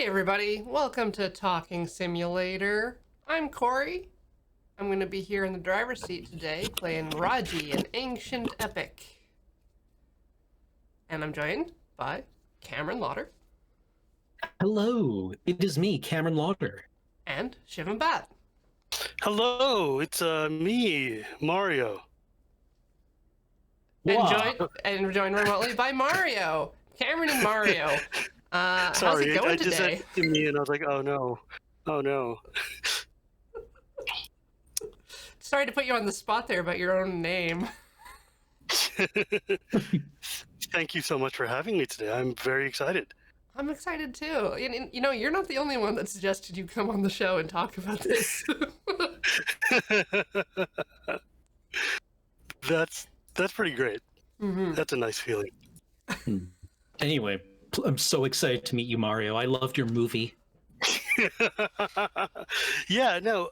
Hey everybody, welcome to Talking Simulator. I'm Corey. I'm going to be here in the driver's seat today playing Raji, an ancient epic. And I'm joined by Cameron Lauder. Hello, it is me, Cameron Lauder. And Shivam Bat. Hello, it's me, Mario. And joined remotely by Mario. Cameron and Mario. How's it going I today? just said to me and I was like, oh no. Sorry to put you on the spot there about your own name. Thank you so much for having me today. I'm very excited. I'm excited too. And, you know, you're not the only one that suggested you come on the show and talk about this. That's pretty great. Mm-hmm. That's a nice feeling. Anyway, I'm so excited to meet you, Mario. I loved your movie. Yeah, no,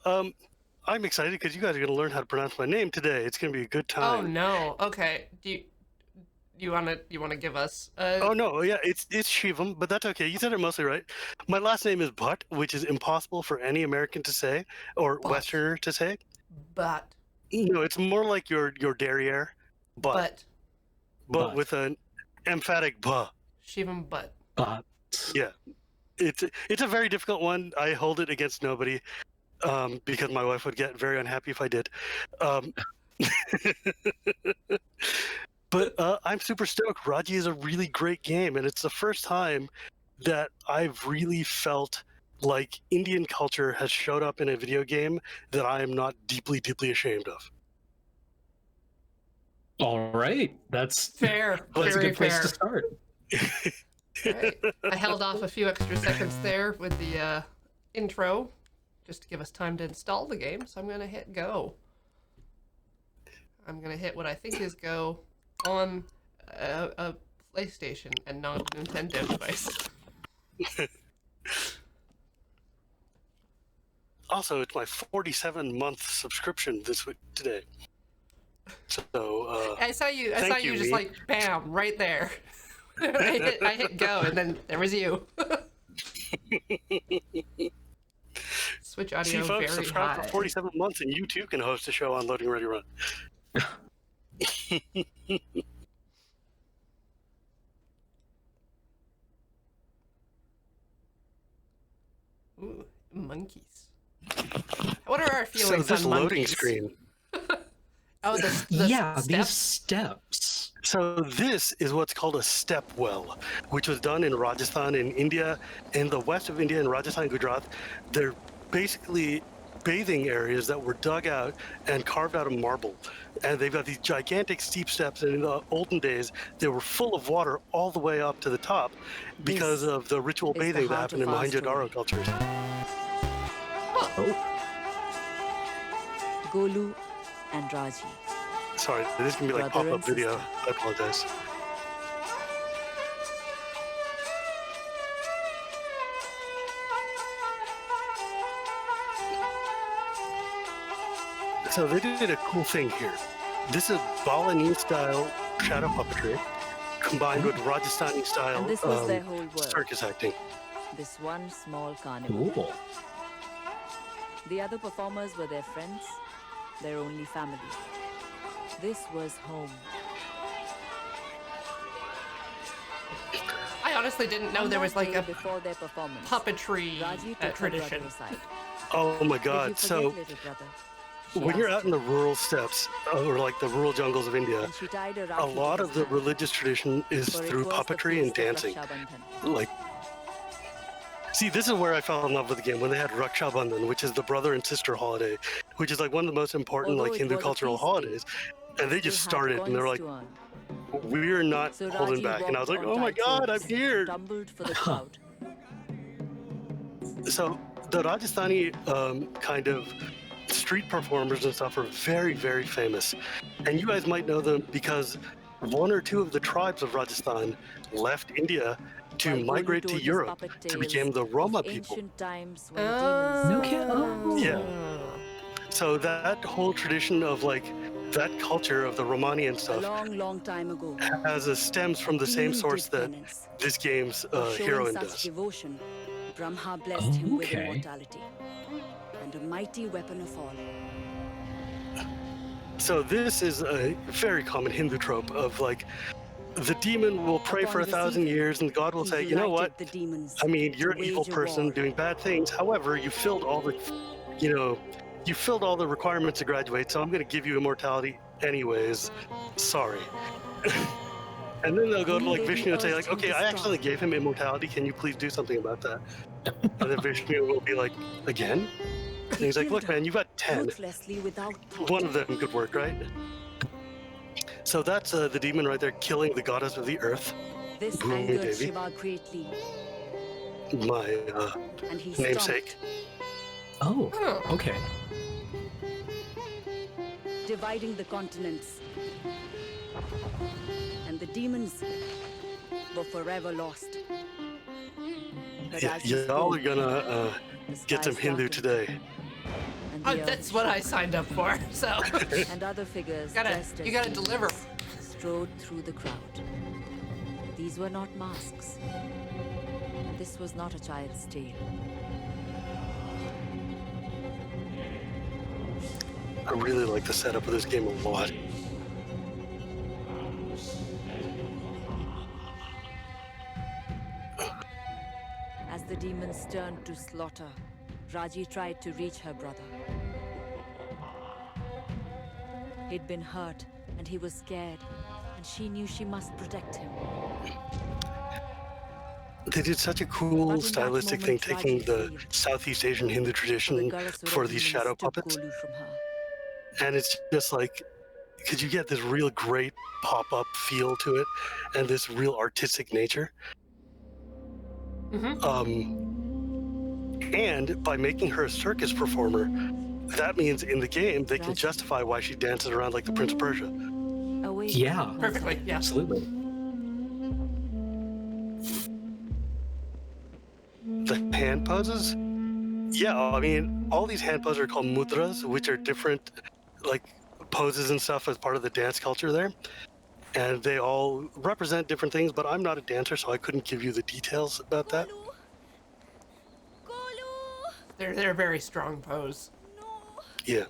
I'm excited because you guys are going to learn how to pronounce my name today. It's going to be a good time. Oh no. Okay. Do you want to give us Oh no, yeah, it's Shivam, but that's okay. You said it mostly right. My last name is Butt, which is impossible for any American to say or Butt. Westerner to say. But No, it's more like your derriere, but with an emphatic buh. Shivam Butt. But Yeah, it's a very difficult one. I hold it against nobody, because my wife would get very unhappy if I did. But I'm super stoked. Raji is a really great game, and it's the first time that I've really felt like Indian culture has showed up in a video game that I am not deeply, deeply ashamed of. all right, that's Fair. that's a Very good place fair. to start. Right. I held off a few extra seconds there with the intro just to give us time to install the game, so I'm going to hit go. I'm going to hit what I think is go on a PlayStation and not a Nintendo device. Also, it's my 47-month subscription this week today. So I saw you thank you, just me. like bam right there. I hit go and then there was you. Switch audio see, folks, very subscribe high. for 47 months, and you too can host a show on Loading Ready Run. Ooh, monkeys. What are our feelings So this on loading monkeys? screen. Oh, the These steps? steps. So this is what's called a step well, which was done in Rajasthan, in India, in the west of India, in Rajasthan, Gujarat. They're basically bathing areas that were dug out and carved out of marble. And they've got these gigantic steep steps, and in the olden days, they were full of water all the way up to the top because This of the ritual is the bathing that heart happened in of our Mohenjo-daro story. cultures. Oh, Golu and Raji. Sorry, this can be like Brother pop-up and video. sister. I apologize. So they did a cool thing here. This is Balinese style shadow puppetry combined with Rajasthani style And this was their whole world. circus acting. This one small carnival. cool. The other performers were their friends, their only family. This was home. I honestly didn't know there was like a before their performance. puppetry Raji took her brother tradition. aside. Oh my Did you God! forget, So little brother? She when you're asked out in the rural steppes or like the rural jungles of India, and she tied a a Rakhi to lot his of the hand, religious tradition is for it through was the puppetry and feast of dancing. Raksha Bandhan. Like, see, this is where I fell in love with the game, when they had Raksha Bandhan, which is the brother and sister holiday, which is like one of the most important Although like it Hindu was a cultural feast day, holidays. And they still just had started, and they're coins like, to earn. we're not So holding Raji back. And I was walked like, on oh my tight God, I'm ropes, here. Tumbled for the crowd. So the Rajasthani kind of street performers and stuff are very, very famous. And you guys might know them because one or two of the tribes of Rajasthan left India to While Golu migrate told to his Europe puppet to tales become the of Roma people. ancient times when Oh. No kid- oh. Yeah. So that whole tradition of like that culture of the Romani and a stuff long, long time ago, has stems from the same Teen source did that penance this game's for showing heroine such does. devotion, Brahma blessed him with Okay. immortality and a mighty weapon of all. So this is a very common Hindu trope of like the demon will pray for Upon 1,000 receiving, years and God will he say, you know united what? the demons I mean, you're to an evil wage a person war. doing bad things. However, you filled all the, you know, you filled all the requirements to graduate, so I'm going to give you immortality anyways. Sorry. And then they'll go to One like day he Vishnu and say urged like, him okay, to I actually stop. gave him immortality. Can you please do something about that? And then Vishnu will be like, again? And He he's like, killed look, man, you've got 10. ruthlessly without thought. One of them could work, right? So that's the demon right there killing the goddess of the earth, This Bhumi angered Devi, Shiva greatly, my and he namesake. stomped, Oh, Oh. okay. dividing the continents. And the demons were forever lost. But Yeah, as he y'all are spoke, gonna the get some skies Hindu darkened, today. and Oh, the that's earth what I shook, signed up for. So and other figures gotta, dressed as you gotta demons deliver. strode through the crowd. These were not masks. This was not a child's tale. I really like the setup of this game a lot. As the demons turned to slaughter, Raji tried to reach her brother. He'd been hurt, and he was scared, and she knew she must protect him. They did such a But cool in that stylistic thing, moment, taking Raji the failed. Southeast Asian Hindu So the tradition Garasura for these demons shadow took puppets. Golu from her. And it's just like, because you get this real great pop-up feel to it and this real artistic nature. And by making her a circus performer, that means in the game they can Raji. justify why she dances around like the Prince of Persia. Awake, Yeah. my Perfectly, child. yeah. Absolutely. The hand poses? Yeah, I mean, all these hand poses are called mudras, which are different, like, poses and stuff as part of the dance culture there. And they all represent different things, but I'm not a dancer, so I couldn't give you the details about that. Golu! Golu! They're a very strong pose. No! Yeah.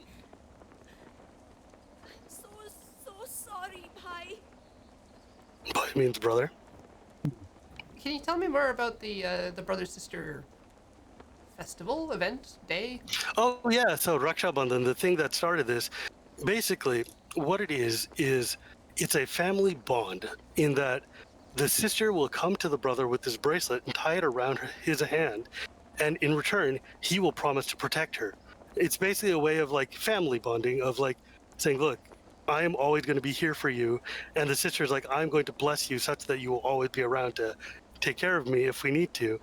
So, so sorry, bhai. By means brother. Can you tell me more about the brother sister festival event day? Oh, yeah, so Raksha Bandhan, the thing that started this, basically, what it is it's a family bond in that the sister will come to the brother with this bracelet and tie it around his hand, and in return, he will promise to protect her. It's basically a way of like family bonding, of like saying, look, I am always going to be here for you, and the sister's like, I'm going to bless you such that you will always be around to take care of me if we need to.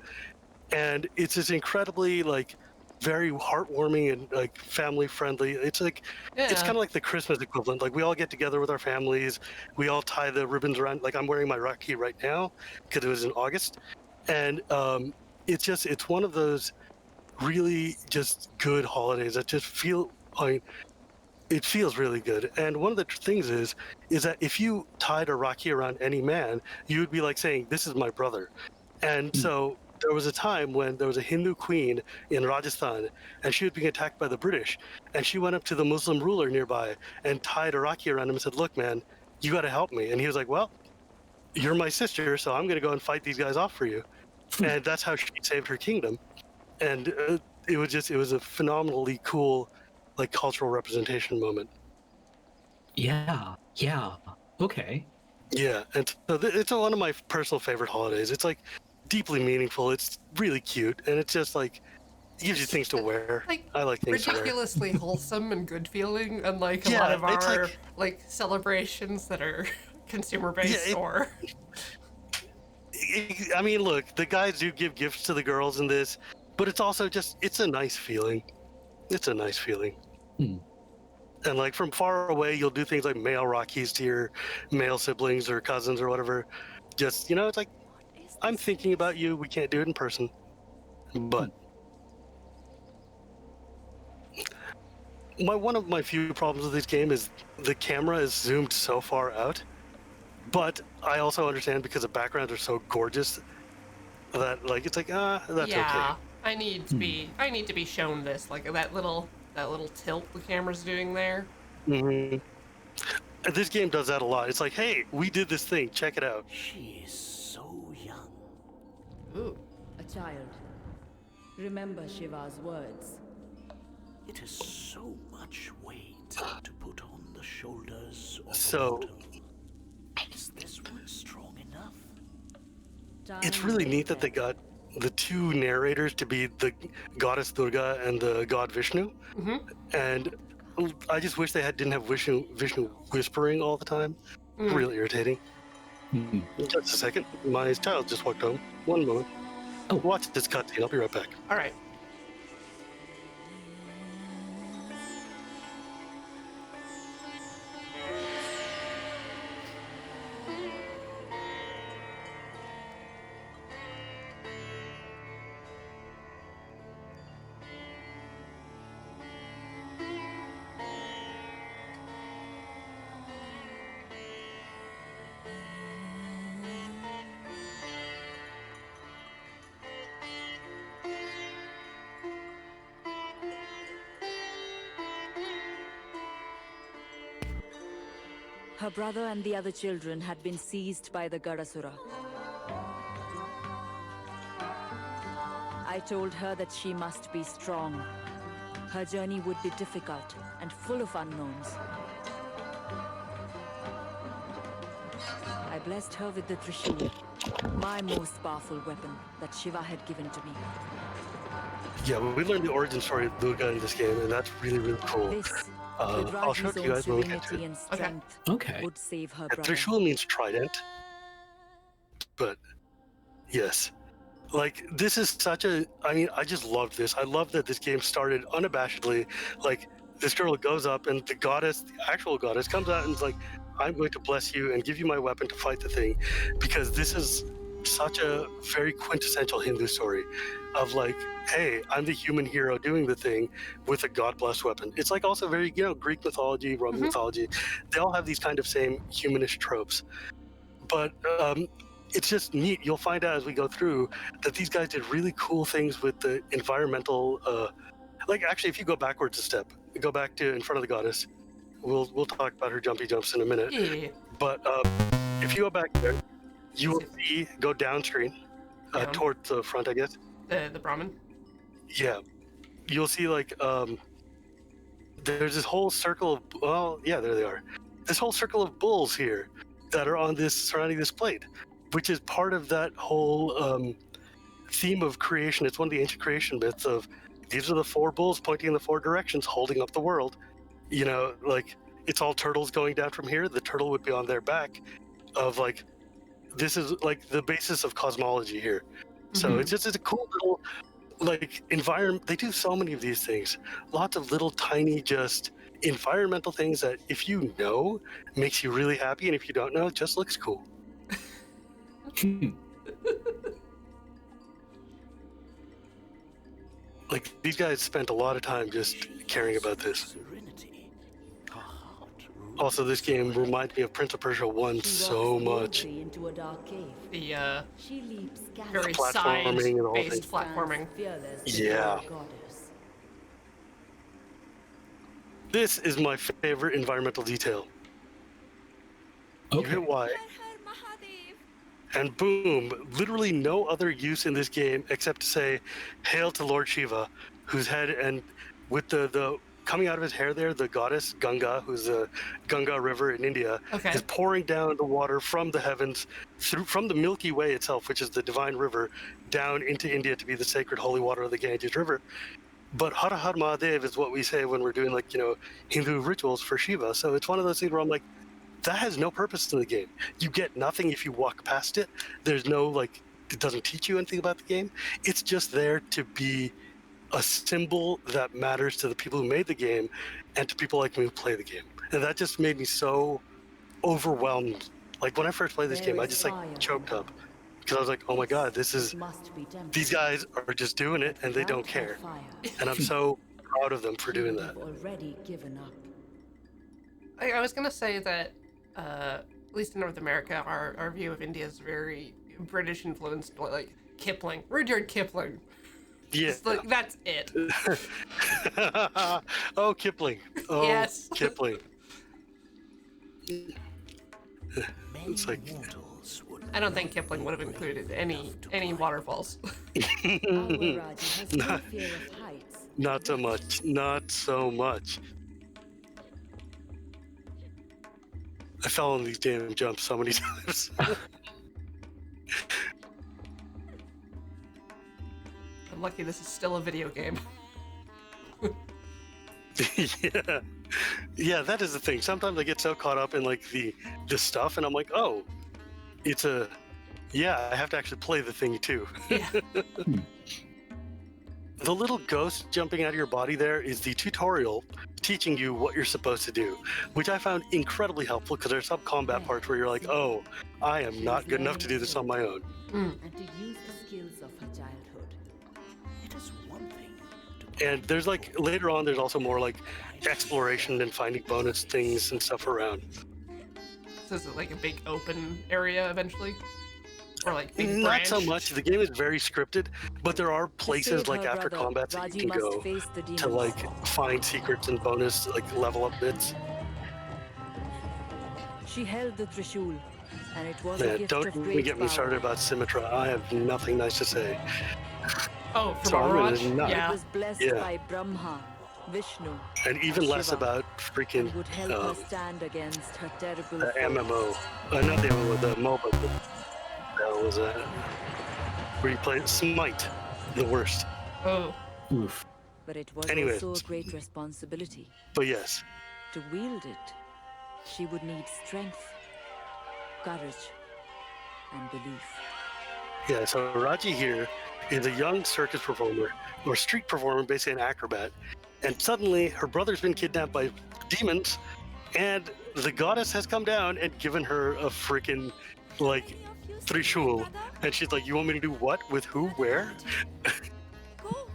And it's this incredibly like very heartwarming and like family friendly. It's like it's Yeah. kind of like the Christmas equivalent. Like we all get together with our families, we all tie the ribbons around. Like I'm wearing my Rakhi right now because it was in August, and it's one of those really just good holidays that just feel like it feels really good. And one of the things is that if you tied a Rakhi around any man, you would be like saying, "This is my brother." And so there was a time when there was a Hindu queen in Rajasthan, and she was being attacked by the British. And she went up to the Muslim ruler nearby and tied a Rakhi around him and said, "Look, man, you got to help me." And he was like, "Well, you're my sister, so I'm going to go and fight these guys off for you." And that's how she saved her kingdom. And it was a phenomenally cool, like cultural representation moment. Yeah. Yeah. Okay. Yeah, and so it's one of my personal favorite holidays. It's like deeply meaningful. It's really cute, and it's just like it gives you things to wear. Like I like things to wear. ridiculously wholesome and good feeling, unlike a Yeah, lot of it's our like celebrations that are consumer based Yeah, or I mean, look, the guys do give gifts to the girls in this, but it's also it's a nice feeling. It's a nice feeling. Hmm. And like from far away, you'll do things like mail Rockies to your male siblings or cousins or whatever. Just, it's like, I'm thinking about you. We can't do it in person. But one of my few problems with this game is the camera is zoomed so far out. But I also understand because the backgrounds are so gorgeous that like it's like, that's yeah. okay. I need to be shown this, like that little tilt the camera's doing there. hmm This game does that a lot. It's like, hey, we did this thing. Check it out. She is so young. Ooh. A child. Remember Shiva's words. It is so much weight to put on the shoulders of So- a mortal. Is this one strong enough? It's really neat that they got the two narrators to be the goddess Durga and the god Vishnu. And I just wish they didn't have Vishnu whispering all the time. Really irritating. Hmm. Just a second. My child just walked home. One moment. Oh. Watch this cutscene. I'll be right back. All right. Her brother and the other children had been seized by the Gadasura. I told her that she must be strong. Her journey would be difficult and full of unknowns. I blessed her with the Trishul, my most powerful weapon that Shiva had given to me. Yeah, well, we learned the origin story of Durga in this game, and that's really, really cool. This, with I'll show Raji's it to you own guys when we get to serenity it. and strength, Okay. would save her Yeah, brother. Trishul means trident. But, yes. Like, this is such a... I mean, I just love this. I love that this game started unabashedly. Like, this girl goes up, and the goddess, the actual goddess, comes out and is like, I'm going to bless you and give you my weapon to fight the thing. Because this is such a very quintessential Hindu story of like, hey, I'm the human hero doing the thing with a god-blessed weapon. It's like also very, Greek mythology, Roman mythology. They all have these kind of same humanish tropes. But it's just neat. You'll find out as we go through that these guys did really cool things with the environmental. Like actually, if you go backwards a step, go back to in front of the goddess. We'll talk about her jumpy jumps in a minute. Yeah. But if you go back there, you will see go downstream Down. towards the front, I guess. The Brahmin. Yeah, you'll see like there's this whole circle of there they are. This whole circle of bulls here that are on this surrounding this plate, which is part of that whole theme of creation. It's one of the ancient creation myths of these are the four bulls pointing in the four directions, holding up the world. Like it's all turtles going down from here. The turtle would be on their back. Of like, this is like the basis of cosmology here. So it's a cool little like environment. They do so many of these things. Lots of little tiny just environmental things that if you know makes you really happy, and if you don't know, it just looks cool. Like these guys spent a lot of time just caring about this. Serenity. Her heart rules. Also, this game reminds me of Prince of Persia 1 so much. Into a dark cave. The She leaps very Platforming and all side-based things. platforming. Yeah. This is my favorite environmental detail. You Okay. hit Y, Har Har Mahadev. and boom, literally no other use in this game except to say, "Hail to Lord Shiva," whose head and with the coming out of his hair there, the goddess Ganga, who's the Ganga River in India, Okay. is pouring down the water from the heavens from the Milky Way itself, which is the divine river, down into India to be the sacred holy water of the Ganges River. But Har Har Mahadev is what we say when we're doing like Hindu rituals for Shiva. So it's one of those things where I'm like, that has no purpose in the game. You get nothing if you walk past it. There's no like, it doesn't teach you anything about the game. It's just there to be a symbol that matters to the people who made the game and to people like me who play the game. And that just made me so overwhelmed. Like when I first played this game, I just like choked up because I was like, oh my God, these guys are just doing it and they don't care. And I'm so proud of them for doing that. Already given up. I was gonna say that, at least in North America, our view of India is very British influenced, like Kipling, Rudyard Kipling. Yeah. It's like, that's it. Oh, Kipling. Oh, Yes. Kipling. Many It's like- mortals would I don't think Kipling would have included any waterfalls. Our Raji has no Not- fear of heights. Not so much. Not so much. I fell on these damn jumps so many times. I'm lucky this is still a video game. Yeah. Yeah, that is the thing. Sometimes I get so caught up in like the stuff and I'm like, oh, it's a I have to actually play the thing too. Yeah. The little ghost jumping out of your body there is the tutorial teaching you what you're supposed to do, which I found incredibly helpful because there's some combat parts where you're like, oh, I am not good enough to do this on my own. And to use the skills of her childhood. It is one thing to And there's like, later on, there's also more like exploration and finding bonus things and stuff around. So is it like a big open area eventually? Or like big Not so branch? much. The game is very scripted, but there are places save like her after brother, combat that Raji you can must go face the to demons. like find secrets and bonus like level up bits. She held the Trishul, and it was a Man, gift don't of even great get me power. started about Symmetra. I have nothing nice to say. Oh, from So I'm gonna Overwatch? not- It Yeah. was blessed Yeah. by Brahma, Vishnu, And even less Shiva, about and freaking would help her stand against her terrible the foe. MMO. Not the MMO, the MOBA. That was where you play Smite, the worst. Oh. Oof. But it was Anyway. also a great responsibility. But yes, To wield it, she would need strength, courage, and belief. yeah. So Raji here is a young circus performer or street performer, basically an acrobat, and suddenly her brother's been kidnapped by demons, and the goddess has come down and given her a freaking like Trishul, and she's like, "You want me to do what with who, where? Go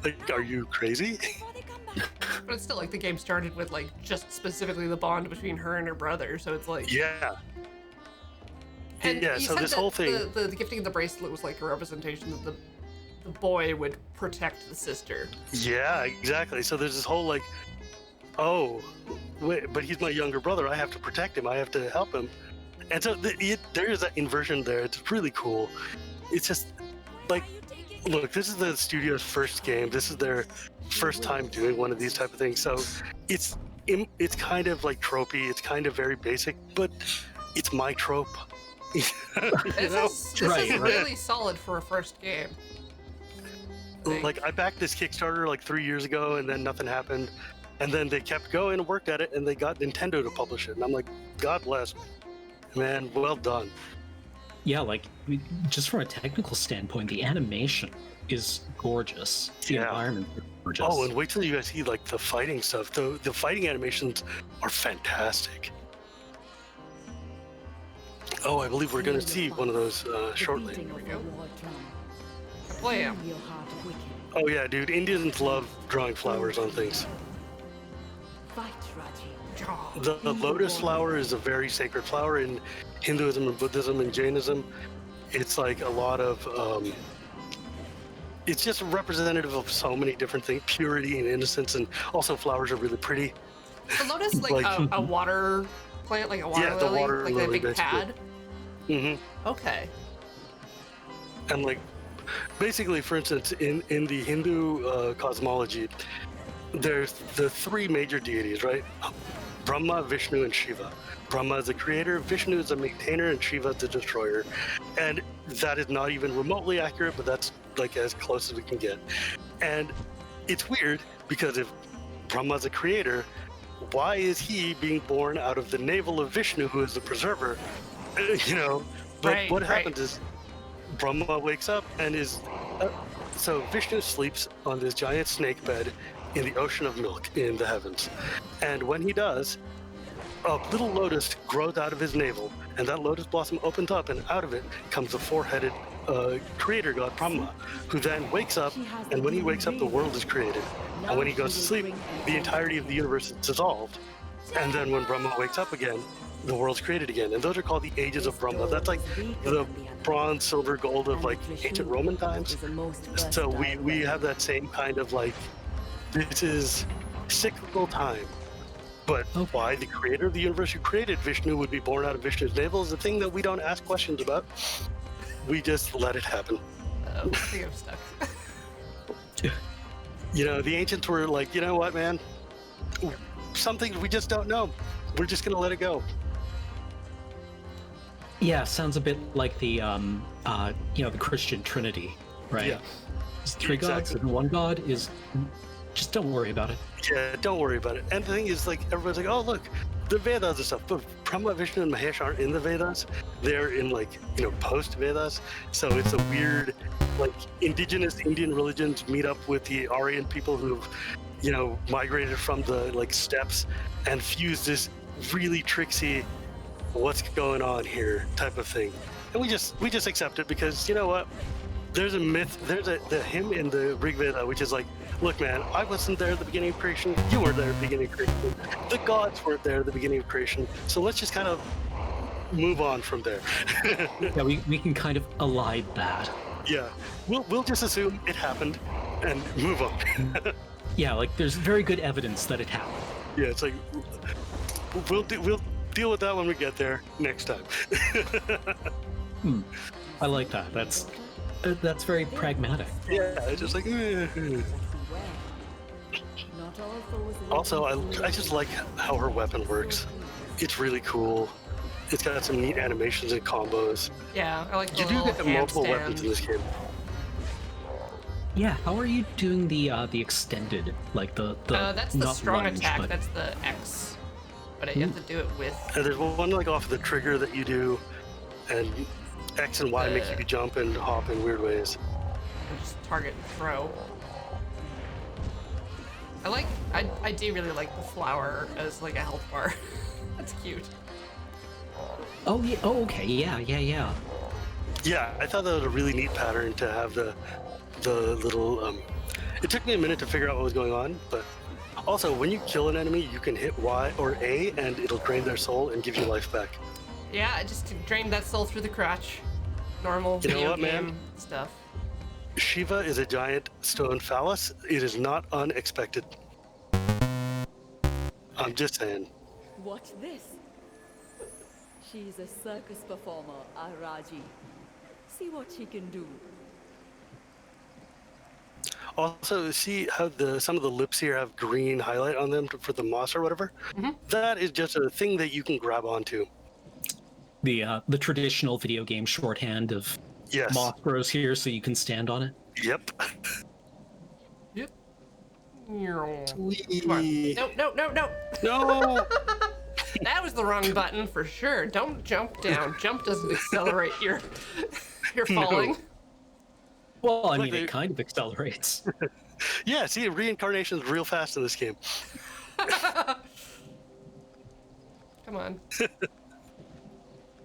Like, are you crazy?" before they come back. But it's still like the game started with like just specifically the bond between her and her brother, so it's like. Yeah. And Yeah, you so said this that whole thing. the gifting of the bracelet was like a representation that the boy would protect the sister. Yeah, exactly. So there's this whole like, oh, wait, but he's my younger brother. I have to protect him. I have to help him. And so there is that inversion there. It's really cool. It's just like, Are you taking look, this is the studio's first game. This is their first time doing one of these type of things. So it's kind of like tropey. It's kind of very basic, but it's my trope. You This know? is Right, right. really solid for a first game. Like I backed this Kickstarter like 3 years ago, and then nothing happened, and then they kept going and worked at it, and they got Nintendo to publish it, and I'm like, God bless, man, well done. Yeah, like just from a technical standpoint, the animation is gorgeous. The Yeah. environment is gorgeous. Oh, and wait till you guys see like the fighting stuff. The fighting animations are fantastic. Oh, I believe we're gonna see one of those shortly. Beating of we go. a war drum. Blam. Fill your heart quicken. Oh yeah, dude, Indians love drawing flowers on things. Fight, Raji. The lotus flower is a very sacred flower in Hinduism and Buddhism and Jainism. It's like a lot of, it's just representative of so many different things, purity and innocence, and also flowers are really pretty. The lotus like, Like- a water plant, like a water Yeah, the lily, water like lily, a big basically. pad. Hmm Okay. And like, basically, for instance, in the Hindu cosmology, there's the three major deities, right? Brahma, Vishnu, and Shiva. Brahma is the creator, Vishnu is the maintainer, and Shiva is the destroyer. And that is not even remotely accurate, but that's like as close as we can get. And it's weird because if Brahma is the creator, why is he being born out of the navel of Vishnu, who is the preserver? You know, but Right, what right. happens is Brahma wakes up and is so Vishnu sleeps on this giant snake bed in the ocean of milk in the heavens, and when he does, a little lotus grows out of his navel, and that lotus blossom opens up, and out of it comes the four-headed creator god Brahma, who then wakes up, and when he wakes up, the world is created, and when he goes to sleep, the entirety of the universe is dissolved, and then when Brahma wakes up again, the world's created again, and those are called the Ages of Brahma. That's like the bronze, silver, gold of like ancient Roman times. So we have that same kind of like, this is cyclical time. But why the creator of the universe who created Vishnu would be born out of Vishnu's navel is a thing that we don't ask questions about. We just let it happen. I think I'm stuck. You know, the ancients were like, you know what, man? Some things we just don't know. We're just gonna let it go. Yeah, sounds a bit like the the Christian Trinity, right? Yeah. It's three gods and one god is just don't worry about it. Yeah, don't worry about it. And the thing is, like, everybody's like, oh, look, the Vedas and stuff. But Brahma, Vishnu, and Mahesh aren't in the Vedas. They're in, like, post-Vedas. So it's a weird, like, indigenous Indian religions meet up with the Aryan people who've, migrated from the, like, steppes and fuse this really tricksy, what's going on here type of thing. And we just accept it because, you know what? There's a myth, there's the hymn in the Rig Veda, which is like, look, man, I wasn't there at the beginning of creation. You weren't there at the beginning of creation. The gods weren't there at the beginning of creation. So let's just kind of move on from there. Yeah, we can kind of elide that. Yeah, we'll just assume it happened and move on. Yeah, like there's very good evidence that it happened. Yeah, it's like we'll deal with that when we get there next time. I like that. That's very pragmatic. Yeah, it's just like. Also, I just like how her weapon works. It's really cool. It's got some neat animations and combos. Yeah, I like the You do little get multiple handstand. weapons in this game. Yeah, how are you doing the extended, like the That's the not strong lunge, attack. but- That's the X. But you have to do it with. And there's one like off the trigger that you do, and X and Y make you jump and hop in weird ways. Just target and throw. I do really like the flower as like a health bar. That's cute. Oh yeah. Oh okay. Yeah. Yeah, I thought that was a really neat pattern to have the little. It took me a minute to figure out what was going on, but also when you kill an enemy, you can hit Y or A, and it'll drain their soul and give you life back. Yeah, I just drained that soul through the crotch. Normal You know video what, game man? stuff. Shiva is a giant stone phallus. It is not unexpected. I'm just saying. Watch this. She's a circus performer, our Raji. See what she can do. Also, see how some of the lips here have green highlight on them for the moss or whatever? Mm-hmm. That is just a thing that you can grab onto. The traditional video game shorthand of Yes. moss grows here, so you can stand on it. Yep. Yep. Come on. No. No! That was the wrong button for sure. Don't jump down. Jump doesn't accelerate your falling. Well, I Like mean, it kind of accelerates. Yeah, see, reincarnation is real fast in this game. Come on.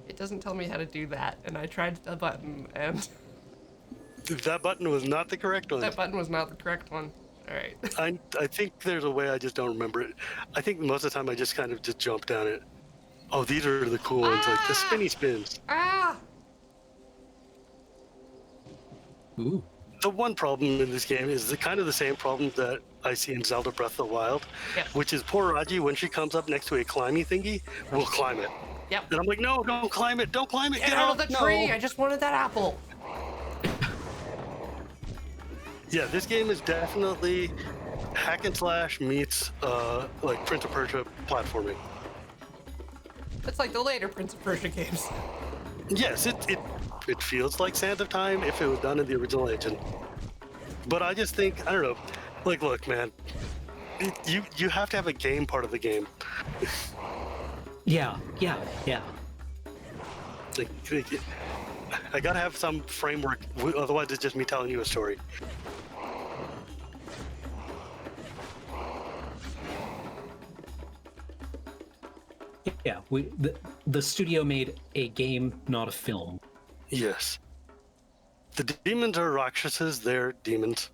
It doesn't tell me how to do that, and I tried the button, and That button was not the correct one. that button was not the correct one. All right. I think there's a way, I just don't remember it. I think most of the time I just kind of just jump down it. Oh, these are the cool ones, like the spinny spins. Ah! Ooh. The one problem in this game is kind of the same problem that I see in Zelda Breath of the Wild, Yep. which is poor Raji, when she comes up next to a climbing thingy, will climb it. Yep. And I'm like, no, don't climb it, don't climb it, Get out of the no. tree! I just wanted that apple. Yeah, this game is definitely hack and slash meets like Prince of Persia platforming. It's like the later Prince of Persia games. Yes, it feels like Sands of Time if it was done in the original engine. But I just think, I don't know, like, look, man, you have to have a game part of the game. Yeah. Like, I gotta have some framework, otherwise it's just me telling you a story. Yeah. The studio made a game, not a film. Yes. The demons are Rakshasas, they're demons.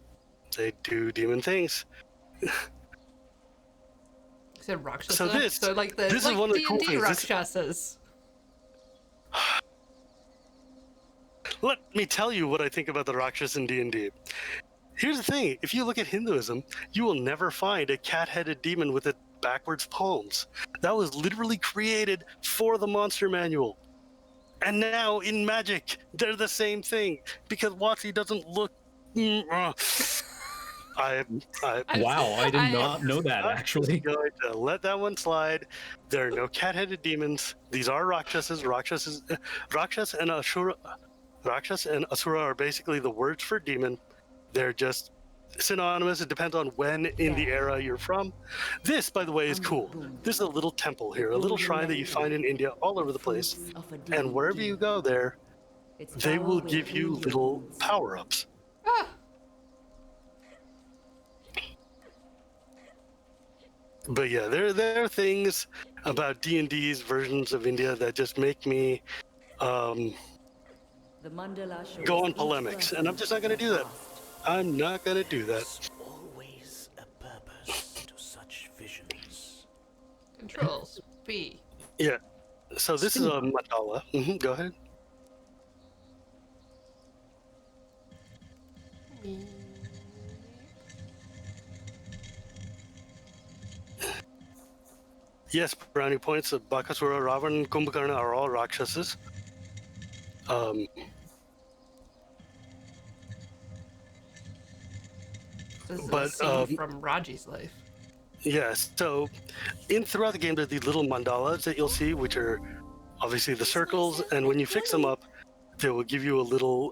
They do demon things. You said Rakshasa? So this- so like the this is like one of the cool D&D things. This- Rakshasas. Let me tell you what I think about the Rakshas in D&D. Here's the thing. If you look at Hinduism, you will never find a cat-headed demon with its backwards palms. That was literally created for the monster manual. And now in Magic, they're the same thing because WotC doesn't look... Wow, I did not know that, I'm actually. just going to let that one slide. There are no cat-headed demons. These are Rakshasas. Rakshas and Asura. Rakshas and Asura are basically the words for demon. They're just synonymous. It depends on when in the era you're from. This, by the way, is cool. This is a little temple here, a little shrine that you find in India all over the place. And wherever you go there, they will give you little power-ups. Ah, But yeah, there are things about D&D's versions of India that just make me The mandala shows go on each polemics, person and I'm just not going to do that. past. I'm not going to do that. There's always a purpose to such visions. controls. B. Yeah. So this is a mandala. Go ahead. Yes, brownie points. Bakasura, Ravan, Kumbhakarna are all Rakshasas. This is But, a scene from Raji's life. Yes. So, throughout the game, there's these little mandalas that you'll see, which are obviously the circles, and when you fix them up, they will give you a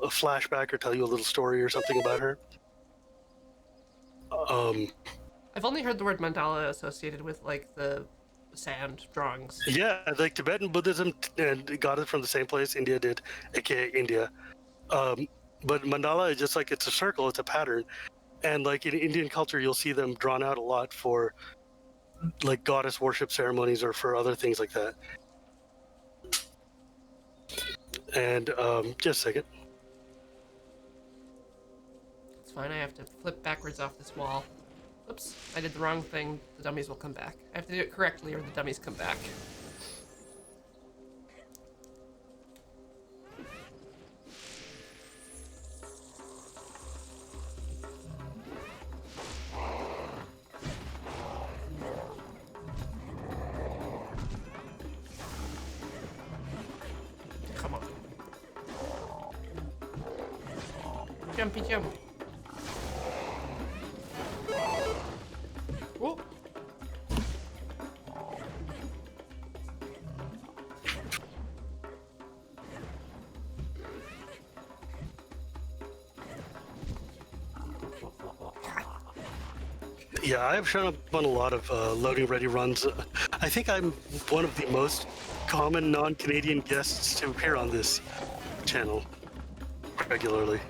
flashback or tell you a little story or something about her. I've only heard the word mandala associated with like the sand drawings. Yeah, like Tibetan Buddhism and got it from the same place India did, aka India. But mandala is just like it's a circle, it's a pattern, and like in Indian culture, you'll see them drawn out a lot for like goddess worship ceremonies or for other things like that. And just a second. It's fine, I have to flip backwards off this wall. Oops, I did the wrong thing. The dummies will come back. I have to do it correctly or the dummies come back. Come on. Jumpy jump. Whoa. Yeah, I've shown up on a lot of loading ready runs. I think I'm one of the most common non-Canadian guests to appear on this channel regularly.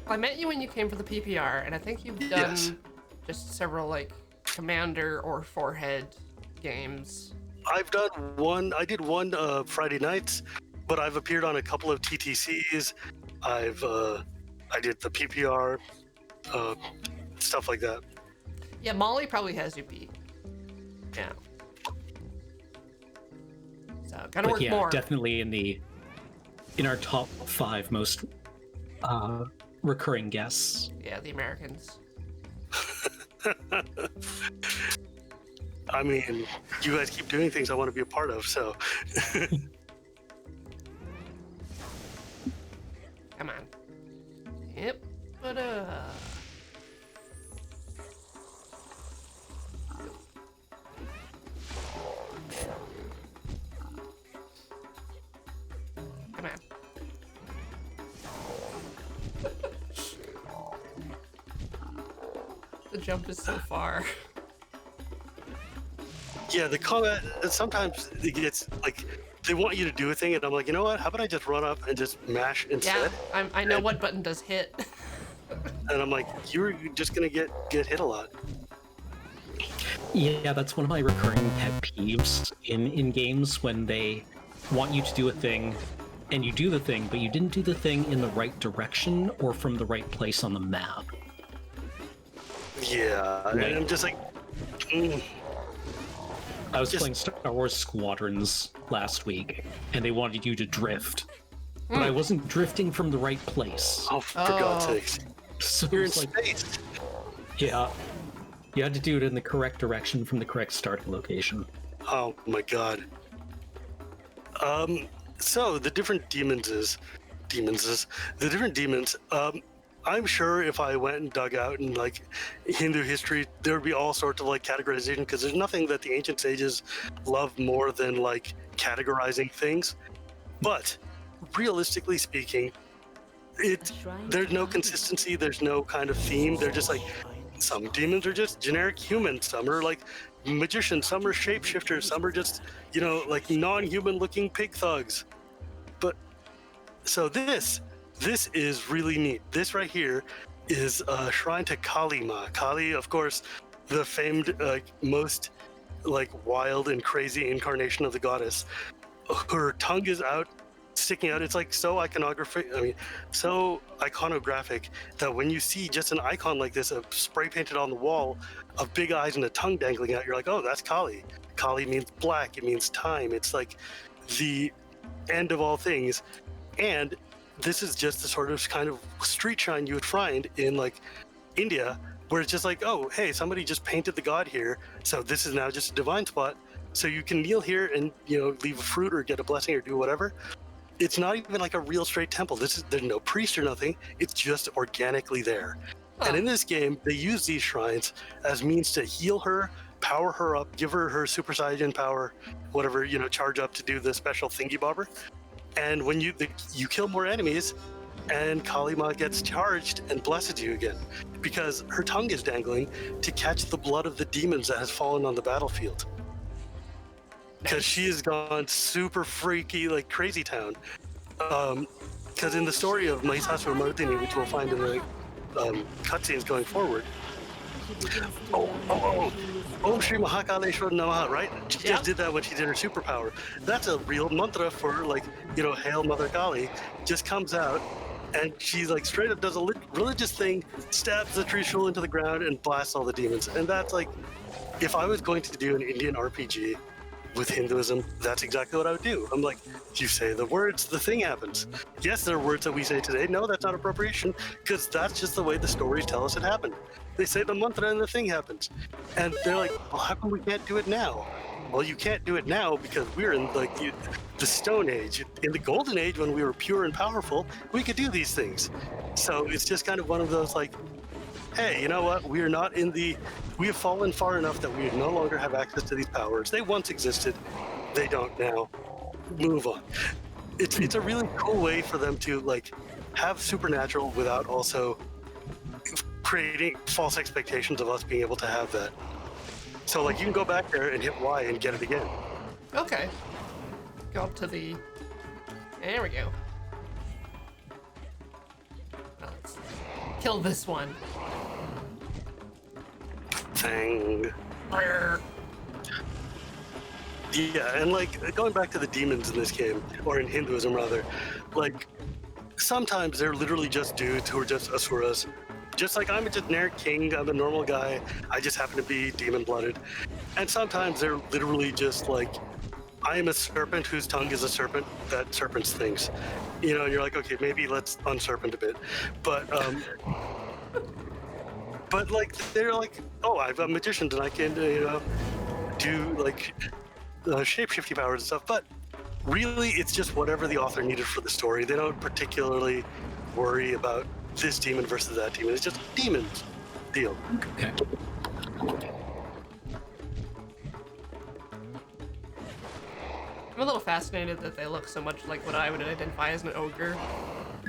I met you when you came for the PPR, and I think you've done Yes. just several like Commander or Forehead games. I've done one. I did one Friday nights, but I've appeared on a couple of TTCs. I did the PPR, stuff like that. Yeah, Molly probably has you beat. Yeah. So gotta But work yeah, more. definitely in our top 5 most recurring guests. Yeah, the Americans. I mean, you guys keep doing things I want to be a part of, so. Come on. Yep. But come on. The jump is so far. Yeah, the combat, sometimes it gets, like, they want you to do a thing, and I'm like, you know what, how about I just run up and just mash Yeah, instead? I know what button does hit. And I'm like, you're just gonna get hit a lot. Yeah, that's one of my recurring pet peeves in games when they want you to do a thing and you do the thing, but you didn't do the thing in the right direction or from the right place on the map. Yeah, and Right. I'm just like, mm, I was Just- playing Star Wars Squadrons last week, and they wanted you to drift, but I wasn't drifting from the right place. oh, for God's Oh. sakes. So You're in it's like, space. yeah, you had to do it in the correct direction from the correct starting location. Oh my God. So the different the different demons. I'm sure if I went and dug out in like Hindu history, there would be all sorts of like categorization because there's nothing that the ancient sages love more than like categorizing things. But realistically speaking, there's no consistency. There's no kind of theme. They're just like some demons are just generic humans. Some are like magicians. Some are shapeshifters. Some are just like non-human looking pig thugs. But so this is really neat. This right here is a shrine to Kali Ma. Kali, of course, the famed most like wild and crazy incarnation of the goddess. Her tongue is out, sticking out. It's like so iconographic that when you see just an icon like this, spray painted on the wall, of big eyes and a tongue dangling out, you're like, oh, that's Kali. Kali means black. It means time. It's like the end of all things. And this is just the sort of kind of street shrine you would find in like India, where it's just like, oh, hey, somebody just painted the god here, so this is now just a divine spot. So you can kneel here and leave a fruit or get a blessing or do whatever. It's not even like a real straight temple. There's no priest or nothing. It's just organically there. And in this game, they use these shrines as means to heal her, power her up, give her her Super Saiyan power, whatever, charge up to do the special thingy bobber. And when you kill more enemies, and Kali Ma gets charged and blesses you again, because her tongue is dangling to catch the blood of the demons that has fallen on the battlefield. Because she has gone super freaky, like crazy town. Because in the story of Mahisasura Mardini, which we'll find in the cutscenes going forward, Om Shri Mahakaleshwar Namaha, right? She just did that when she did her superpower. That's a real mantra for Hail Mother Kali. Just comes out and she's like straight up does a religious thing, stabs the Trishul into the ground and blasts all the demons. And that's like, if I was going to do an Indian RPG with Hinduism, that's exactly what I would do. I'm like, you say the words, the thing happens. Yes, there are words that we say today. No, that's not appropriation, because that's just the way the stories tell us it happened. They say the mantra and the thing happens. And they're like, well, how come we can't do it now? Well, you can't do it now because we're in like the Stone Age. In the Golden Age, when we were pure and powerful, we could do these things. So it's just kind of one of those like, hey, you know what? We have fallen far enough that we no longer have access to these powers. They once existed. They don't now. Move on. It's a really cool way for them to like have supernatural without also creating false expectations of us being able to have that. So like you can go back there and hit Y and get it again. Okay. Go up to the... There we go. Let's kill this one. Thing. Brrr. Yeah, and like going back to the demons in this game, or in Hinduism rather, like sometimes they're literally just dudes who are just asuras. Just like I'm a generic king, I'm a normal guy, I just happen to be demon-blooded. And sometimes they're literally just like, I am a serpent whose tongue is a serpent that serpents things. And you're like, okay, maybe let's unserpent a bit. But like, they're like, oh, I'm magicians and I can, do like shape-shifty powers and stuff. But really, it's just whatever the author needed for the story. They don't particularly worry about this demon versus that demon. It's just demons. Deal. Okay. I'm a little fascinated that they look so much like what I would identify as an ogre.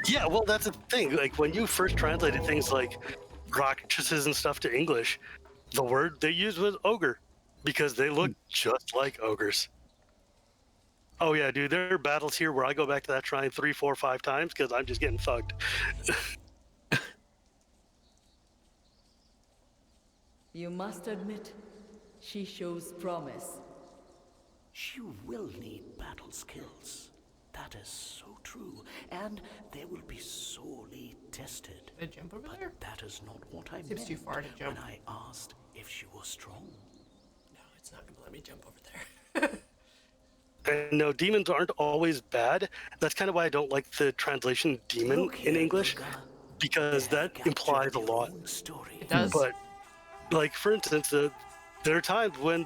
Yeah, well, that's the thing. Like, when you first translated things like Rakshasas and stuff to English, the word they used was ogre because they look just like ogres. Oh, yeah, dude, there are battles here where I go back to that shrine 3, 4, 5 times because I'm just getting thugged. You must admit, she shows promise. She will need battle skills. That is so true, and they will be sorely tested. Did I jump over there? But that is not what I Seems meant too far to jump. when I asked if she was strong. No, it's not gonna let me jump over there. And no, demons aren't always bad. That's kind of why I don't like the translation demon Look in here, English, Luca. because They have that implies a captured lot. your own story. It does. But, like, for instance, there are times when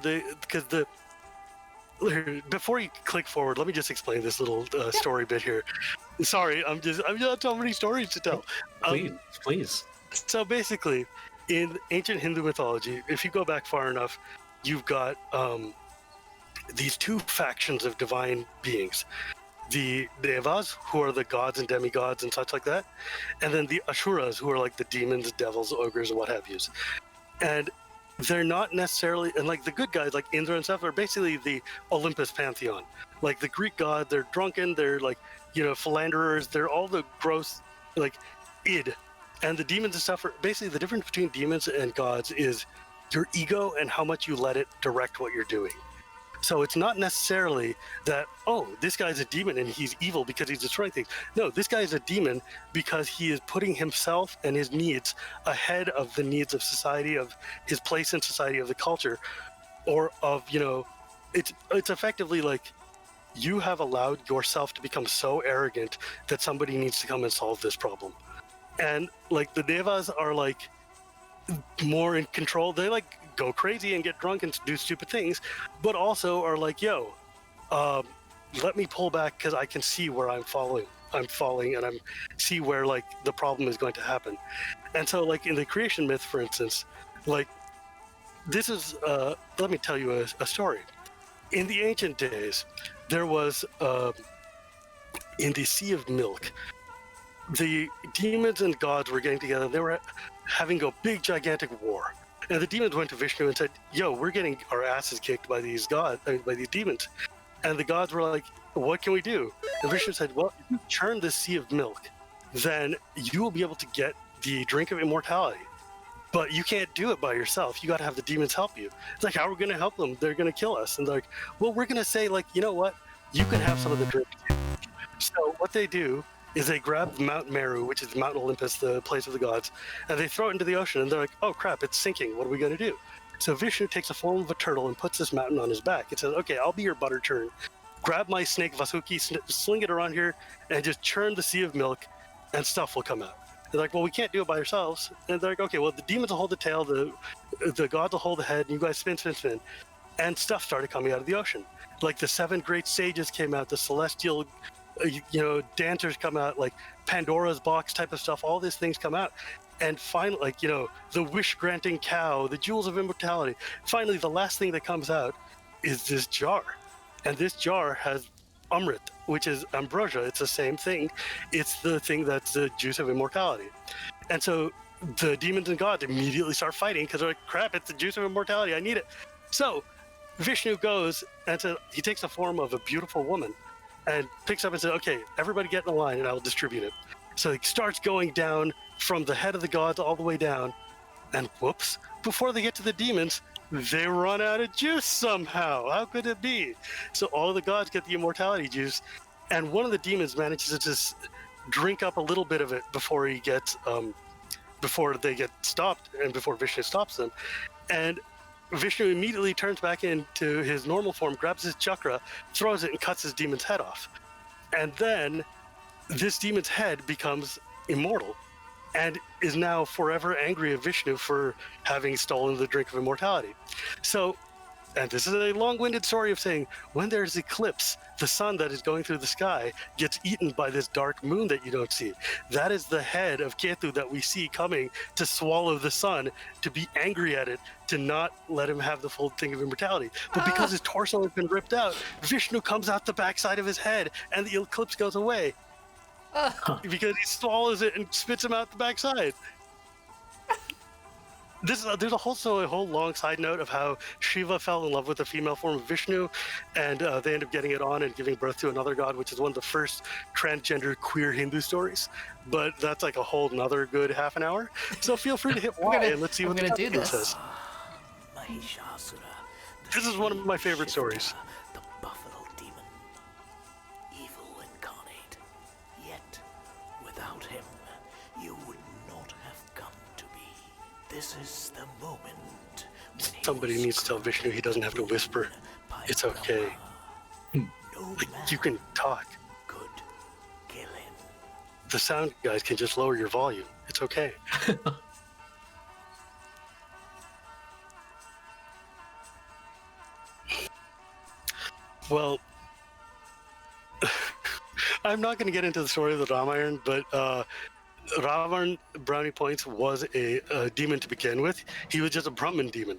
before you click forward, let me just explain this little story bit here. Sorry, I'm got so many stories to tell. Please. So basically, in ancient Hindu mythology, if you go back far enough, you've got these two factions of divine beings. The Devas, who are the gods and demigods and such like that, and then the Asuras, who are like the demons, devils, ogres, and what have yous. And they're not necessarily, and like the good guys like Indra and stuff are basically the Olympus pantheon. Like the Greek god, they're drunken, they're like, philanderers, they're all the gross, like, id. And the demons and stuff are basically the difference between demons and gods is your ego and how much you let it direct what you're doing. So it's not necessarily that, oh, this guy's a demon and he's evil because he's destroying things. No, this guy is a demon because he is putting himself and his needs ahead of the needs of society, of his place in society, of the culture, or of, it's effectively like you have allowed yourself to become so arrogant that somebody needs to come and solve this problem. And like the Devas are like more in control. They like go crazy and get drunk and do stupid things, but also are like, let me pull back because I can see where I'm falling and I'm see where like the problem is going to happen. And so like in the creation myth, for instance, like this is let me tell you a story. In the ancient days, there was in the Sea of Milk, the demons and gods were getting together. They were having a big gigantic war. And the demons went to Vishnu and said, we're getting our asses kicked by these by these demons. And the gods were like, what can we do? And Vishnu said, well, if you churn this sea of milk, then you will be able to get the drink of immortality. But you can't do it by yourself. You got to have the demons help you. It's like, how are we going to help them? They're going to kill us. And they're like, well, we're going to say, like, you know what? You can have some of the drink. So what they do is they grab Mount Meru, which is Mount Olympus, the place of the gods, and they throw it into the ocean, and they're like, oh crap, it's sinking, what are we going to do? So Vishnu takes the form of a turtle and puts this mountain on his back. It says, okay, I'll be your butter churn. Grab my snake Vasuki, sling it around here, and just churn the sea of milk, and stuff will come out. They're like, well, we can't do it by ourselves. And they're like, okay, well, the demons will hold the tail, the gods will hold the head, and you guys spin, spin, spin. And stuff started coming out of the ocean. Like the 7 great sages came out, the celestial dancers come out, like Pandora's box type of stuff, all these things come out. And finally, like, the wish granting cow, the jewels of immortality. Finally, the last thing that comes out is this jar. And this jar has Amrit, which is ambrosia. It's the same thing. It's the thing that's the juice of immortality. And so the demons and gods immediately start fighting because they're like, crap, it's the juice of immortality. I need it. So Vishnu goes and he takes the form of a beautiful woman and picks up and says, okay, everybody get in a line and I'll distribute it. So he starts going down from the head of the gods all the way down, and whoops, before they get to the demons, they run out of juice somehow. How could it be? So all of the gods get the immortality juice, and one of the demons manages to just drink up a little bit of it before he gets, before they get stopped and before Vishnu stops them. And Vishnu immediately turns back into his normal form, grabs his chakra, throws it, and cuts his demon's head off. And then this demon's head becomes immortal and is now forever angry at Vishnu for having stolen the drink of immortality. So, and this is a long-winded story of saying, when there's eclipse, the sun that is going through the sky gets eaten by this dark moon that you don't see. That is the head of Ketu that we see coming to swallow the sun, to be angry at it, to not let him have the full thing of immortality. But because his torso has been ripped out, Vishnu comes out the backside of his head and the eclipse goes away. Because he swallows it and spits him out the backside. There's also a whole long side note of how Shiva fell in love with the female form of Vishnu, and they end up getting it on and giving birth to another god, which is one of the first transgender queer Hindu stories. But that's like a whole another good half an hour. So feel free to hit Y and let's see what the document says. Mahishasura, This is one of my favorite stories. The buffalo demon. Evil Without him, you would not have come to be. This is the moment when he Somebody was needs to tell Vishnu he doesn't have to whisper. by It's okay. Brahma. No Like, man you can talk. could kill him. The sound guys can just lower your volume. It's okay. Well, I'm not going to get into the story of the Ramayan, but Ravan Brownie Points was a demon to begin with. He was just a Brahmin demon.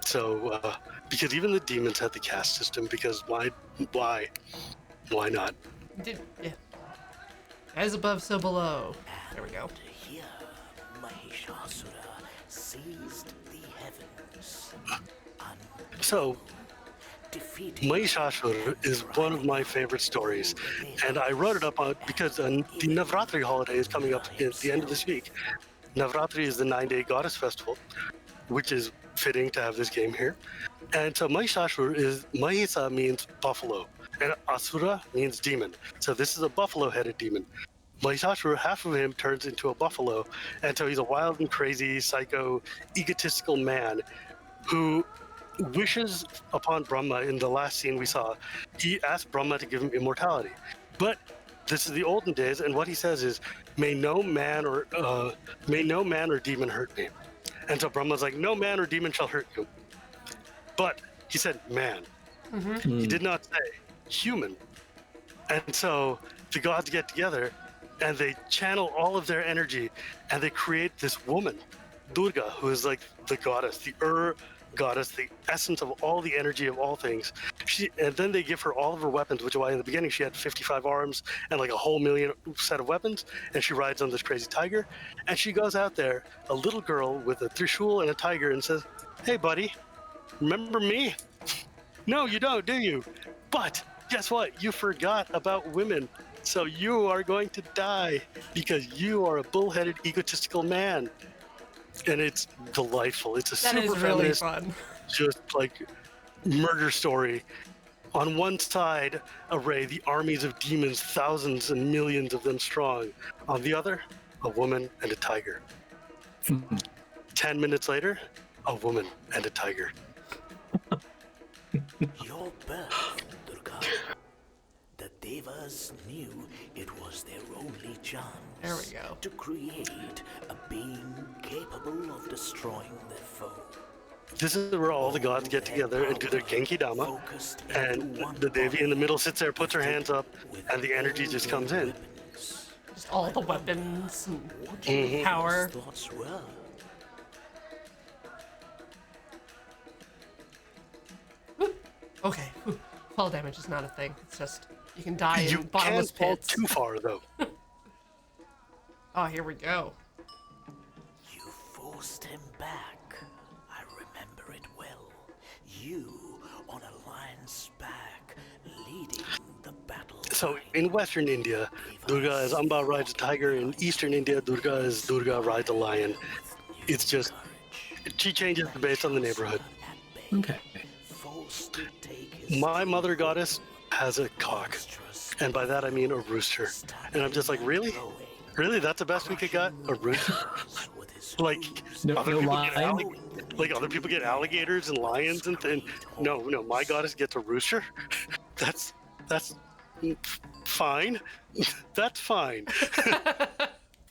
So, because even the demons had the caste system, because why not? Yeah. As above, so below. There we go. Here, Mahishasura seized the heavens. So, Defeating Mahishasura is one of my favorite stories, and I wrote it up because the Navratri holiday is coming up at the end of this week. Navratri is the 9-day goddess festival, which is fitting to have this game here. And so Mahishasura is, Mahisa means buffalo, and Asura means demon. So this is a buffalo-headed demon. Mahishasura, half of him turns into a buffalo, and so he's a wild and crazy, psycho, egotistical man who wishes upon Brahma. In the last scene we saw, he asked Brahma to give him immortality. But this is the olden days, and what he says is, may no man or demon hurt me. And so Brahma's like, no man or demon shall hurt you. But he said man. He did not say human. And so the gods get together and they channel all of their energy and they create this woman, Durga, who is like the goddess, the goddess, the essence of all the energy of all things. And then they give her all of her weapons, which is why in the beginning she had 55 arms and like a whole million set of weapons, and she rides on this crazy tiger, and she goes out there, a little girl with a trishul and a tiger, and says, hey buddy, remember me? No, you don't, do you? But guess what? You forgot about women, so you are going to die because you are a bullheaded, egotistical man. And it's delightful. It's a That super is really feminist, fun. just like murder story. On one side, array the armies of demons, thousands and millions of them strong. On the other, a woman and a tiger. 10 minutes later, a woman and a tiger. your birth, Durga. The Devas knew it was their only chance There we go. to create a being capable of destroying their foe. This is where all the gods get together and do their Genki Dama. Focused And into one the Devi in the body middle sits there, puts her hands up, with and the energy just comes in. weapons. Just all the weapons and Mm-hmm. power. His thoughts were. Okay. Whew. Fall damage is not a thing. It's just you can die in You bottomless can't fall pits. too far, though. Oh, here we go. You forced him back. I remember it well. You on a lion's back, leading the battle. So in Western India, Durga is Amba rides a tiger. In Eastern India, Durga rides a lion. It's just, she changes based on the neighborhood. Okay. Forced to take his My mother goddess has a cock, and by that I mean a rooster. And I'm just like, really? Really? That's the best we could get? A rooster? Like, No, other no people get lie. like other people get alligators and lions and no, my goddess gets a rooster. That's fine. That's fine.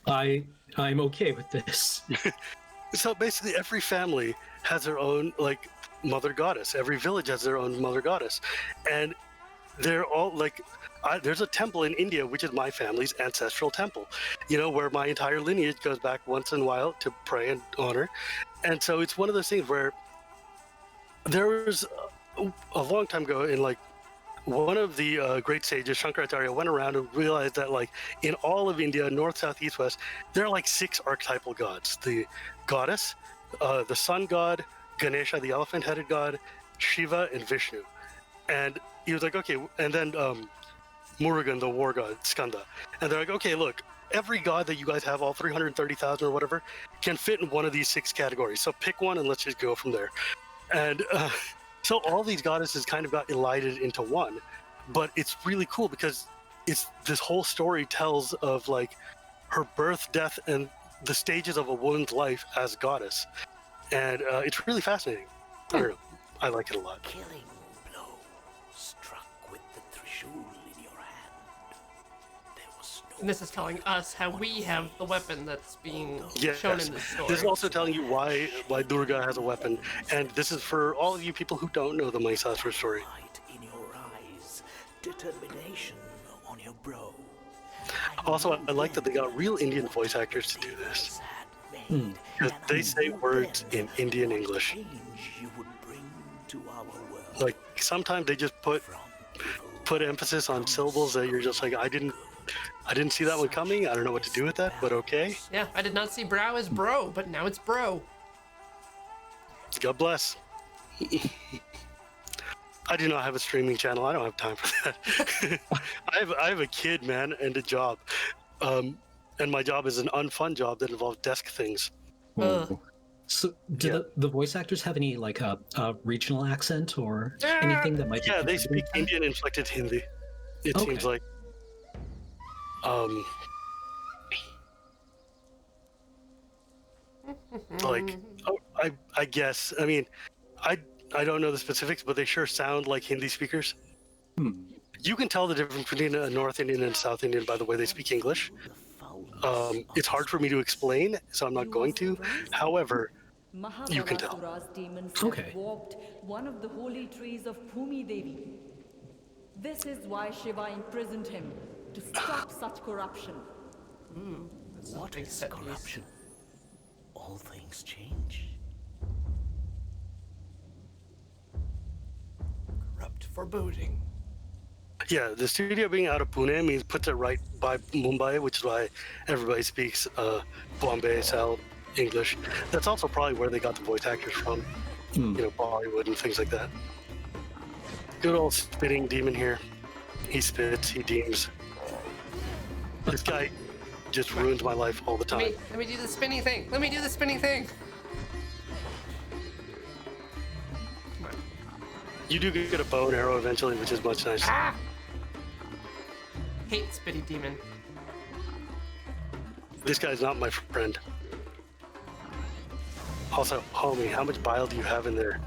I'm okay with this. So basically, every family has their own like mother goddess. Every village has their own mother goddess, and they're all like. There's a temple in India, which is my family's ancestral temple, where my entire lineage goes back once in a while to pray and honor. And so it's one of those things where there was a long time ago in like one of the great sages, Shankaracharya, went around and realized that like in all of India, north, south, east, west, there are like 6 archetypal gods. The goddess, the sun god, Ganesha, the elephant-headed god, Shiva, and Vishnu. And he was like, okay, and then Murugan, the war god, Skanda. And they're like, okay, look, every god that you guys have, all 330,000 or whatever, can fit in one of these 6 categories. So pick one and let's just go from there. And so all these goddesses kind of got elided into one. But it's really cool because it's this whole story tells of like her birth, death, and the stages of a woman's life as goddess, and it's really fascinating. I don't know. I like it a lot. Killing blow struck with the trishul in your hand. There was no And this is telling us how we have the weapon that's being Yes. shown in this story. This is also telling you why Durga has a weapon, and this is for all of you people who don't know the Mahishasura story. light in your eyes, determination on your brow. Also, I like that they got real Indian voice actors to do this, Had made because and they I say knew words then in Indian English. change you would bring to our world. Like sometimes they just put From evil emphasis on syllables that you're just like, I didn't see that one coming. I don't know what to do with that, but okay. Yeah, I did not see brow as bro, but now it's bro. God bless. I do not have a streaming channel. I don't have time for that. I have a kid, man, and a job. And my job is an unfun job that involves desk things. Ugh. So, do Yeah. the voice actors have any like a regional accent or anything that might? Yeah, be they speak Indian inflected Hindi. It Okay. seems like. Like, oh, I guess. I mean, I don't know the specifics, but they sure sound like Hindi speakers. You can tell the difference between a North Indian and a South Indian by the way they speak English. It's hard for me to explain, so I'm not going to. However, you can tell. Mahabharasura's demons Okay. have warped one of the holy trees of Bhumi Devi. This is why Shiva imprisoned him, to stop such corruption. That's a What big is set piece. corruption? All things change. Corrupt foreboding. Yeah, the studio being out of Pune means puts it right by Mumbai, which is why everybody speaks Bombay South English. That's also probably where they got the voice actors from, you know, Bollywood and things like that. Good old spitting demon here. He spits, he deems. This guy just ruins my life all the time. Let me do the spinning thing. Let me do the spinning thing. Come on. You do get a bow and arrow eventually, which is much nicer. Ah! Hate spitty demon. This guy's not my friend. Also, homie, how much bile do you have in there?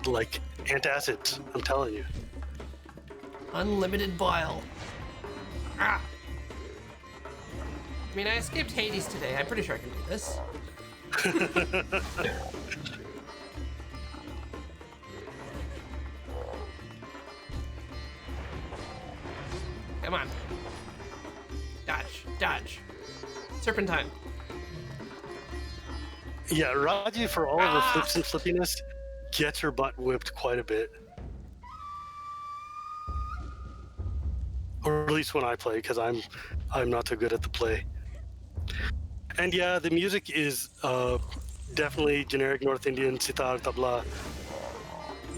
Like antacids, I'm telling you. Unlimited bile. Ah! I mean, I escaped Hades today. I'm pretty sure I can do this. Come on. Dodge. Dodge. Serpentine. Yeah, Raji, for all of her flips and flippiness, gets her butt whipped quite a bit. Or at least when I play, because I'm not so good at the play. And yeah, the music is definitely generic North Indian sitar tabla.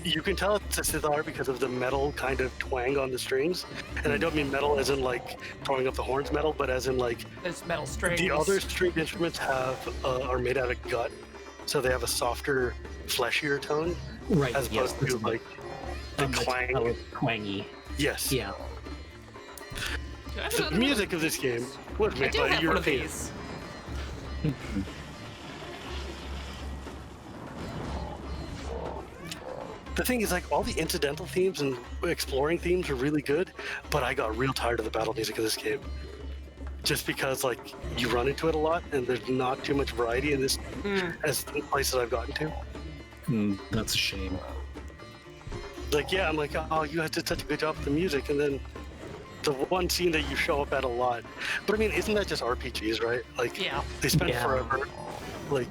You can tell it's a sitar because of the metal kind of twang on the strings. And I don't mean metal as in like throwing up the horns metal, but as in like There's metal strings. the other stringed instruments are made out of gut, so they have a softer, fleshier tone, Right. as yes, opposed to like the clang. Twangy. Yes, Yeah. Do I have the another music one? of this game was I made do by a have one of European. these. The thing is, like, all the incidental themes and exploring themes are really good, but I got real tired of the battle music of this game. Just because, like, you run into it a lot, and there's not too much variety in this as the places I've gotten to. That's a shame. Like, yeah, I'm like, oh, you guys did such a good job with the music, and then the one scene that you show up at a lot. But I mean, isn't that just RPGs, right? Like, Yeah. they spend Yeah. forever. Like,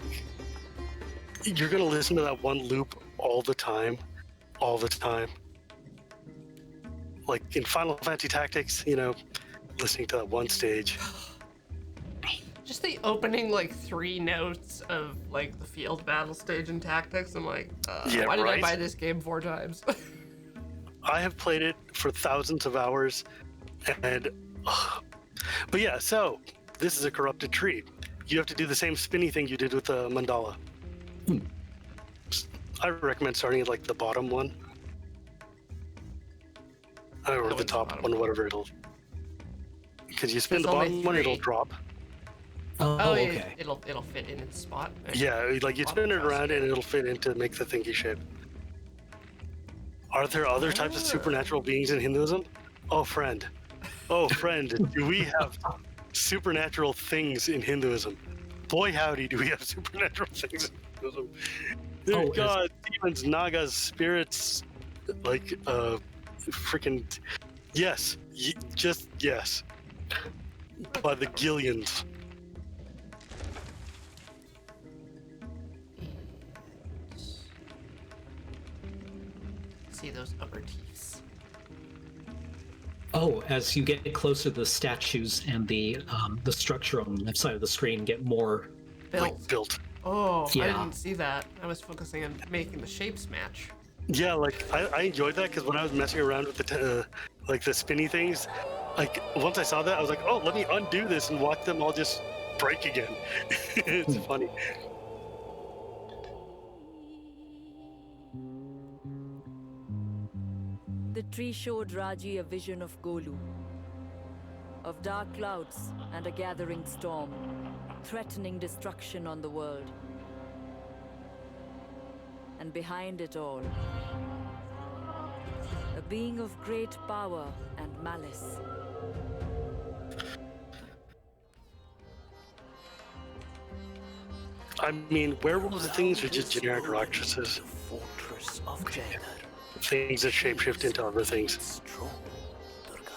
you're gonna listen to that one loop all the time. Like in Final Fantasy Tactics, you know, listening to that one stage. Just the opening, like, 3 notes of, like, the field battle stage in Tactics. I'm like, Yeah, why did I right? buy this game 4 times? I have played it for thousands of hours, and but yeah. So this is a corrupted tree. You have to do the same spinny thing you did with the mandala. I recommend starting at like the bottom one, or That the one's top bottom. one, whatever it'll. because you spin There's the only bottom one, it'll 3. drop. Oh, Oh, okay. it'll fit in its spot. Yeah, like you spin it around and it'll fit in to make the thingy shape. Are there other types of supernatural beings in Hinduism? Oh, friend. Oh, friend, do we have supernatural things in Hinduism? Boy, howdy, do we have supernatural things in Hinduism. There's gods, demons, nagas, spirits, like, freaking... Yes, just yes. By the gillions. See those upper teeth. Oh, as you get closer, the statues and the structure on the left side of the screen get more Built. Oh, I Yeah. didn't see that. I was focusing on making the shapes match. Yeah, like I enjoyed that because when I was messing around with the like the spinny things, like once I saw that, I was like, oh, let me undo this and watch them all just break again. It's funny. The tree showed Raji a vision of Golu, of dark clouds and a gathering storm, threatening destruction on the world. And behind it all, a being of great power and malice. I mean, werewolves and things are just generic raksasas. The fortress of Jagar. Things that shapeshift into other things. Strong, Durga.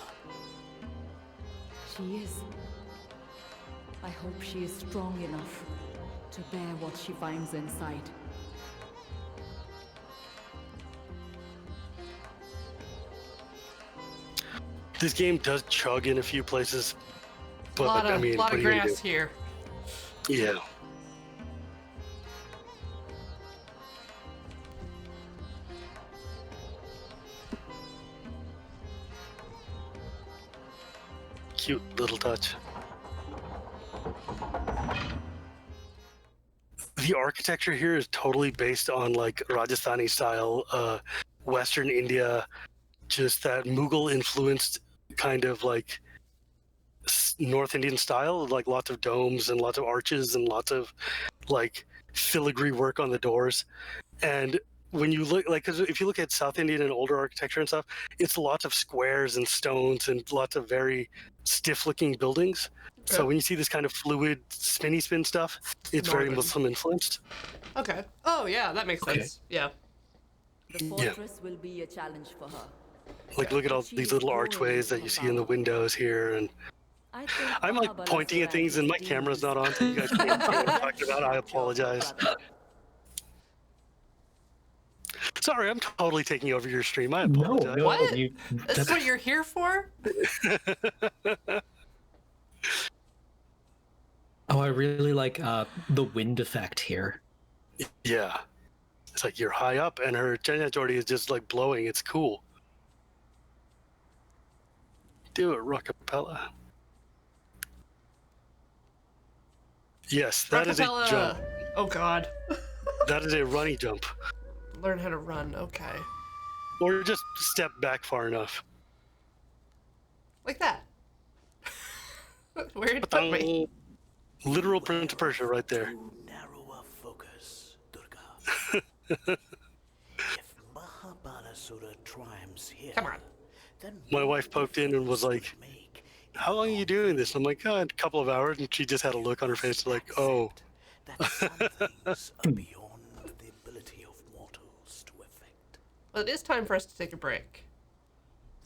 She is. I hope she is strong enough to bear what she finds inside. This game does chug in a few places, A but lot of, I mean, lot what of are you gonna grass here. do? Yeah. Cute little touch. The architecture here is totally based on like Rajasthani style, Western India, just that Mughal influenced kind of like North Indian style, like lots of domes and lots of arches and lots of like filigree work on the doors. And when you look, like, because if you look at South Indian and older architecture and stuff, it's lots of squares and stones and lots of very stiff-looking buildings. So Yeah. when you see this kind of fluid, spinny spin stuff, it's very Northern. Muslim influenced. Okay. Oh, yeah, that makes Okay. sense. Yeah. The fortress will be a challenge for her. Like, look at all these little archways that you see in the windows here, and I think I'm like Mahabala's pointing at things, and my dreams camera's not on, so you guys can't see what I'm talking about. I apologize. Sorry, I'm totally taking over your stream. I No, apologize. no, What? you, This is what you're here for? Oh, I really like the wind effect here. Yeah. It's like you're high up and her Chenya Jordy is just like blowing. It's cool. Do it, Rockapella. Yes, that is a Rockapella. jump. Oh, God. That is a runny jump. Learn how to run. Okay. Or just step back far enough. Like that. Where it put me. Literal Prince of Persia right there. Narrower focus, Durga. If Mahabalasura triumphs here, Come on. then My what wife poked in and was like, difference would it make if how long are you doing this? I'm like, oh, a couple of hours. And she just had a look on her face like, oh. that some things are beyond the ability of mortals to effect? Well, it is time for us to take a break.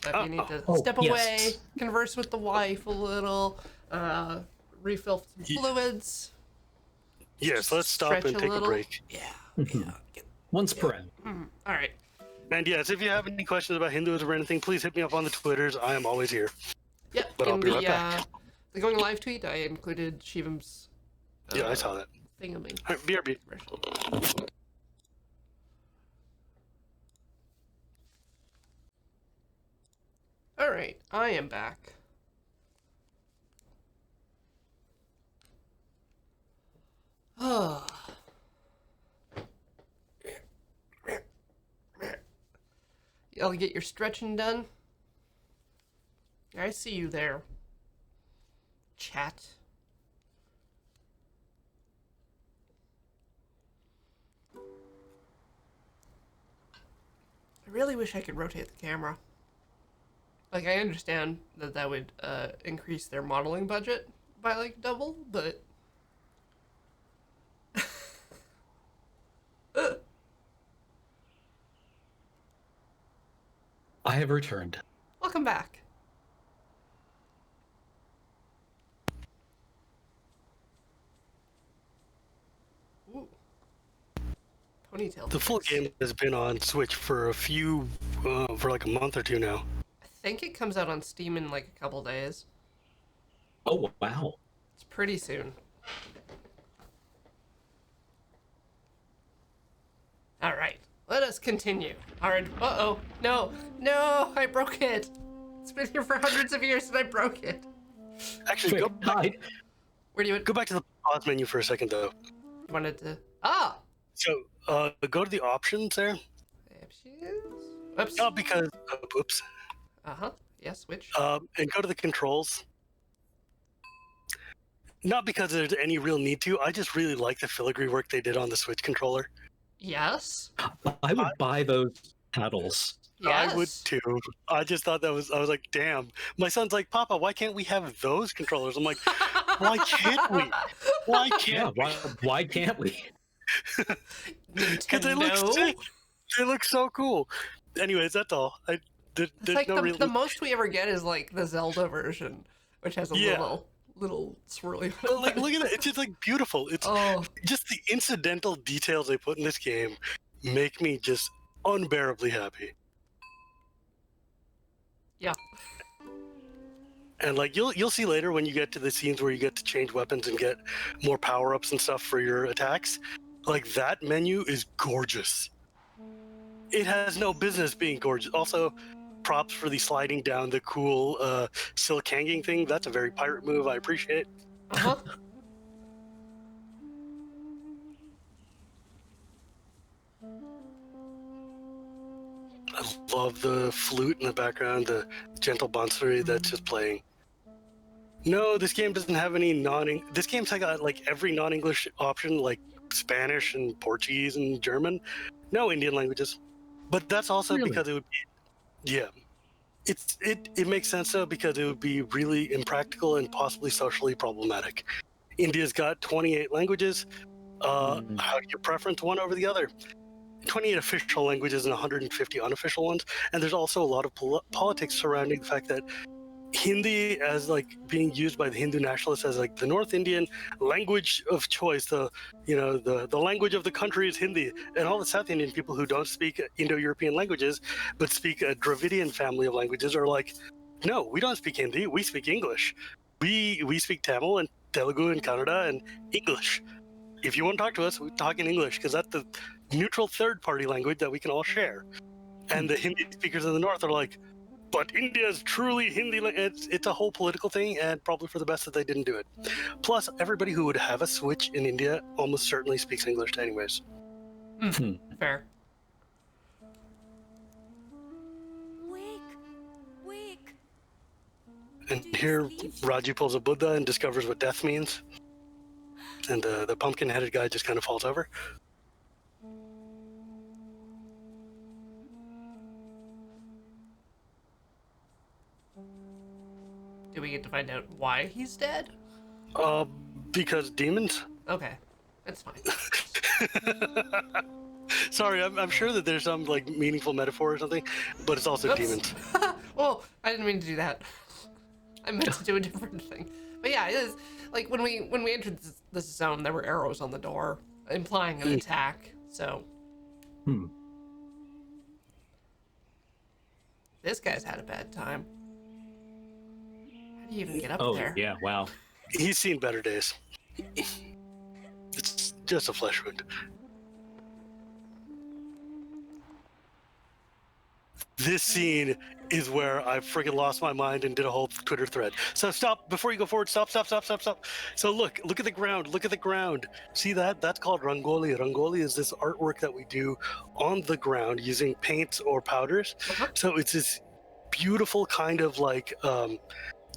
But we need to Oh, step yes. away, converse with the wife a little, refill some fluids. Yes, let's stop Stretch and a take a little. break. Once per hour. All right. And yes, if you have any questions about Hinduism or anything, please hit me up on the Twitters. I am always here. Yep. But I'll in be the right back. the going live tweet, I included Shivam's Yeah, I saw that. thingaming. All right, BRB. commercial. All right, I am back. Oh. Y'all get your stretching done? I see you there. chat. I really wish I could rotate the camera. Like, I understand that that would increase their modeling budget by, like, double, but... I have returned. Welcome back. Ooh. Ponytail. The full fix. game has been on Switch for for like a month or two now. I think it comes out on Steam in like a couple days. Oh, wow. It's pretty soon. All right, let us continue. All right. Uh-oh. No. No, I broke it. It's been here for hundreds of years and I broke it. Actually, Where do you go back to the pause menu for a second, though. wanted to... Ah! So, go to the options there. Oops. Not because, oops. Uh-huh. Yes, which? And go to the controls. Not because there's any real need to. I just really like the filigree work they did on the Switch controller. Yes. I would buy those paddles. Yes. I would too. I just thought I was like, damn. My son's like, Papa, why can't we have those controllers? I'm like, why can't we? Why Yeah, can't why can't we? Because they look Nintendo. sick. They look so cool. Anyways, that's all. There's It's like no real. the most we ever get is like the Zelda version, which has a Yeah. little swirly. But like, look at that. It's just like beautiful. It's Oh, just the incidental details they put in this game make me just unbearably happy. yeah. And like you'll see later when you get to the scenes where you get to change weapons and get more power-ups and stuff for your attacks, like that menu is gorgeous. It has no business being gorgeous. Also, props for the sliding down the cool silk hanging thing. That's a very pirate move. I appreciate. Uh-huh. I love the flute in the background, the gentle bonsai that's just playing. No, this game doesn't have any This game's got like every non-English option, like Spanish and Portuguese and German. No Indian languages, but that's also Really? because it would be, yeah. It makes sense though because it would be really impractical and possibly socially problematic. India's got 28 languages. How do you preference one over the other? 28 official languages and 150 unofficial ones, and there's also a lot of politics surrounding the fact that Hindi, as like being used by the Hindu nationalists as like the North Indian language of choice, the language of the country is Hindi, and all the South Indian people who don't speak Indo-European languages but speak a Dravidian family of languages are like, no, we don't speak Hindi, we speak English. We speak Tamil and Telugu and Kannada and English. If you want to talk to us, we talk in English because that's the neutral third-party language that we can all share. And the Hindi speakers in the North are like, but India is truly Hindi. It's a whole political thing, and probably for the best that they didn't do it. Plus, everybody who would have a Switch in India almost certainly speaks English anyways. Fair. Wake. And here, Raji pulls a Buddha and discovers what death means. And the pumpkin-headed guy just kind of falls over. Do we get to find out why he's dead? Because demons? Okay, that's fine. Sorry, I'm sure that there's some like meaningful metaphor or something, but it's also Oops. demons. Well, I didn't mean to do that. I meant to do a different thing. But yeah, it is like when we entered this zone, there were arrows on the door implying an attack. So this guy's had a bad time. How do you even get up Oh, there? yeah, wow. He's seen better days. It's just a flesh wound. This scene is where I freaking lost my mind and did a whole Twitter thread. So stop, before you go forward, stop. So look at the ground, See that? That's called rangoli. Rangoli is this artwork that we do on the ground using paints or powders. Uh-huh. So it's this beautiful kind of like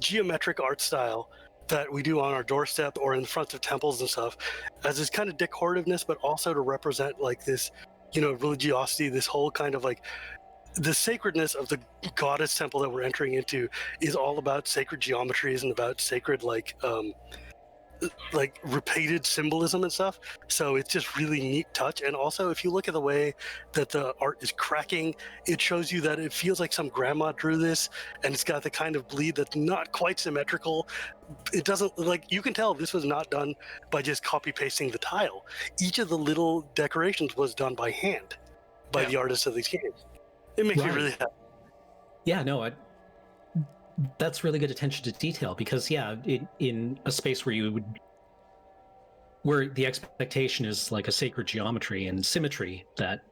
geometric art style that we do on our doorstep or in front of temples and stuff as this kind of decorativeness, but also to represent like this, religiosity, this whole kind of like the sacredness of the goddess temple that we're entering into is all about sacred geometries and about sacred like repeated symbolism and stuff. So it's just really neat touch. And also, if you look at the way that the art is cracking, it shows you that it feels like some grandma drew this, and it's got the kind of bleed that's not quite symmetrical. It doesn't, like, you can tell this was not done by just copy pasting the tile. Each of the little decorations was done by hand by the artists of these games. It makes me really happy. Yeah, no, that's really good attention to detail, because in a space where the expectation is like a sacred geometry and symmetry, that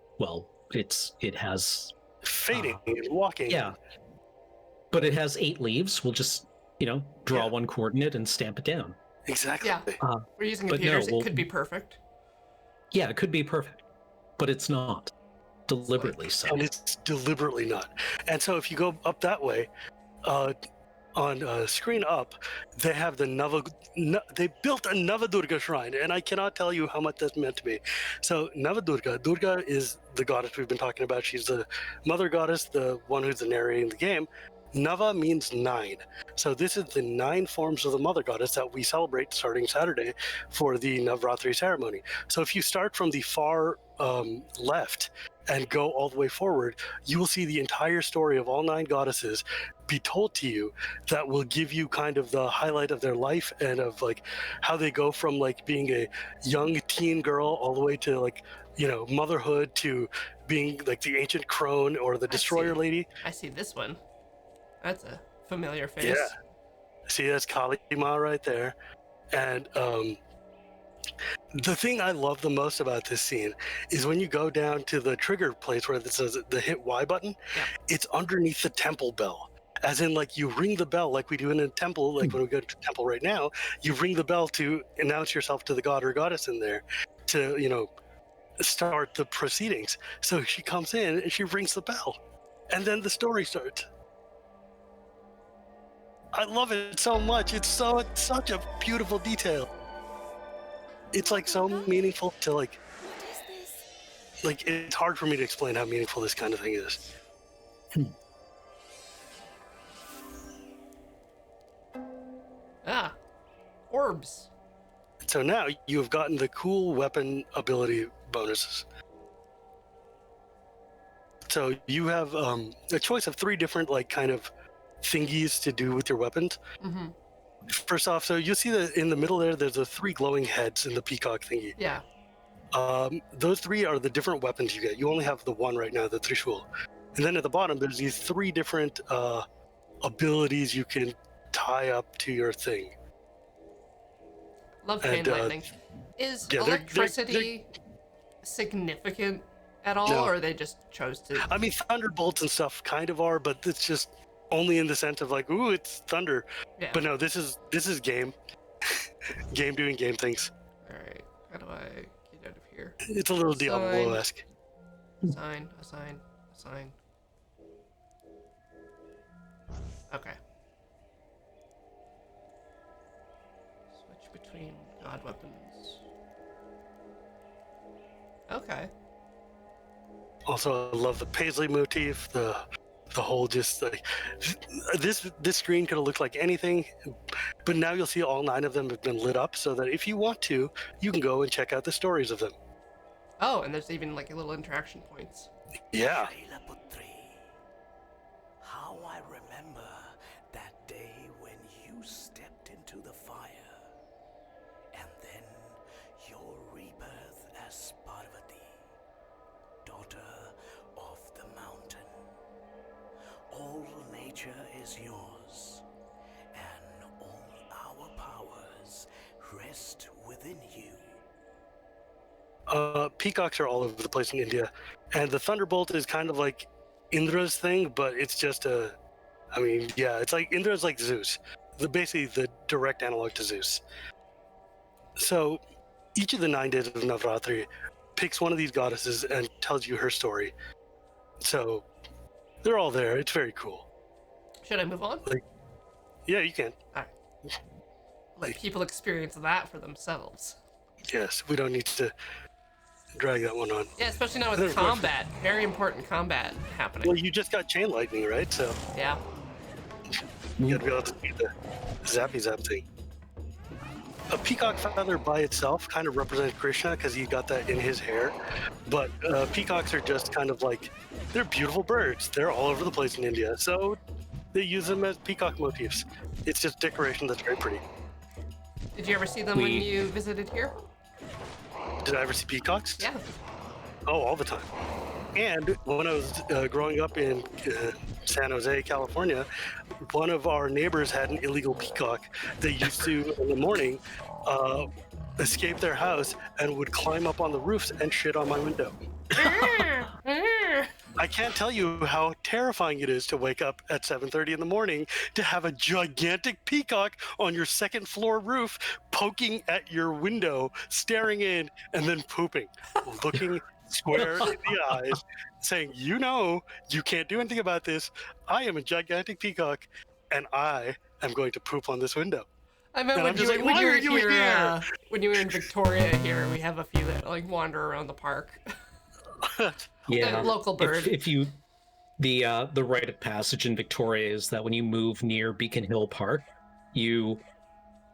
it has fading and walking. Yeah, but it has 8 leaves. We'll just draw one coordinate and stamp it down. Exactly. Yeah, we're using computers. It could be perfect. Yeah, it could be perfect, but it's not. Deliberately so. And it's deliberately not. And so if you go up that way, on screen up, they have they built a Navadurga shrine, and I cannot tell you how much that's meant to me. So Durga is the goddess we've been talking about. She's the mother goddess, the one who's narrating the game. Nava means 9. So this is the 9 forms of the mother goddess that we celebrate starting Saturday for the Navratri ceremony. So if you start from the far left and go all the way forward, you will see the entire story of all 9 goddesses be told to you. That will give you kind of the highlight of their life and of like how they go from like being a young teen girl all the way to like, motherhood, to being like the ancient crone or the destroyer lady. I see this one. That's a familiar face. Yeah. See, that's Kali Ma right there. And the thing I love the most about this scene is when you go down to the trigger place where it says the hit Y button, it's underneath the temple bell. As in, like, you ring the bell like we do in a temple, like when we go to a temple right now, you ring the bell to announce yourself to the god or goddess in there to, start the proceedings. So she comes in and she rings the bell, and then the story starts. I love it so much. It's such a beautiful detail. It's like so meaningful to like. What is this? Like, it's hard for me to explain how meaningful this kind of thing is. Orbs. So now you have gotten the cool weapon ability bonuses. So you have a choice of 3 different like kind of thingies to do with your weapons. Mm-hmm. First off, so you see that in the middle there's the 3 glowing heads in the peacock thingy. Yeah. Those 3 are the different weapons you get. You only have the one right now, the Trishul. And then at the bottom, there's these 3 different abilities you can tie up to your thing. Love chain lightning. Is electricity significant at all, No. or they just chose to? I mean, thunderbolts and stuff kind of are, but it's just only in the sense of like, ooh, it's thunder. Yeah. But no, this is game. Game doing game things. All right. How do I get out of here? It's a little Diablo-esque. Assign. Okay. Switch between god weapons. Okay. Also, I love the paisley motif. The whole just like this screen could have looked like anything, but now you'll see all 9 of them have been lit up, so that if you want to, you can go and check out the stories of them. Oh, and there's even like little interaction points. Yeah. How I remember that day when you stepped into the fire, and then your rebirth as Parvati, daughter of the mountain. All nature is yours, and all our powers rest within you. Peacocks are all over the place in India, and the thunderbolt is kind of like Indra's thing, but it's just it's like Indra's like Zeus, basically the direct analog to Zeus. So each of the 9 days of Navratri picks one of these goddesses and tells you her story. So they're all there. It's very cool. Should I move on? Yeah, you can. All right. let people experience that for themselves. Yes, we don't need to drag that one on. Yeah, especially now with There's one- combat. Very important combat happening. Well, you just got chain lightning, right? So Yeah. you gotta be able to do the zappy zap thing. A peacock feather by itself kind of represents Krishna because he got that in his hair. But peacocks are just kind of like, they're beautiful birds. They're all over the place in India. So they use them as peacock motifs. It's just decoration that's very pretty. Did you ever see them when you visited here? Did I ever see peacocks? Yeah. Oh, all the time. And when I was growing up in San Jose, California, one of our neighbors had an illegal peacock. They used to, in the morning, escape their house and would climb up on the roofs and shit on my window. I can't tell you how terrifying it is to wake up at 7:30 in the morning to have a gigantic peacock on your second floor roof poking at your window, staring in, and then pooping, looking square in the eyes, saying, you know, you can't do anything about this. I am a gigantic peacock, and I am going to poop on this window. I meant And when I'm you, just were, like, when why you were are you here, here? when you were in Victoria here, we have a few that like wander around the park. Yeah, The local bird. If you, the rite of passage in Victoria is that when you move near Beacon Hill Park, you,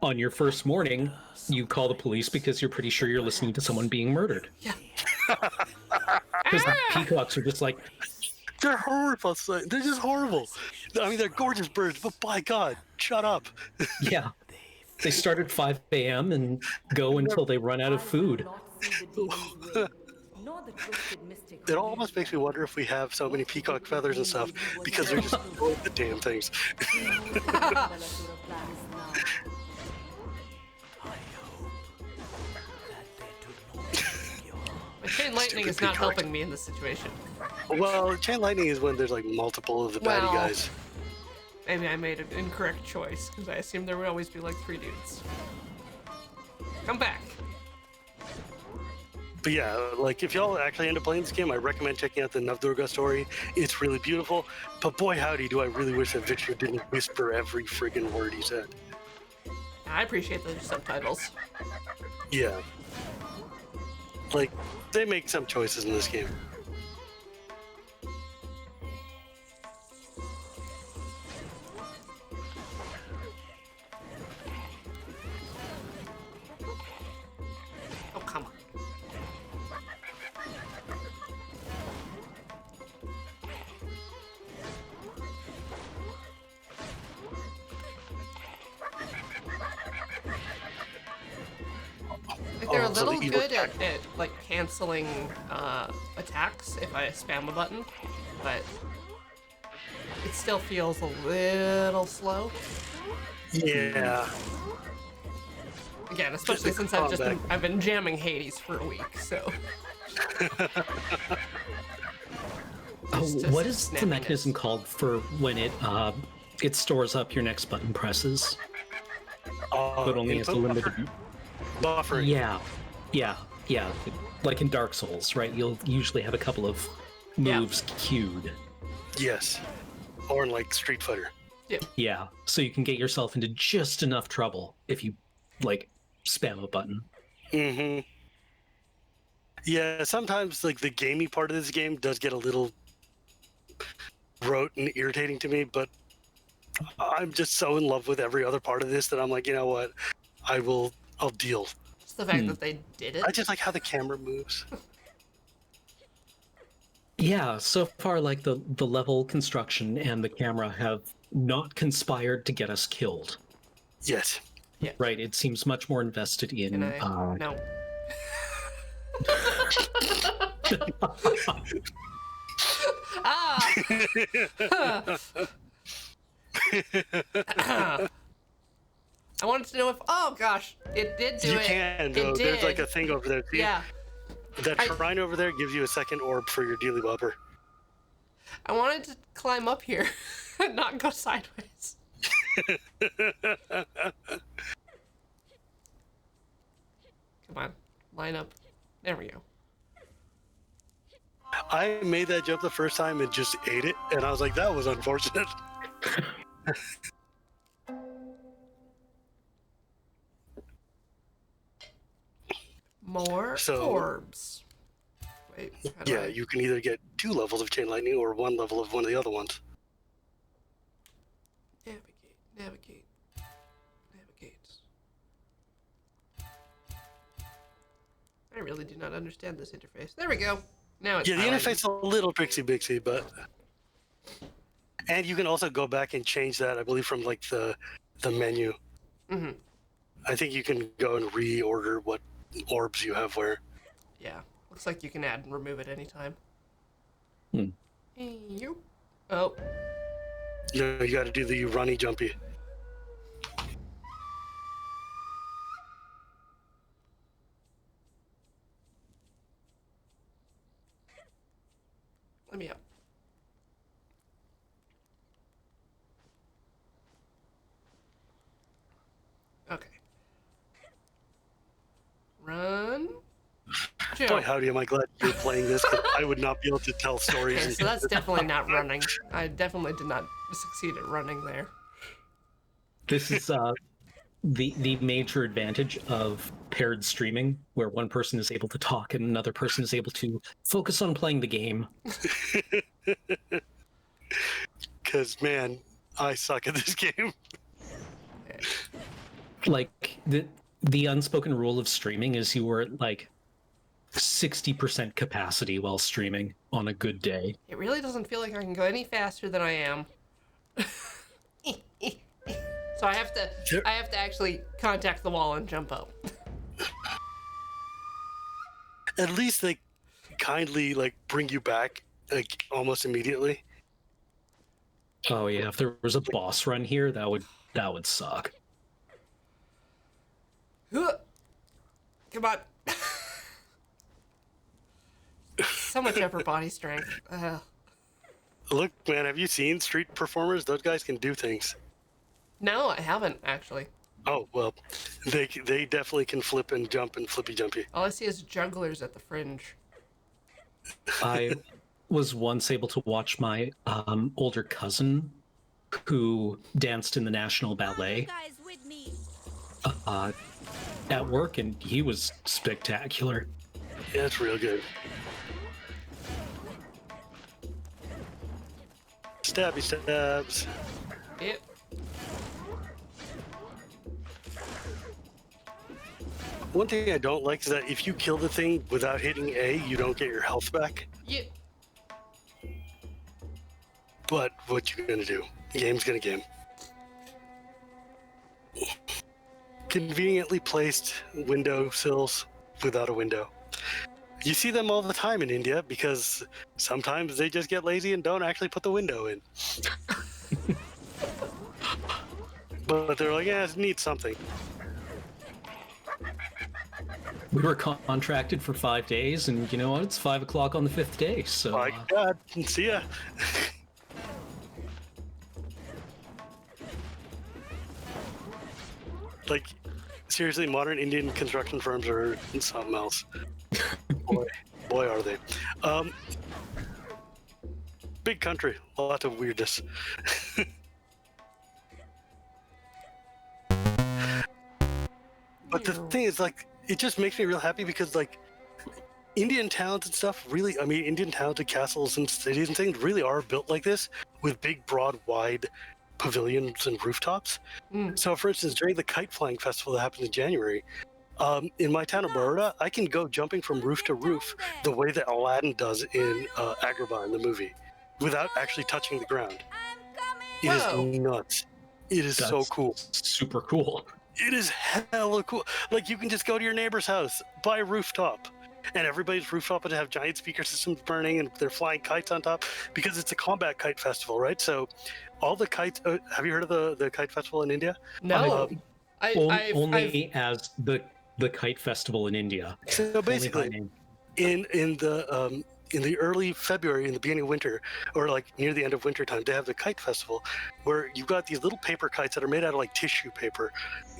on your first morning, you call the police because you're pretty sure you're listening to someone being murdered. Yeah. Because the peacocks are just like, They're horrible. They're just horrible. I mean, they're gorgeous birds, but by God, shut up. yeah. They start at 5 a.m. and go until they run out of food. Not see the demon's will, nor the twisted mystic It who almost makes me wonder if we have so many peacock feathers and stuff because they're just the damn things. knows the Balasura plans now. My chain lightning is not helping me in this situation. Well, chain lightning is when there's like multiple of the baddie Well, guys. Maybe I made an incorrect choice, because I assumed there would always be like 3 dudes. Come back. But yeah, like if y'all actually end up playing this game, I recommend checking out the Navdurga story. It's really beautiful. But boy, howdy, do I really wish that Victor didn't whisper every friggin' word he said. I appreciate those subtitles. Yeah. Like, they make some choices in this game. Oh, come on. Like they're a Oh, so the little evil good at like canceling attacks if I spam a button, but it still feels a little slow. Yeah. Again, especially since I've been jamming Hades for a week, so. What is the mechanism called for when it stores up your next button presses, but only has a limited Buffering. Yeah. Like in Dark Souls, right? You'll usually have a couple of moves queued. Yes. Or in like Street Fighter. Yeah, so you can get yourself into just enough trouble if you like spam a button. Mm-hmm. Yeah, sometimes like the gamey part of this game does get a little rote and irritating to me, but I'm just so in love with every other part of this that I'm like, you know what? I'll deal. Just the fact that they did it. I just like how the camera moves. Yeah, so far like the level construction and the camera have not conspired to get us killed. Yes. Right, it seems much more invested in No. Ah! I wanted to know if. Oh gosh, it did do You it. can. It No, did. there's like a thing over there. See? Yeah. That shrine over there gives you a second orb for your dealy bopper. I wanted to climb up here and not go sideways. Come on, line up. There we go. I made that jump the first time and just ate it, and I was like, that was unfortunate. More So- orbs. Wait, how do Yeah, I- you can either get 2 levels of chain lightning or 1 level of one of the other ones. Navigate. I really do not understand this interface. There we go. Now it's Yeah, the highlighted. interface is a little pixie bixie, but and you can also go back and change that. I believe from like the menu. Mm-hmm. I think you can go and reorder what orbs you have where. Yeah. Looks like you can add and remove it anytime. Hmm. You. Oh. You got to do the runny jumpy. Let me up. Okay. Run. Boy, Jump. howdy, am I glad you're playing this, 'cause I would not be able to tell stories. Okay, and so that's definitely not running. I definitely did not succeed at running there. This is the major advantage of paired streaming, where one person is able to talk and another person is able to focus on playing the game. Because, man, I suck at this game. Okay. Like the unspoken rule of streaming is you were at like 60% capacity while streaming on a good day. It really doesn't feel like I can go any faster than I am. So I have to actually contact the wall and jump up. At least they kindly like bring you back like almost immediately. Oh yeah, if there was a boss run here, that would suck. Come on. So much upper body strength. Look, man, have you seen street performers? Those guys can do things. No, I haven't actually. Oh well, they definitely can flip and jump and flippy jumpy. All I see is jugglers at the fringe. I was once able to watch my older cousin, who danced in the National Ballet, Guys with me. at work, and he was spectacular. Yeah, it's real good. Stabby stabs. Yep. One thing I don't like is that if you kill the thing without hitting A, you don't get your health back. Yep. But what you gonna do? The game's gonna game. Conveniently placed window sills without a window. You see them all the time in India because sometimes they just get lazy and don't actually put the window in. But they're like, yeah, it needs something. We were contracted for 5 days, and you know what? It's 5 o'clock on the 5th day, so My God, see ya. Like, seriously, modern Indian construction firms are something else. Boy, are they. Big country, lots of weirdness. But the thing is, like, it just makes me real happy because, like, Indian towns and stuff really, I mean, Indian towns and castles and cities and things really are built like this with big, broad, wide pavilions and rooftops. So, for instance, during the kite flying festival that happens in January, in my town of Baroda, I can go jumping from roof to roof the way that Aladdin does in Agrabah in the movie without actually touching the ground. It is Whoa. nuts. It is so that's cool. super cool. It is hella cool. Like, you can just go to your neighbor's house, buy a rooftop, and everybody's rooftop would have giant speaker systems burning, and they're flying kites on top because it's a combat kite festival, right? So, all the kites. Have you heard of the kite festival in India? No. Only as the kite festival in India. So Only by basically, name. in the early February, in the beginning of winter, or like near the end of winter time, they have the kite festival where you've got these little paper kites that are made out of like tissue paper,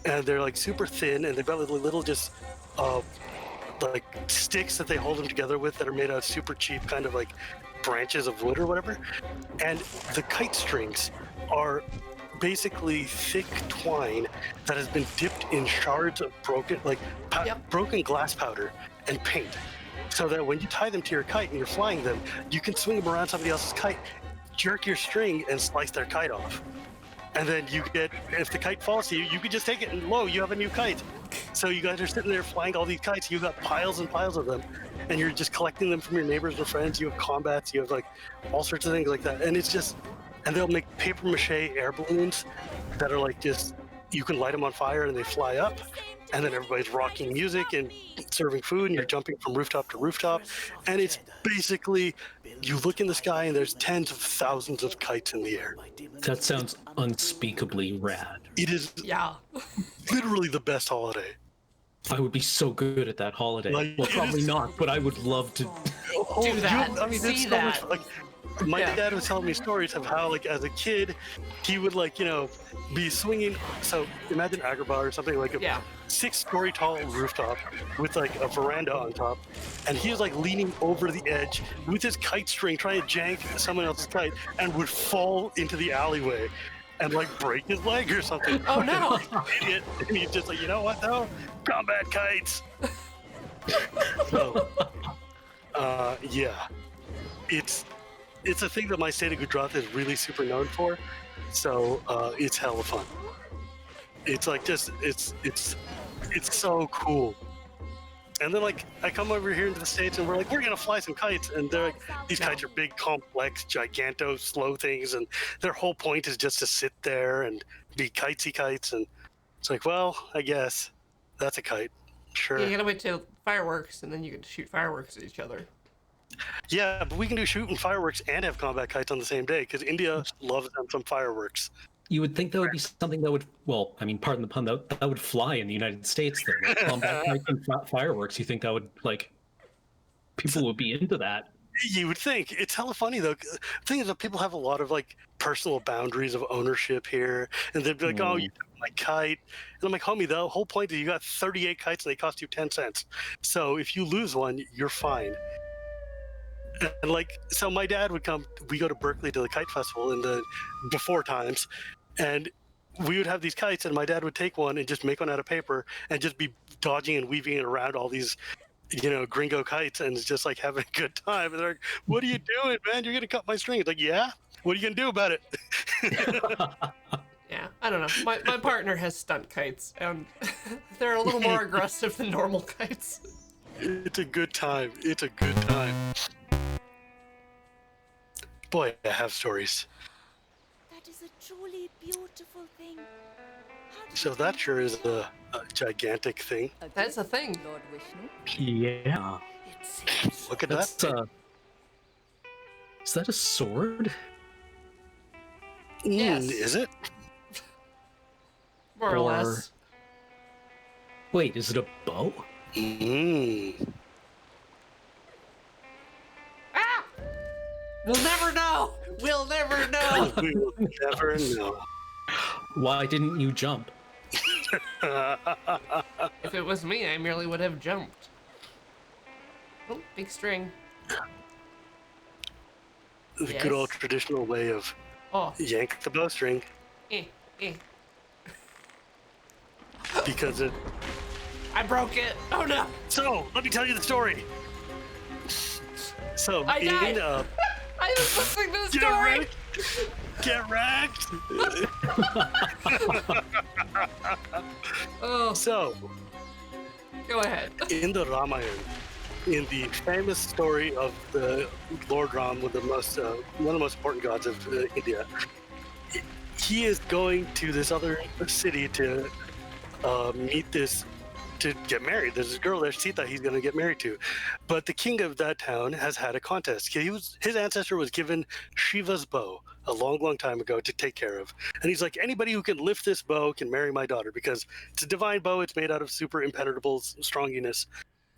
and they're like super thin, and they've got little just like sticks that they hold them together with that are made out of super cheap kind of like branches of wood or whatever. And the kite strings are basically thick twine that has been dipped in shards of broken, like Yep. broken glass powder and paint, so that when you tie them to your kite and you're flying them, you can swing them around somebody else's kite, jerk your string, and slice their kite off. And then you get, if the kite falls to you, you can just take it and lo, you have a new kite. So you guys are sitting there flying all these kites. You got piles and piles of them, and you're just collecting them from your neighbors and friends. You have combats. You have like all sorts of things like that. And it's just, and they'll make paper mache air balloons that are like just, you can light them on fire and they fly up. And then everybody's rocking music and serving food, and you're jumping from rooftop to rooftop. And it's basically, you look in the sky and there's tens of thousands of kites in the air. That sounds unspeakably rad. It is Yeah. literally the best holiday. I would be so good at that holiday. Like, Well, it probably is- not, but I would love to. Oh, Do that. I mean, See there's so that. much, like, my Yeah. dad was telling me stories of how, like, as a kid, he would, like, you know, be swinging. So imagine Agrabah or something, like a Yeah. 6-story tall rooftop with, like, a veranda on top. And he was, like, leaning over the edge with his kite string, trying to jank someone else's kite, and would fall into the alleyway and, like, break his leg or something. Oh, no. Idiot. And he's just like, you know what, though? Combat kites. So, yeah. It's a thing that my state of Gujarat is really super known for, so it's hella fun. It's like just it's so cool. And then like I come over here into the States and we're like, we're gonna fly some kites, and they're like, these kites are big, complex, giganto, slow things, and their whole point is just to sit there and be kitesy kites, and it's like, well, I guess that's a kite, sure. You gotta wait till fireworks, and then you can shoot fireworks at each other. Yeah, but we can do shooting fireworks and have combat kites on the same day because India loves them some fireworks. You would think that would be something that would, well, I mean, pardon the pun, that would fly in the United States, though. Like combat kites and fireworks, you think that would, like, people would be into that. You would think. It's hella funny, though. The thing is that people have a lot of, like, personal boundaries of ownership here. And they'd be like, oh, you took my kite. And I'm like, homie, the whole point is you got 38 kites and they cost you 10 cents. So if you lose one, you're fine. And like, so my dad would come, we go to Berkeley to the kite festival in the before times, and we would have these kites, and my dad would take one and just make one out of paper and just be dodging and weaving it around all these, you know, gringo kites, and it's just like having a good time. And they're like, what are you doing, man? You're going to cut my string. It's like, yeah, what are you going to do about it? Yeah, I don't know. My partner has stunt kites, and they're a little more aggressive than normal kites. It's a good time. It's a good time. Boy, I have stories. That is a truly beautiful thing. How did So you that do sure is a gigantic thing. That's a thing. Lord Vishnu. Yeah. It seems Look at That's, that. is that a sword? Yes. Is it? More or Or- less. Wait, is it a bow? Mm. Ah! We'll never know. We'll never know. We will never know. Why didn't you jump? If it was me, I merely would have jumped. Oh, big string. The Yes. good old traditional way of Oh, yank the bowstring eh. because it. I broke it. Oh no. So let me tell you the story. So I died. I was listening to the get story. wrecked. Get wrecked. Oh, So go ahead. in the Ramayana, in the famous story of the Lord Ram, with the most one of the most important gods of India, he is going to this other city to meet this, to get married. There's this girl there, Sita, he's going to get married to. But the king of that town has had a contest. His ancestor was given Shiva's bow a long, long time ago to take care of. And he's like, anybody who can lift this bow can marry my daughter because it's a divine bow. It's made out of super impenetrable stronginess.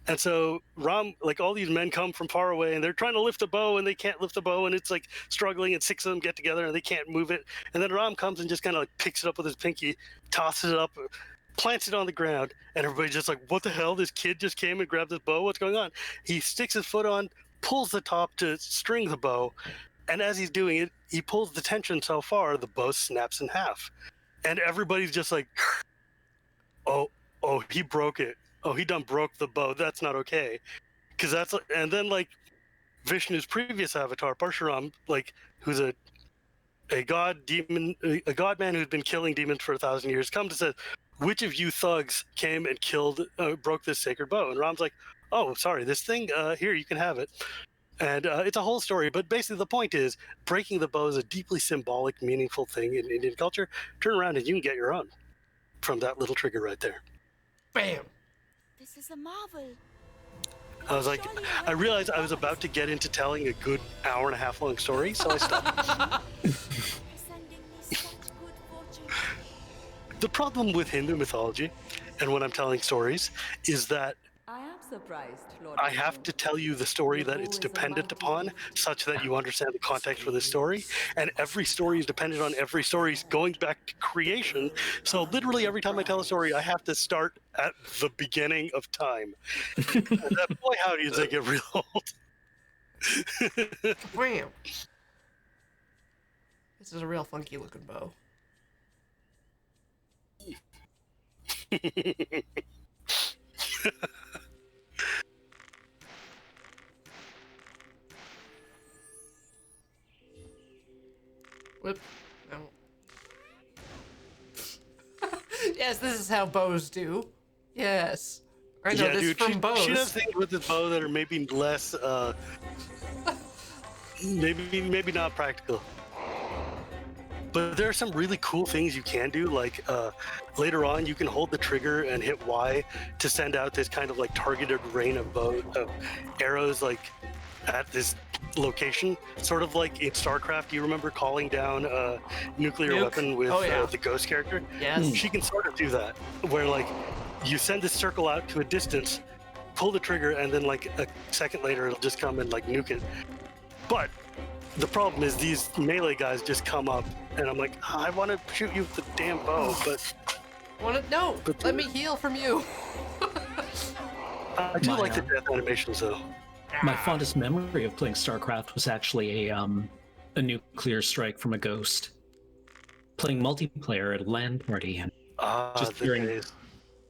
And so Ram, like all these men come from far away and they're trying to lift the bow and they can't lift the bow and it's like struggling and 6 of them get together and they can't move it. And then Ram comes and just kind of like picks it up with his pinky, tosses it up, plants it on the ground, and everybody's just like, what the hell? This kid just came and grabbed this bow? What's going on? He sticks his foot on, pulls the top to string the bow, And as he's doing it, he pulls the tension so far, the bow snaps in half. And everybody's just like, oh, he broke it. Oh, he done broke the bow. That's not okay. Because that's, and then like Vishnu's previous avatar, Parshuram, like, who's a god demon, a god man who's been killing demons for 1,000 years, comes and says, which of you thugs came and broke this sacred bow? And Ram's like, oh, sorry, this thing, here, you can have it. And it's a whole story, but basically the point is, breaking the bow is a deeply symbolic, meaningful thing in Indian culture. Turn around and you can get your own from that little trigger right there. Bam. This is a marvel. I was like, I realized I was about to get into telling a good hour and a half long story, so I stopped. You're sending me such good fortune. The problem with Hindu mythology, and when I'm telling stories, is that I am surprised, Lord. I have to tell you the story that it's dependent upon, such that you understand the context for the story. And every story is dependent on every story going back to creation. So literally every time I tell a story, I have to start at the beginning of time. And that, boy, howdy, does that get real old. Bam. This is a real funky looking bow. Whoop. No. Yes, this is how bows do. Yes. I know this from bows. She does things with this bow that are maybe less, maybe not practical. But there are some really cool things you can do, like later on you can hold the trigger and hit Y to send out this kind of like targeted rain of arrows like at this location, sort of like in StarCraft. You remember calling down a nuclear weapon with the Ghost character? Yes. She can sort of do that, where like you send this circle out to a distance, pull the trigger, and then like a second later it'll just come and like nuke it. But the problem is these melee guys just come up, and I'm like, I want to shoot you with the damn bow, but No, let me heal from you. I do like the death animations though. My fondest memory of playing StarCraft was actually a nuclear strike from a ghost. Playing multiplayer at a LAN party and just hearing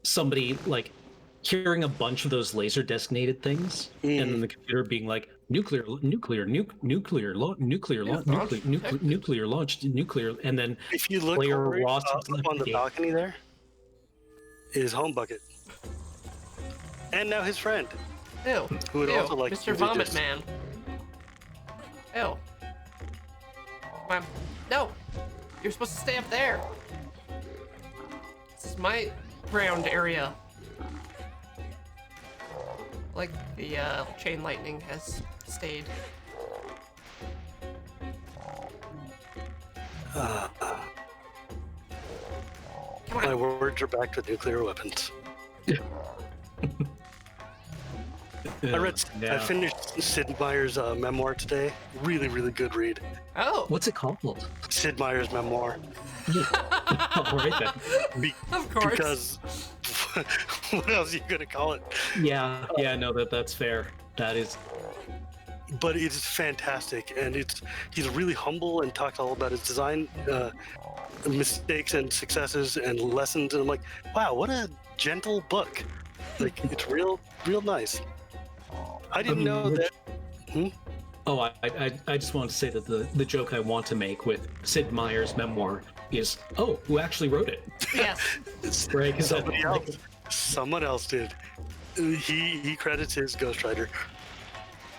somebody like hearing a bunch of those laser designated things, and then the computer being like nuclear launched, and then if you look player up on the balcony there is Home Bucket, and now his friend. Ew. Who would also like Mr. Vomit Man. Ew. Come on. No! You're supposed to stay up there. This is my ground area. Like the chain lightning has stayed. Come on. My words are back to nuclear weapons. I finished Sid Meier's memoir today. Really, really good read. Oh. What's it called? Sid Meier's memoir. All right then. Of course. Because what else are you gonna call it? Yeah, no, that's fair. That is. But it's fantastic, and he's really humble and talks all about his design mistakes and successes and lessons. And I'm like, wow, what a gentle book. Like it's real nice. I didn't know that. Oh, I just wanted to say that the joke I want to make with Sid Meier's memoir is, oh, who actually wrote it? Yes. Right? Someone else did. He credits his ghostwriter.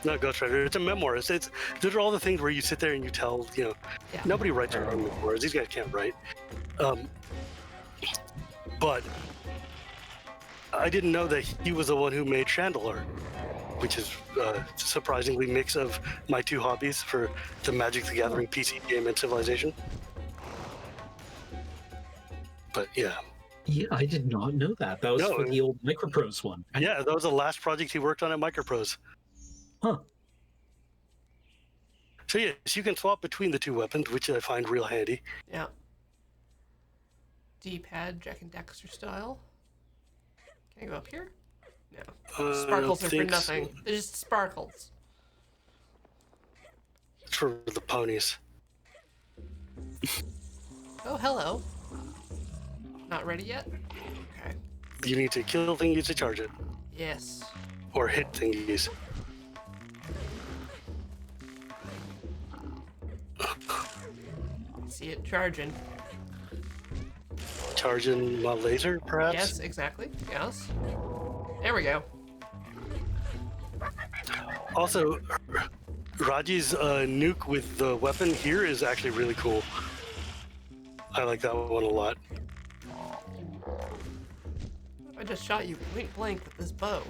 Not ghostwriter. It's a memoir. It's those are all the things where you sit there and you tell, nobody writes their own memoirs. These guys can't write. But I didn't know that he was the one who made Chandelure, which is surprisingly mix of my two hobbies for the Magic the Gathering PC game and Civilization. But yeah. Yeah, I did not know that. That was for the old Microprose one. Yeah, that was the last project he worked on at Microprose. Huh. So yes, you can swap between the two weapons, which I find real handy. Yeah. D-pad, Jack and Daxter style. Can I go up here? No. Sparkles are for nothing. They're just sparkles. for the ponies. Oh, hello. Not ready yet? Okay. You need to kill thingies to charge it, Yes. or hit thingies. See it charging. Charging my laser, perhaps? Yes, exactly. Yes. There we go. Also, Raji's nuke with the weapon here is actually really cool. I like that one a lot. I just shot you point blank with this bow.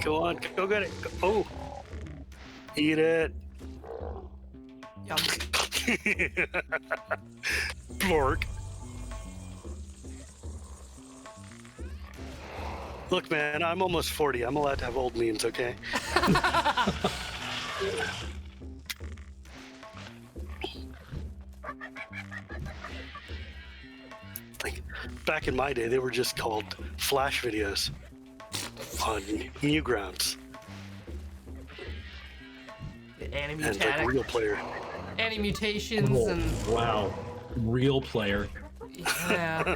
Go on, go get it. Oh, eat it. Yum. Blork. Look, man, I'm almost 40. I'm allowed to have old memes, okay? Like, back in my day, they were just called flash videos on Newgrounds and like Anti-mutatic. real player. Anti-mutations and... Wow. Real player. Yeah.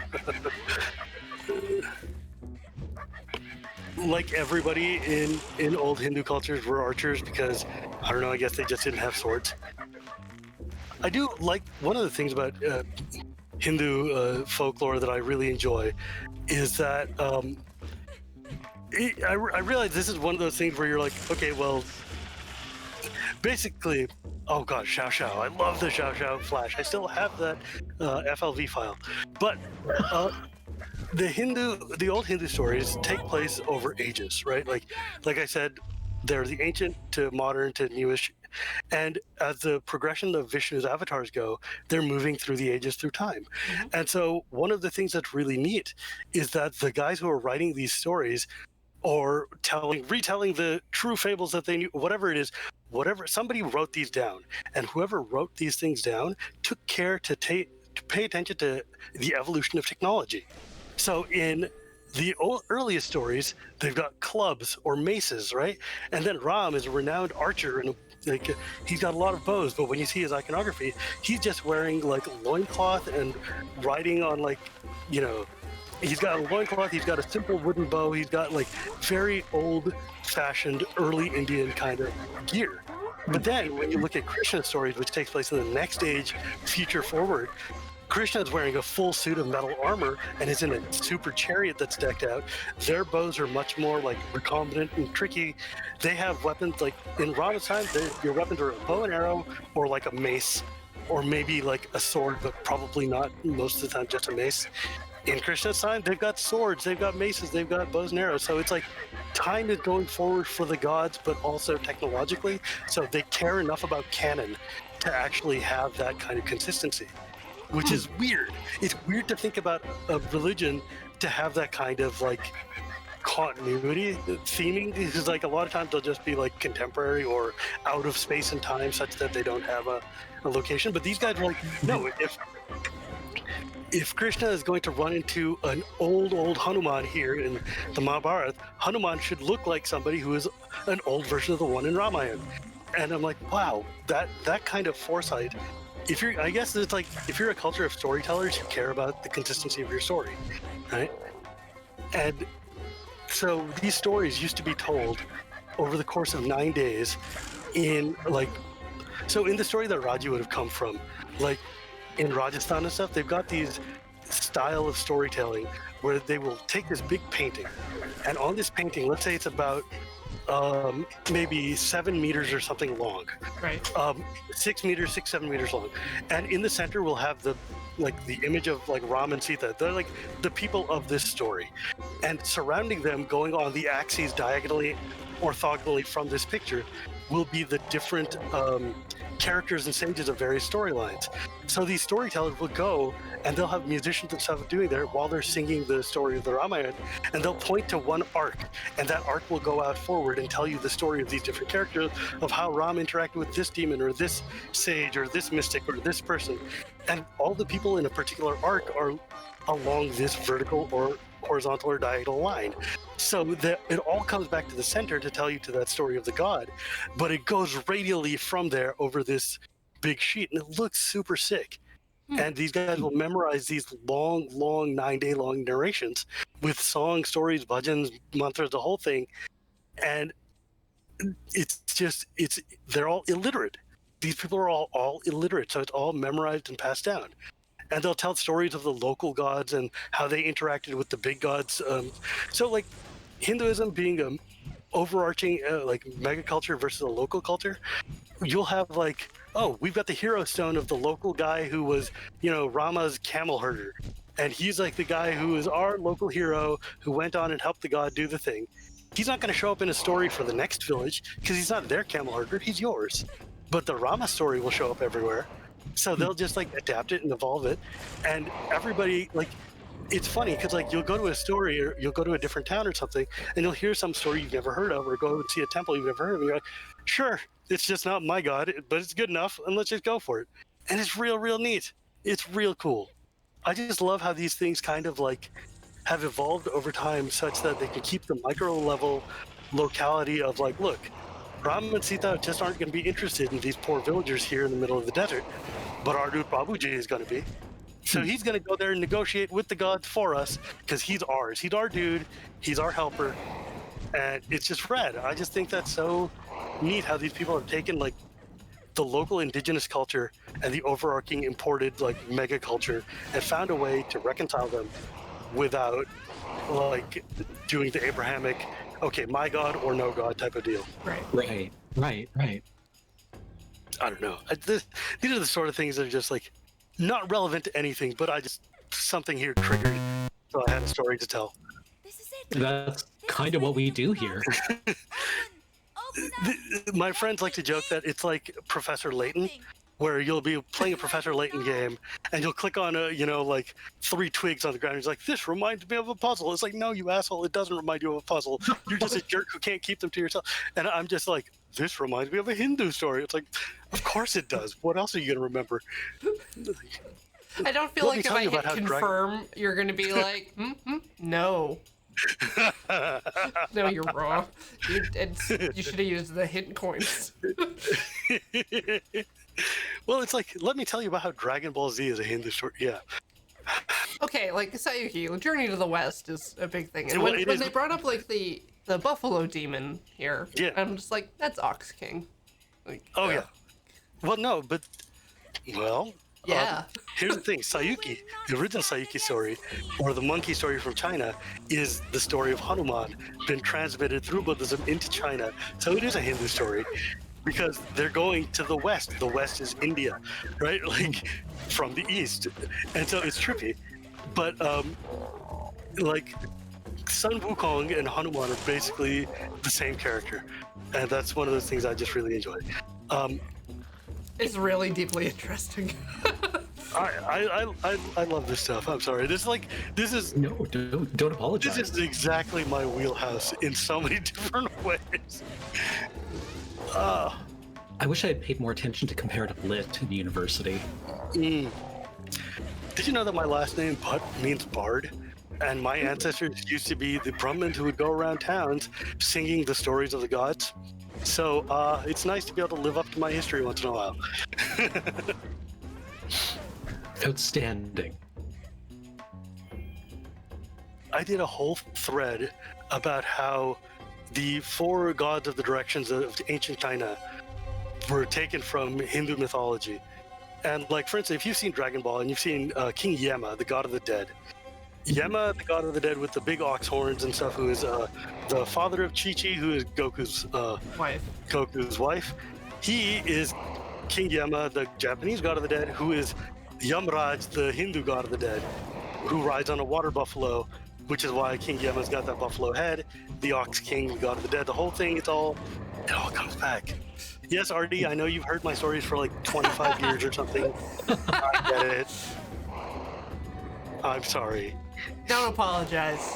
Like everybody in old Hindu cultures were archers because, I don't know, I guess they just didn't have swords. I do like, one of the things about Hindu folklore that I really enjoy is that I realize this is one of those things where you're like, okay, well, basically, oh god, Xiao Xiao. I love the Xiao Xiao flash. I still have that FLV file. But the old Hindu stories take place over ages, right? Like I said, they're the ancient to modern to newish. And as the progression of Vishnu's avatars go, they're moving through the ages through time. And so one of the things that's really neat is that the guys who are writing these stories or retelling the true fables that they knew, whatever it is, somebody wrote these down, and whoever wrote these things down took care to pay attention to the evolution of technology. So in the earliest stories, they've got clubs or maces, right? And then Ram is a renowned archer, and he's got a lot of bows, but when you see his iconography, he's just wearing like loincloth and riding on he's got a loincloth, he's got a simple wooden bow, he's got like very old-fashioned early Indian kind of gear. But then when you look at Krishna's stories, which takes place in the next age, future forward, Krishna's wearing a full suit of metal armor and is in a super chariot that's decked out. Their bows are much more like recombinant and tricky. They have weapons like in Rama's time, your weapons are a bow and arrow or like a mace or maybe like a sword, but probably not most of the time just a mace. In Krishna's time, they've got swords, they've got maces, they've got bows and arrows. So it's like time is going forward for the gods, but also technologically. So they care enough about canon to actually have that kind of consistency, which is weird. It's weird to think about a religion to have that kind of like continuity theming, because like a lot of times they'll just be like contemporary or out of space and time such that they don't have a location. But these guys are like, no, if Krishna is going to run into an old Hanuman here in the Mahabharata, Hanuman should look like somebody who is an old version of the one in Ramayana. And I'm like, wow, that kind of foresight. I guess it's like if you're a culture of storytellers, you care about the consistency of your story, right? And so these stories used to be told over the course of 9 days in the story that Raji would have come from, like in Rajasthan and stuff, they've got these style of storytelling where they will take this big painting, and on this painting, let's say it's about maybe 7 meters or something long, Right. 7 meters long, and in the center we'll have the image of like Ram and Sita. They're like the people of this story, and surrounding them, going on the axes diagonally, orthogonally from this picture, will be the different characters and stages of various storylines. So these storytellers will go and they'll have musicians and stuff doing there while they're singing the story of the Ramayana, and they'll point to one arc, and that arc will go out forward and tell you the story of these different characters, of how Ram interacted with this demon or this sage or this mystic or this person. And all the people in a particular arc are along this vertical or horizontal or diagonal line. So that it all comes back to the center to tell you to that story of the god, but it goes radially from there over this big sheet, and it looks super sick. And these guys will memorize these long 9-day long narrations with songs, stories, bhajans, mantras, the whole thing. And they're all illiterate. These people are all illiterate, so it's all memorized and passed down. And they'll tell stories of the local gods and how they interacted with the big gods. So like Hinduism being a overarching like mega culture versus a local culture, you'll have like, oh, we've got the hero stone of the local guy who was, Rama's camel herder. And he's like the guy who is our local hero who went on and helped the god do the thing. He's not going to show up in a story for the next village because he's not their camel herder, he's yours. But the Rama story will show up everywhere. So they'll just like adapt it and evolve it. And everybody, like, it's funny because like you'll go to a story or you'll go to a different town or something and you'll hear some story you've never heard of, or go and see a temple you've never heard of, and you're like, sure, it's just not my god, but it's good enough, and let's just go for it. And it's real neat. It's real cool. I just love how these things kind of like have evolved over time such that they can keep the micro level locality of like, look, Ram and Sita just aren't going to be interested in these poor villagers here in the middle of the desert, but our dude Babuji is going to be. So he's going to go there and negotiate with the gods for us because he's ours. He's our dude. He's our helper. And it's just rad. I just think that's so neat how these people have taken like the local indigenous culture and the overarching imported like mega culture and found a way to reconcile them without like doing the Abrahamic, okay, my god or no god type of deal. Right. I don't know. These are the sort of things that are just like not relevant to anything, but something here triggered, so I had a story to tell. This is it. That's kind of what we do here. My friends like to joke that it's like Professor Layton, where you'll be playing a Professor Layton game and you'll click on like 3 twigs on the ground. He's like, this reminds me of a puzzle. It's like, no, you asshole, it doesn't remind you of a puzzle. You're just a jerk who can't keep them to yourself. And I'm just like, this reminds me of a Hindu story. It's like, of course it does. What else are you going to remember? I don't feel like if I hit confirm, you're going to be like, no. No, you're wrong. You should have used the hint coins. Well, it's like, let me tell you about how Dragon Ball Z is a Hindu story. Yeah. Okay, like Sayuki, Journey to the West is a big thing. And Well, when they brought up like the buffalo demon here, Yeah. I'm just like, that's Ox King. Like, Oh, yeah. Well, no, but, well, Yeah. here's the thing. Sayuki, the original Sayuki story, or the monkey story from China, is the story of Hanuman, been transmitted through Buddhism into China. So it is a Hindu story, because they're going to the West. The West is India, right? Like, from the East. And so it's trippy. But, like, Sun Wukong and Hanuman are basically the same character. And that's one of those things I just really enjoy. It's really deeply interesting. I love this stuff. I'm sorry. This is No, don't apologize. This is exactly my wheelhouse in so many different ways. I wish I had paid more attention to comparative lit in university. Did you know that my last name Bhatt means bard? And my ancestors used to be the Brahmins who would go around towns singing the stories of the gods. So it's nice to be able to live up to my history once in a while. Outstanding. I did a whole thread about how the 4 gods of the directions of ancient China were taken from Hindu mythology. And like, for instance, if you've seen Dragon Ball and you've seen King Yama, the god of the dead. Yama, the god of the dead with the big ox horns and stuff, who is the father of Chi-Chi, who is Goku's wife. He is King Yama, the Japanese god of the dead, who is Yamraj, the Hindu god of the dead, who rides on a water buffalo, which is why King Yama's got that buffalo head. The Ox King, the god of the dead, the whole thing, it all comes back. Yes, RD, I know you've heard my stories for like 25 years or something. I get it. I'm sorry. Don't apologize.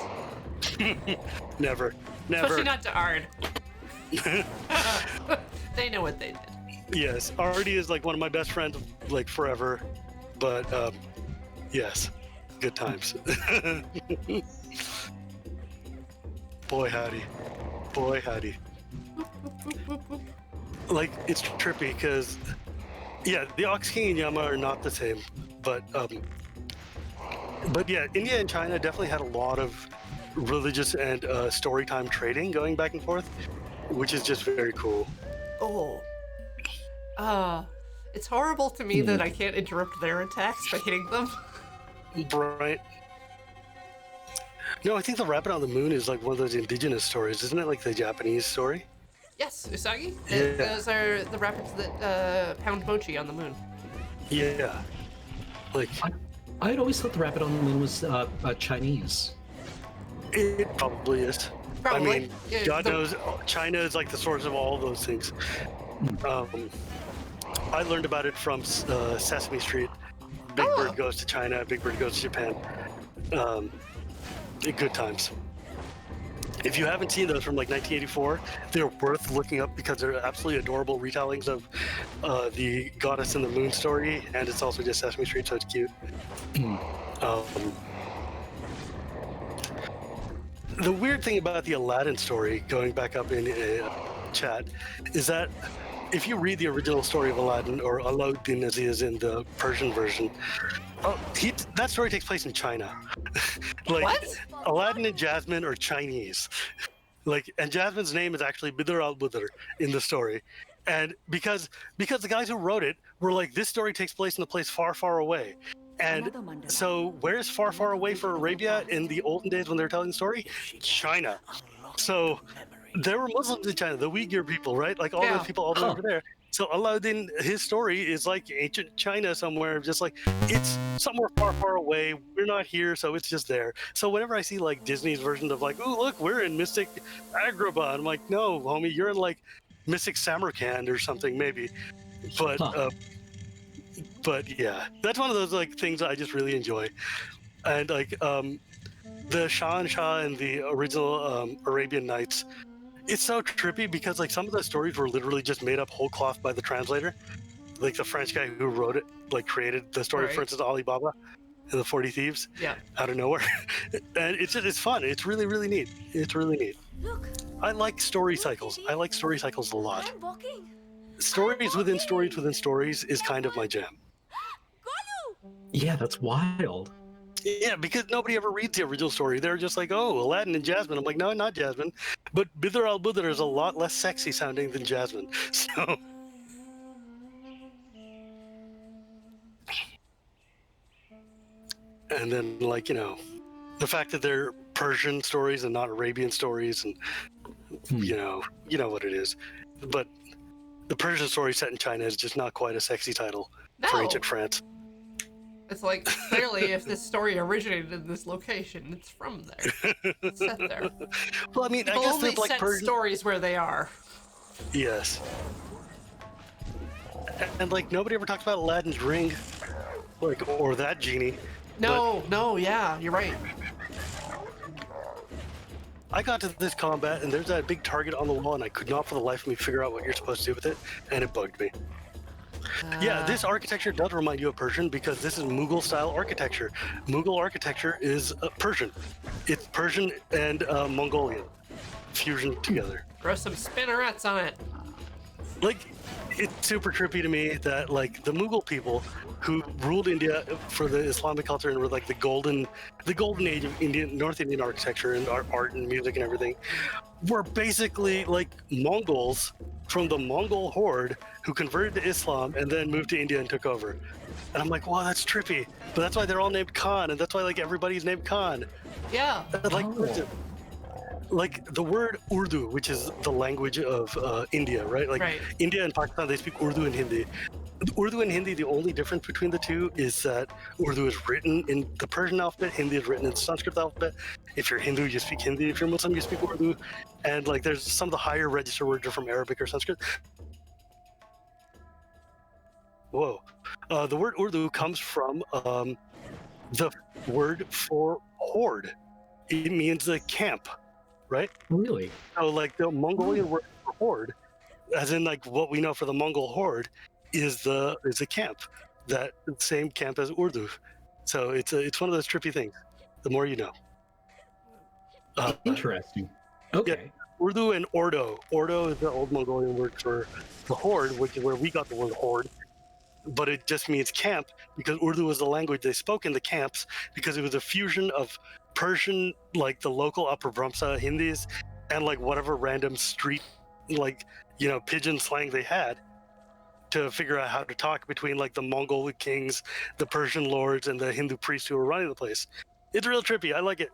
Never. Especially not to Ard. They know what they did. Yes, RD is like one of my best friends, like forever. But yes, good times. Boy howdy. Boy howdy. Like, it's trippy because, yeah, the Ox King and Yama are not the same, but yeah, India and China definitely had a lot of religious and story time trading going back and forth, which is just very cool. Oh. It's horrible to me that I can't interrupt their attacks by hitting them. Right. No, I think the Rabbit on the Moon is like one of those indigenous stories, isn't it? Like the Japanese story? Yes, Usagi. Yeah. Those are the rapids that pound mochi on the moon. Yeah. Like, I had always thought the rabbit on the moon was Chinese. it probably is. Probably. I mean, Yeah, God knows China is like the source of all those things. I learned about it from Sesame Street. Big Bird goes to China, Big Bird goes to Japan. Good times. If you haven't seen those from like 1984, they're worth looking up because they're absolutely adorable retellings of the Goddess and the Moon story, and it's also just Sesame Street, so it's cute. The weird thing about the Aladdin story, going back up in chat, is that if you read the original story of Aladdin, or Aladdin as he is in the Persian version, that story takes place in China. Like, What? Aladdin and Jasmine are Chinese. Like, and Jasmine's name is actually Bidr al-Budr in the story. And because the guys who wrote it were like, this story takes place in a place far, far away. And so where's far, far away for Arabia in the olden days when they were telling the story? China. So there were Muslims in China, the Uyghur people, right? Like all those people all the way over there. So Aladdin, his story is like ancient China somewhere, just like it's somewhere far, far away. We're not here, so it's just there. So whenever I see like Disney's version of like, oh look, we're in Mystic Agrabah, I'm like, no, homie, you're in like Mystic Samarkand or something, maybe. But yeah, that's one of those like things I just really enjoy. And like the Shah and Shah and the original Arabian Nights. It's so trippy because like some of the stories were literally just made up whole cloth by the translator. Like the French guy who wrote it, like created the story, for instance, Alibaba and the 40 Thieves out of nowhere. And it's fun. It's really, really neat. It's really neat. Look, I like story cycles. I like story cycles a lot. I'm walking. Stories within stories within stories is kind of my jam. Golu! Yeah, that's wild. Yeah, because nobody ever reads the original story. They're just like, oh, Aladdin and Jasmine. I'm like, no, not Jasmine. But Bidr al-Budr is a lot less sexy sounding than Jasmine. So. And then, like, you know, the fact that they're Persian stories and not Arabian stories, and you know what it is. But the Persian story set in China is just not quite a sexy title for ancient France. It's like, clearly, if this story originated in this location, it's from there. It's set there. Well, I mean, People I guess only they're like set Persian stories where they are. Yes. And like nobody ever talks about Aladdin's ring, like, or that genie. No, yeah, you're right. I got to this combat and there's that big target on the wall and I could not for the life of me figure out what you're supposed to do with it, and it bugged me. Yeah, this architecture does remind you of Persian because this is Mughal style architecture. Mughal architecture is Persian. It's Persian and Mongolian fusion together. Throw some spinnerets on it. Like, it's super trippy to me that like the Mughal people who ruled India for the Islamic culture and were like the golden age of North Indian architecture and art and music and everything, were basically like Mongols from the Mongol horde who converted to Islam and then moved to India and took over. And I'm like, wow, that's trippy. But that's why they're all named Khan, and that's why like everybody's named Khan. Yeah. Like the word Urdu, which is the language of India, right? Like India and Pakistan, they speak Urdu and Hindi. Urdu and Hindi, the only difference between the two is that Urdu is written in the Persian alphabet, Hindi is written in the Sanskrit alphabet. If you're Hindu, you speak Hindi. If you're Muslim, you speak Urdu. And like there's some of the higher register words are from Arabic or Sanskrit. Whoa. The word Urdu comes from the word for horde. It means a camp, right? Really? So like the Mongolian word for horde, as in like what we know for the Mongol horde, is a camp, that same camp as Urdu. So it's one of those trippy things. The more you know. Interesting. Okay. Urdu and Ordo. Ordo is the old Mongolian word for the horde, which is where we got the word horde. But it just means camp because Urdu was the language they spoke in the camps because it was a fusion of Persian, like the local Upper Brahmsa Hindis, and like whatever random street, like, pigeon slang they had to figure out how to talk between like the Mongol kings, the Persian lords, and the Hindu priests who were running the place. It's real trippy. I like it.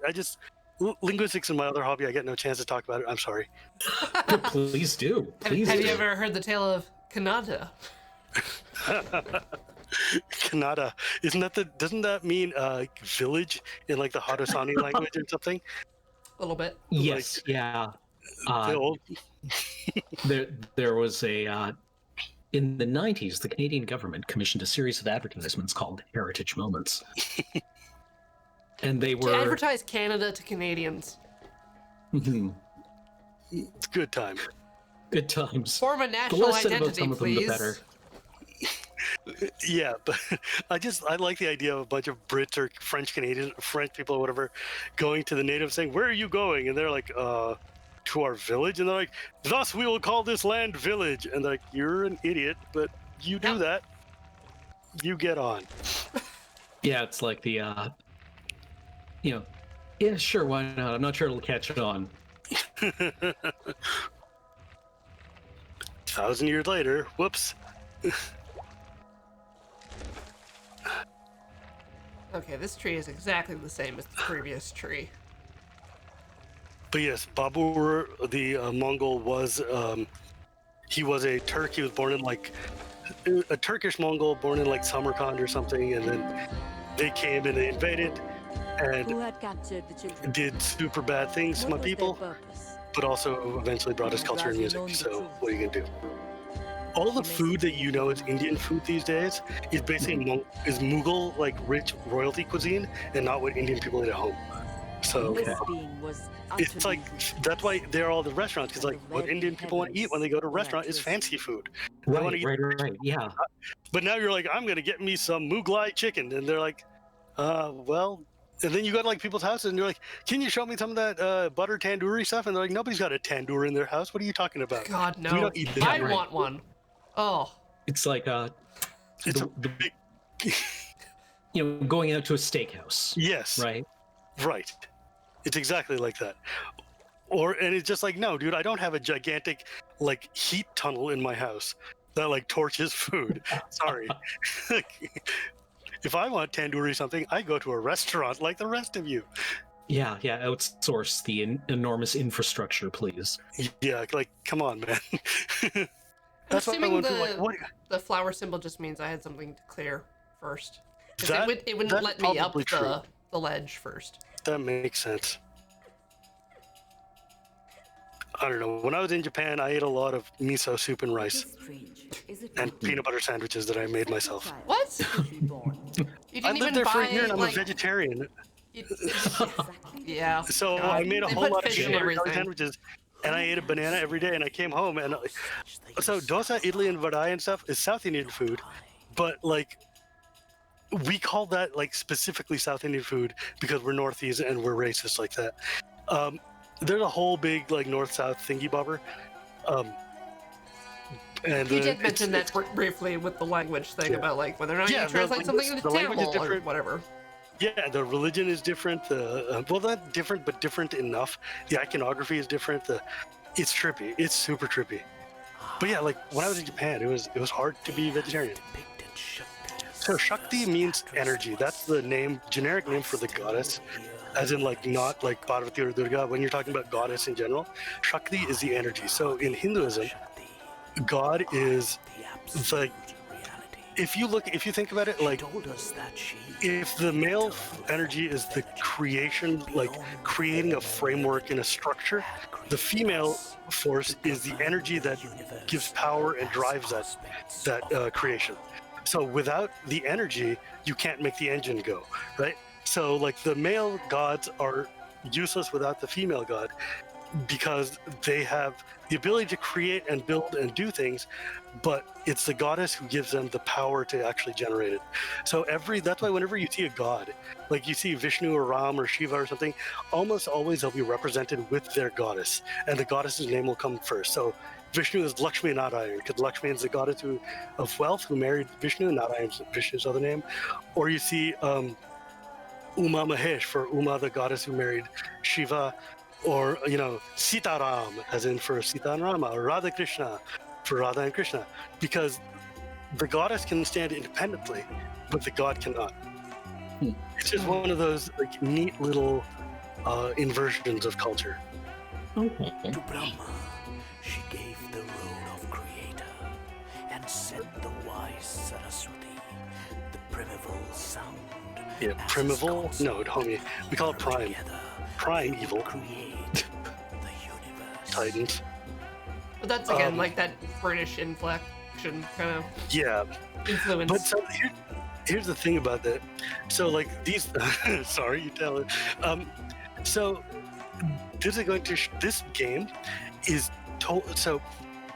Linguistics is my other hobby. I get no chance to talk about it. I'm sorry. Please do. Please Have do. you ever heard the tale of Kannada? Kannada. Doesn't that mean village in like the Haudenosaunee language or something? A little bit. Yes, yeah. The old There was a in the 90s, the Canadian government commissioned a series of advertisements called Heritage Moments. And they were To advertise Canada to Canadians. Mhm. It's good time. Good times. Form a The national less said about identity, some of them, the please. better. Yeah, but I like the idea of a bunch of Brits or French people or whatever going to the natives saying, "Where are you going?" And they're like, to our village. And they're like, "Thus we will call this land village." And they're like, "You're an idiot, but you do Yep. that. You get on." Yeah, it's like the yeah, sure, why not? I'm not sure it'll catch on. 1,000 years later, whoops. Okay, this tree is exactly the same as the previous tree. But yes, Babur, the Mongol, he was a Turk. He was born in like a Turkish Mongol, born in like Samarkand or something, and then they came and they invaded and Who had captured the children? did super bad things to What my was their people, purpose? but also eventually brought us culture and music. So what are you gonna do? All the food that you know is Indian food these days is basically is Mughal, like rich royalty cuisine, and not what Indian people eat at home. So This being was it's utterly like that's why they're all the restaurants, because like what Very Indian people want to eat when they go to a heavens restaurant is were at fancy food. They wanna Right, eat- right. Yeah. But now you're like, I'm gonna get me some Mughlai chicken, and they're like, well. And then you go to like people's houses, and you're like, can you show me some of that butter tandoori stuff? And they're like, nobody's got a tandoor in their house. What are you talking about? God, no. We don't eat that. I right. want one. Oh. It's like It's a the- big, going out to a steakhouse, yes, right? right. It's exactly like that. And it's just like, no, dude, I don't have a gigantic like heat tunnel in my house that like torches food. Sorry. If I want tandoori something, I go to a restaurant like the rest of you. Yeah, outsource the enormous infrastructure, please. Yeah, like come on, man. I'm That's why assuming when people are like, what? the flower symbol just means I had something to clear first. 'Cause That- it wouldn't that's let me up probably true. the ledge first. That makes sense. I don't know. When I was in Japan, I ate a lot of miso soup and rice strange, is it and not? peanut butter sandwiches that I made myself. What? Reborn. You I didn't lived even there for buy a year and I'm like, a vegetarian. Yeah. So God. I made a They whole put lot of fish in peanut butter everything. sandwiches and I ate a banana every day and I came home and so dosa, idli, and vadai and stuff is South Indian food, but like we call that like specifically South Indian food because we're Northeast and we're racist like that. There's a whole big like North-South thingy bobber. And You the- did mention that briefly with the language thing Yeah. about like whether or not Yeah, you the translate something language- into the language is Tamil or different. whatever. Yeah, the religion is different. Well, not different, but different enough. The iconography is different. It's trippy. It's super trippy. But yeah, like when I was in Japan, it was hard to be vegetarian. So Shakti means energy. That's the generic name for the goddess, as in like not like Parvati or Durga. When you're talking about goddess in general, Shakti is the energy. So in Hinduism, God is like if you think about it, like if the male energy is the creation, like creating a framework and a structure, the female force is the energy that gives power and drives that creation. So without the energy, you can't make the engine go, right? So like the male gods are useless without the female god. because they have the ability to create and build and do things, but it's the goddess who gives them the power to actually generate it. So that's why whenever you see a god, like you see Vishnu or Ram or Shiva or something, almost always they'll be represented with their goddess, and the goddess's name will come first. So Vishnu is Lakshmi Narayan, because Lakshmi is the goddess of wealth who married Vishnu. Narayan is Vishnu's other name. Or you see Uma Mahesh for Uma, the goddess who married Shiva, or Sitaram, as in for Sita and Rama, or Radha Krishna for Radha and Krishna, because the goddess can stand independently, but the god cannot. It's just one of those like neat little inversions of culture. Okay. To Brahma, she gave the role of creator and set the wise Saraswati, the primeval sound. Yeah, as primeval? its No, homie. We call it prime. together, Prime evil. create the universe. Titans. But that's again like that British inflection kind of Yeah, influence. but so here's the thing about that. So like these, sorry, you tell it. So this game is so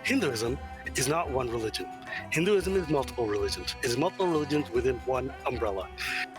Hinduism is not one religion. Hinduism is multiple religions. It is multiple religions within one umbrella.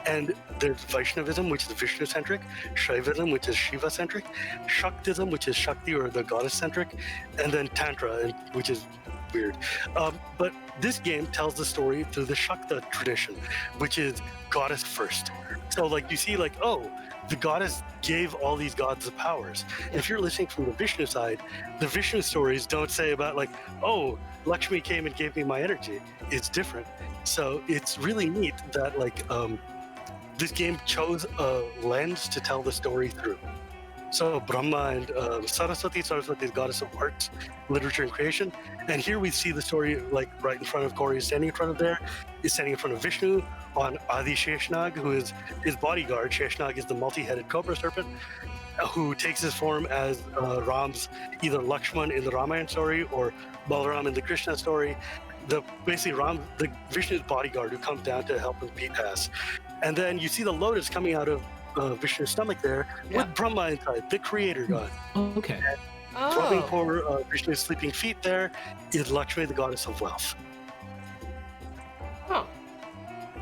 And there's Vaishnavism, which is Vishnu-centric, Shaivism, which is Shiva-centric, Shaktism, which is Shakti or the goddess-centric, and then Tantra, which is weird. But this game tells the story through the Shakta tradition, which is goddess first. So like you see like, oh, the goddess gave all these gods the powers. If you're listening from the Vishnu side, the Vishnu stories don't say about like, oh, Lakshmi came and gave me my energy. It's different. So it's really neat that like this game chose a lens to tell the story through. So Brahma and Saraswati is goddess of arts, literature, and creation. And here we see the story like right in front of Corey is standing in front of there, is standing in front of Vishnu on Adi Sheshnag, who is his bodyguard. Sheshnag is the multi-headed cobra serpent, who takes his form as Ram's either Lakshman in the Ramayana story or Balaram in the Krishna story. Basically the Vishnu's bodyguard who comes down to help him beat ass. And then you see the lotus coming out of Vishnu's stomach there with Brahma inside, the creator god. Okay. Rubbing poor Vishnu's sleeping feet there is Lakshmi, the goddess of wealth. Huh.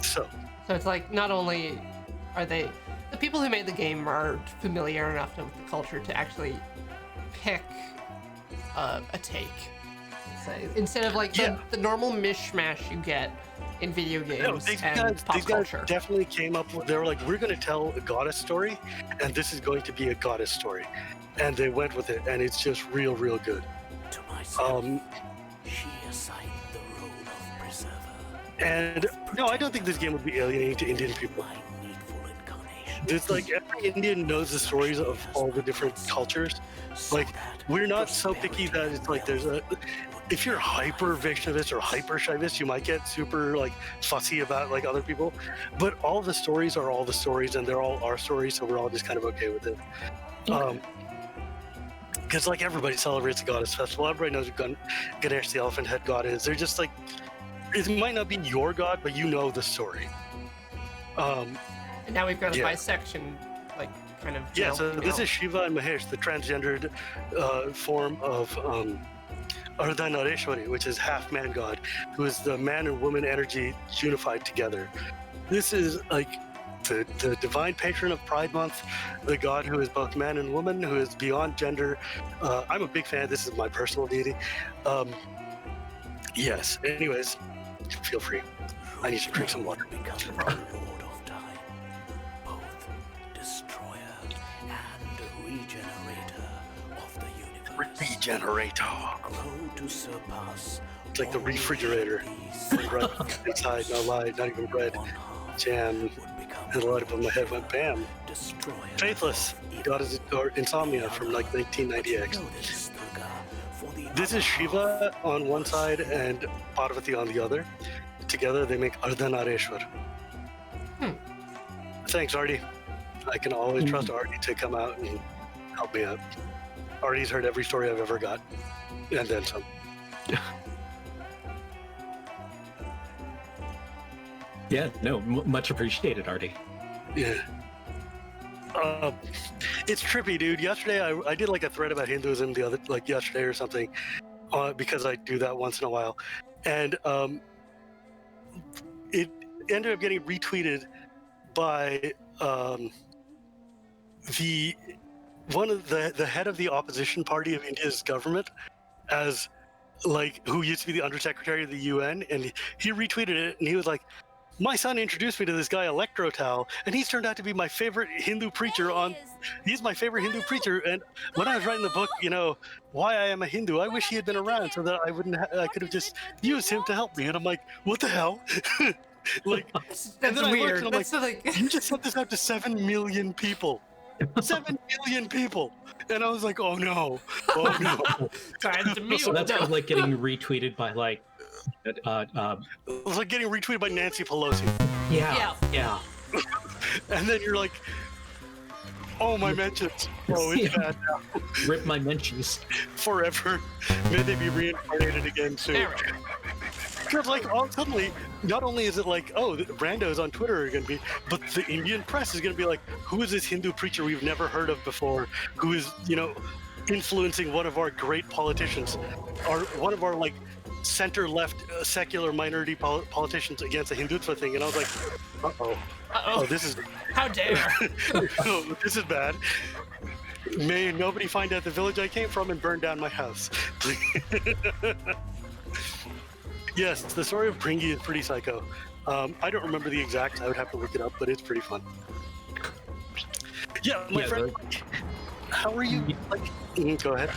So it's like not only are the people who made the game are familiar enough with the culture to actually pick a take. Say, instead of like the normal mishmash you get in video games these and guys, pop these guys culture. definitely came up with, they were like, we're going to tell a goddess story, and this is going to be a goddess story. And they went with it, and it's just real good. To myself, she assigned the role of preserver. And no, I don't think this game would be alienating to Indian people. My needful incarnation. There's like every Indian knows the stories of all the different cultures. Like we're not so picky that it's like there's a. If you're hyper Vaishnavist or hyper Shaivist, you might get super like fussy about like other people. But all the stories are all the stories, and they're all our stories, so we're all just kind of okay with it. Because like everybody celebrates the goddess festival, everybody knows who Ganesh the elephant head god is. They're just like, it might not be your god, but you know the story. And now we've got a bisection, like kind of. Yeah, so this is Shiva and Mahesh, the transgendered form of Ardhanareshwari, which is half man god, who is the man and woman energy unified together. This is like the divine patron of Pride Month, the god who is both man and woman, who is beyond gender. I'm a big fan. This is my personal deity. Yes. Anyways, feel free. I need to drink some water. Become the Lord of Time, both destroyer and regenerator of the universe. Regenerator. Grow to surpass. It's like the refrigerator. Right inside, no lie, not even bread. Jam. And the light above my head went bam. Faithless. God is Insomnia from like 1990X. This is Shiva on one side and Parvati on the other. Together they make Ardhanareshwar. Thanks, Artie. I can always trust Artie to come out and help me out. Artie's heard every story I've ever got. And then some. Yeah, no, much appreciated, Artie. Yeah. It's trippy, dude. Yesterday, I did like a thread about Hinduism yesterday or something, because I do that once in a while, and it ended up getting retweeted by the one of the head of the opposition party of India's government, as like who used to be the undersecretary of the UN, and he retweeted it, and he was like, my son introduced me to this guy Electrotal, and he's turned out to be my favorite Hindu preacher on. He's my favorite Hindu preacher, and when I was writing the book, Why I Am a Hindu, I wish he had been around so that I could have just used him to help me. And I'm like, what the hell? Like, That's and then weird. I looked, and I'm That's like, like, you just sent this out to 7 million people. 7 million people. And I was like, oh no. time to mute. So that's kind of like getting retweeted by like, It was like getting retweeted by Nancy Pelosi. yeah. And then you're like, oh, my mentions. Oh, it's bad now. Rip my mentions. Forever. May they be reincarnated again soon. There we go. Because, like, all suddenly, not only is it like, oh, the randos on Twitter are going to be, but the Indian press is going to be like, who is this Hindu preacher we've never heard of before, who is, influencing one of our great politicians, or one of our, like, center-left secular minority politicians against the Hindutva thing. And I was like, uh-oh. Oh, this is... How dare. Oh, this is bad. May nobody find out the village I came from and burn down my house. Yes, the story of Pringy is pretty psycho. I don't remember the exact. I would have to look it up, but it's pretty fun. Yeah, my friend. How are you? Go ahead.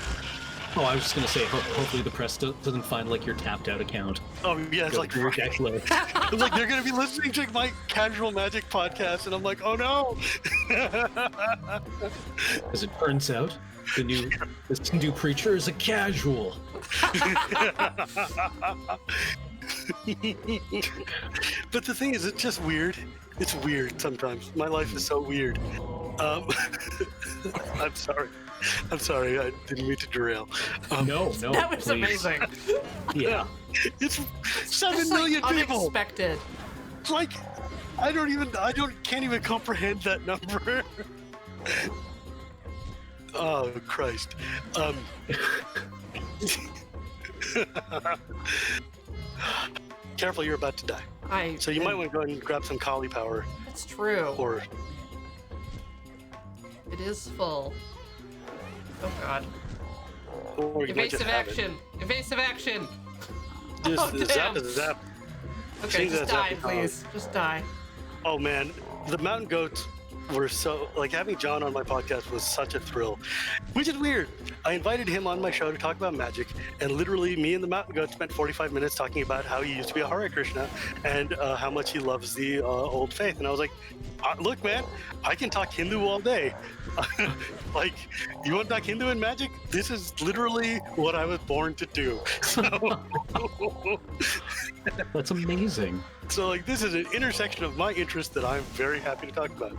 Oh, I was just gonna say, hopefully the press doesn't find like your tapped out account. Oh yeah, it's like Friday. it's like they're gonna be listening to my Casual Magic podcast, and I'm like, oh no. As it turns out, this Hindu preacher is a casual. But the thing is, it's just weird. It's weird sometimes. My life is so weird. I'm sorry. I didn't mean to derail. No, That was please. amazing. Yeah. It's 7 Just million like people. unexpected. Like, can't even comprehend that number. Oh Christ. Careful, you're about to die. So you might want to go ahead and grab some cauliflower. That's true. Or It is full. Oh god. or you might just Evasive have it. action. Evasive action. Just Oh, zap damn. is zap. Okay, Sing just that die, zappy song. please. Just die. Oh man, the mountain goats were so, like, having John on my podcast was such a thrill, which is weird. I invited him on my show to talk about magic, and literally me and the mountain goat spent 45 minutes talking about how he used to be a Hare Krishna and how much he loves the old faith. And I was like, look man, I can talk Hindu all day. Like, you want to talk Hindu and magic? This is literally what I was born to do. So That's amazing. So, like, this is an intersection of my interests that I'm very happy to talk about.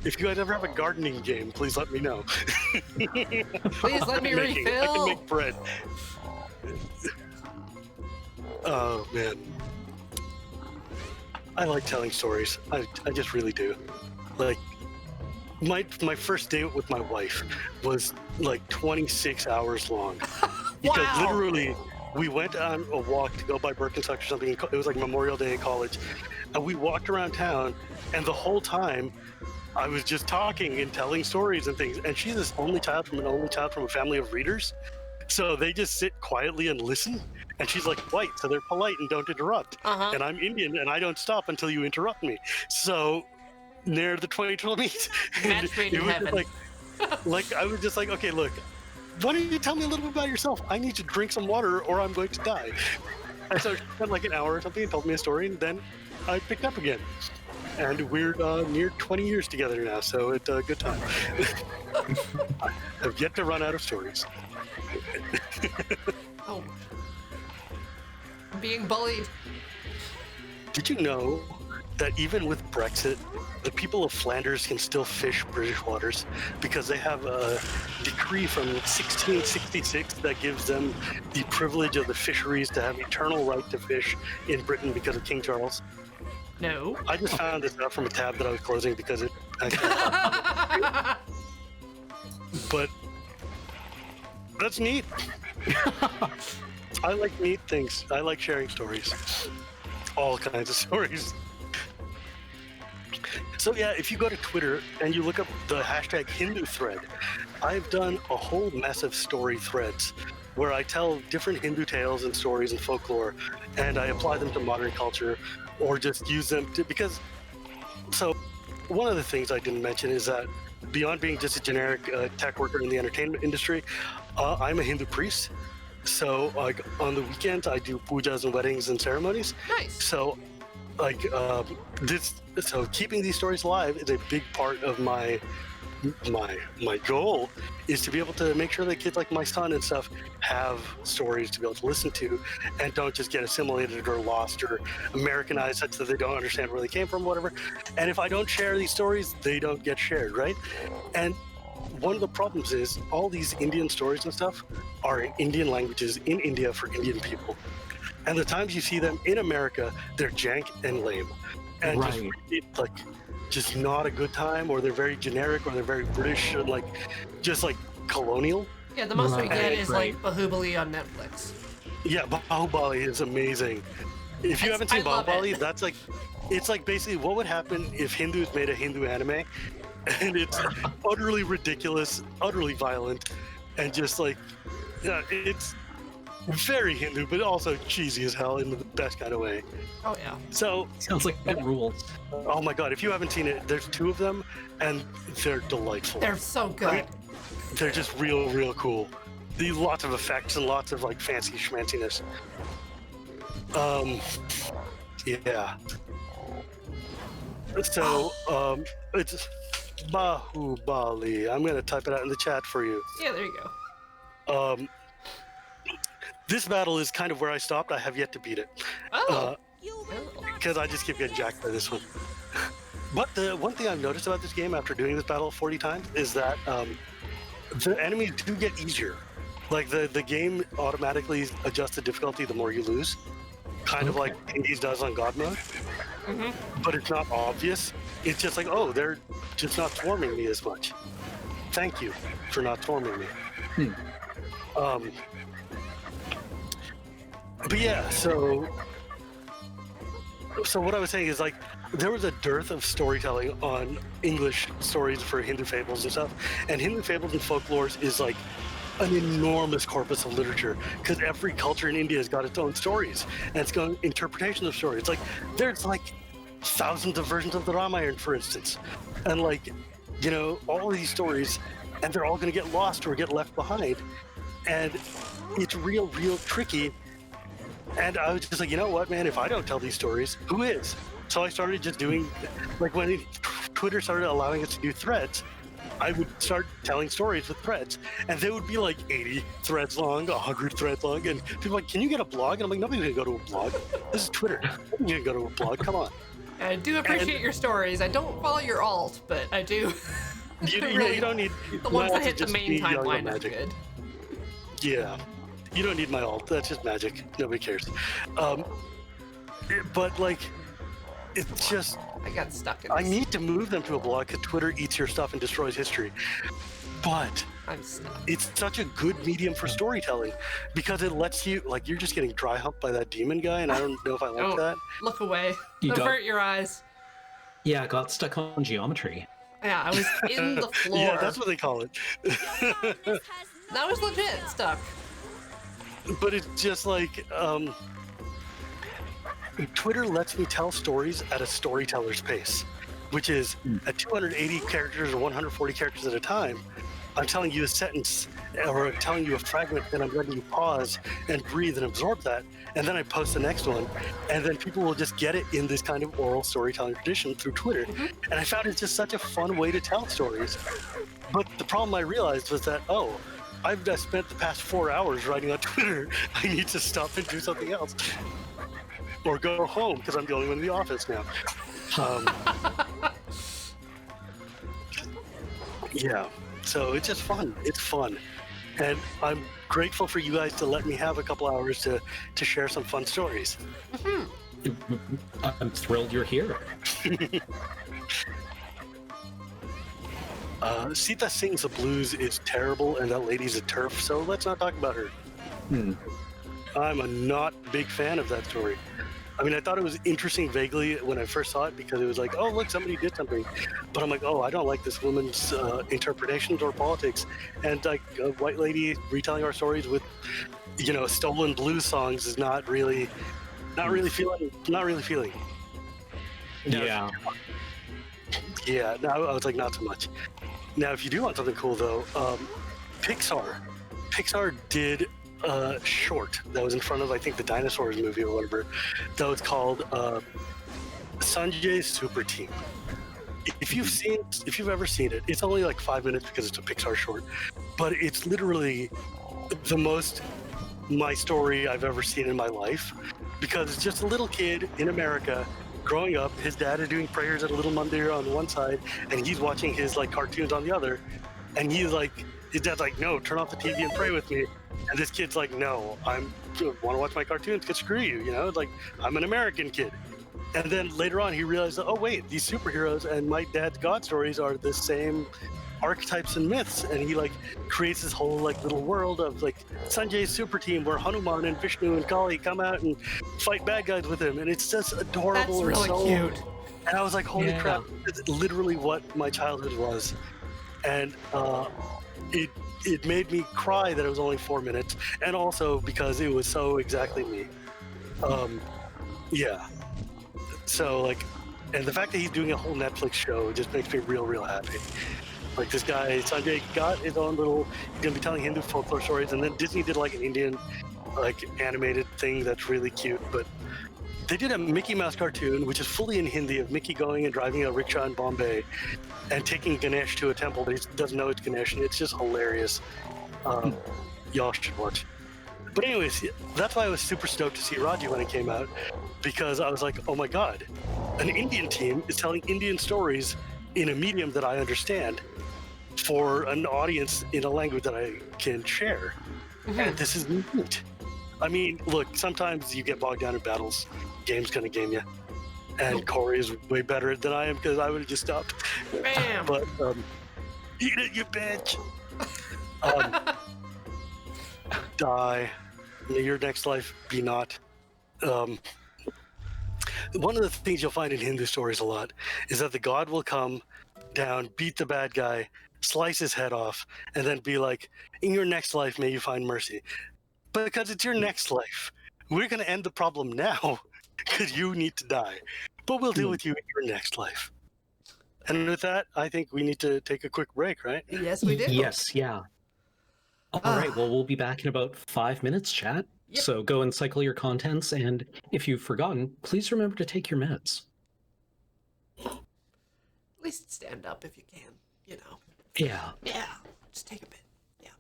If you guys ever have a gardening game, please let me know. Please let me I can refill. make bread. Oh, man. I like telling stories. I just really do. Like, my first date with my wife was like 26 hours long. Because Wow. literally, we went on a walk to go buy Birkenstocks or something. It was like Memorial Day in college. And we walked around town, and the whole time, I was just talking and telling stories and things. And she's this only child from a family of readers. So they just sit quietly and listen. And she's like white, so they're polite and don't interrupt. Uh-huh. And I'm Indian, and I don't stop until you interrupt me. So near the 2020s, Match made in heaven. like I was just like, okay, look, why don't you tell me a little bit about yourself? I need to drink some water, or I'm going to die. And so she spent like an hour or something and told me a story, and then I picked up again. And we're near 20 years together now, so it's a good time. I've yet to run out of stories. Oh. I'm being bullied. Did you know that even with Brexit, the people of Flanders can still fish British waters because they have a decree from 1666 that gives them the privilege of the fisheries to have eternal right to fish in Britain because of King Charles? No. I just found this out from a tab that I was closing because But that's neat. I like neat things. I like sharing stories. All kinds of stories. So yeah, if you go to Twitter and you look up the hashtag Hindu thread, I've done a whole mess of story threads where I tell different Hindu tales and stories and folklore, and I apply them to modern culture, or just use them to, because, so one of the things I didn't mention is that beyond being just a generic tech worker in the entertainment industry, I'm a Hindu priest. So like on the weekends, I do pujas and weddings and ceremonies. Nice. So like so keeping these stories alive is a big part of my goal, is to be able to make sure that kids like my son and stuff have stories to be able to listen to, and don't just get assimilated or lost or Americanized such that they don't understand where they came from, whatever. And if I don't share these stories, they don't get shared, right? And one of the problems is all these Indian stories and stuff are in Indian languages in India for Indian people. And the times you see them in America, they're jank and lame. And Right. just not a good time, or they're very generic, or they're very British, and just colonial. Yeah, the most we Right, get is right. like Bahubali on Netflix. Yeah, Bahubali is amazing. If you haven't seen I love Bahubali, it. that's it's like basically what would happen if Hindus made a Hindu anime, and it's utterly ridiculous, utterly violent, and just it's very Hindu, but also cheesy as hell in the best kind of way. Oh yeah. So, Sounds like it rules. oh my god, if you haven't seen it, there's 2 of them, and they're delightful. They're so good. They're just real cool. Lots of effects and lots of fancy schmanciness. Yeah. So, it's Bahubali. I'm gonna type it out in the chat for you. Yeah, there you go. This battle is kind of where I stopped. I have yet to beat it. Oh. You will not Because I just keep getting jacked by this one. But the one thing I've noticed about this game after doing this battle 40 times is that the enemies do get easier. The game automatically adjusts the difficulty the more you lose. Kind of like Hades does on God mode. But it's not obvious. It's just oh, they're just not swarming me as much. Thank you for not swarming me. But yeah, so what I was saying is there was a dearth of storytelling on English stories for Hindu fables and stuff, and Hindu fables and folklores is an enormous corpus of literature, because every culture in India has got its own stories and its own interpretation of stories. There's thousands of versions of the Ramayana, for instance, and all of these stories, and they're all going to get lost or get left behind, and it's real tricky. And I was just you know what, man, if I don't tell these stories, who is? So I started just doing, when Twitter started allowing us to do threads, I would start telling stories with threads. And they would be 80 threads long, 100 threads long. And people are can you get a blog? And I'm nobody's going to go to a blog. This is Twitter. Nobody's going to go to a blog. Come on. I do appreciate your stories. I don't follow your alt, but I do. You don't need The ones that to hit the just main be yelling timeline are magic. good. Yeah. You don't need my alt. That's just magic. Nobody cares. But it's just, I got stuck in I this. need to move them to a blog because Twitter eats your stuff and destroys history. But I'm stuck. it's such a good medium for storytelling because it lets you, you're just getting dry humped by that demon guy, and I don't know if I like Don't that. look away. You got- Avert your eyes. Yeah, I got stuck on geometry. Yeah, I was in the floor. Yeah, that's what they call it. That was legit stuck. But it's just Twitter lets me tell stories at a storyteller's pace, which is at 280 characters or 140 characters at a time. I'm telling you a sentence or I'm telling you a fragment, and I'm letting you pause and breathe and absorb that, and then I post the next one, and then people will just get it in this kind of oral storytelling tradition through Twitter. And I found it's just such a fun way to tell stories. But the problem I realized was that, I've just spent the past 4 hours writing on Twitter. I need to stop and do something else. Or go home, because I'm the only one in the office now. Yeah, so it's just fun. It's fun. And I'm grateful for you guys to let me have a couple hours to share some fun stories. I'm thrilled you're here. Sita Sings the Blues is terrible, and that lady's a turf, so let's not talk about her. I'm a not big fan of that story. I mean, I thought it was interesting vaguely when I first saw it because it was like, oh, look, somebody did something. But I'm like, oh, I don't like this woman's interpretations or politics. And like a white lady retelling our stories with, stolen blues songs is not really feeling. Yeah. Yeah, no, I was like, not so much. Now, if you do want something cool, though, Pixar did a short that was in front of, I think, the Dinosaurs movie or whatever, that was called Sanjay's Super Team. If you've ever seen it, it's only like 5 minutes because it's a Pixar short, but it's literally the most my story I've ever seen in my life, because it's just a little kid in America growing up. His dad is doing prayers at a little mandir on one side, and he's watching his like cartoons on the other, and he's like, his dad's like, no, turn off the TV and pray with me. And this kid's like, no, I want to watch my cartoons, because screw you, it's like, I'm an American kid. And then later on, he realized, oh, wait, these superheroes and my dad's God stories are the same archetypes and myths. And he, like, creates this whole, like, little world of, like, Sanjay's super team where Hanuman and Vishnu and Kali come out and fight bad guys with him. And it's just adorable. That's really cute. And I was like, holy crap, it's literally what my childhood was. And it made me cry that it was only 4 minutes. And also because it was so exactly me. Yeah. So, like, and the fact that he's doing a whole Netflix show just makes me real happy. Like, this guy, Sanjay, got his own little, he's gonna be telling Hindu folklore stories, and then Disney did, like, an Indian, like, animated thing that's really cute, but they did a Mickey Mouse cartoon, which is fully in Hindi, of Mickey going and driving a rickshaw in Bombay and taking Ganesh to a temple that he doesn't know it's Ganesh, and it's just hilarious. Y'all should watch. But anyways, that's why I was super stoked to see Raji when it came out, because I was like, oh my god, an Indian team is telling Indian stories in a medium that I understand for an audience in a language that I can share. And this is neat. I mean, look, sometimes you get bogged down in battles. Game's gonna game you. And Corey is way better than I am, because I would have just stopped. Bam! But, eat it, you bitch! Die. May your next life be not. One of the things you'll find in Hindu stories a lot is that the god will come down, beat the bad guy, slice his head off, and then be like, in your next life, may you find mercy. But because it's your next life, we're going to end the problem now, because you need to die. But we'll deal with you in your next life. And with that, I think we need to take a quick break, right? Yes, we do. Yes, yeah. All right, well, we'll be back in about 5 minutes, chat. Yep. So go and cycle your contents, and if you've forgotten, please remember to take your meds. At least stand up if you can, Yeah. Yeah, just take a bit. Yeah.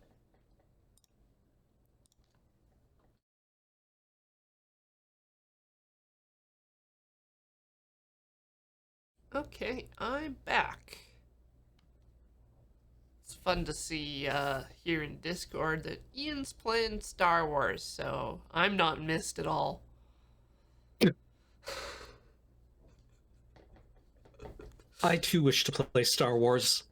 Okay, I'm back. It's fun to see here in Discord that Ian's playing Star Wars, so I'm not missed at all. I too wish to play Star Wars.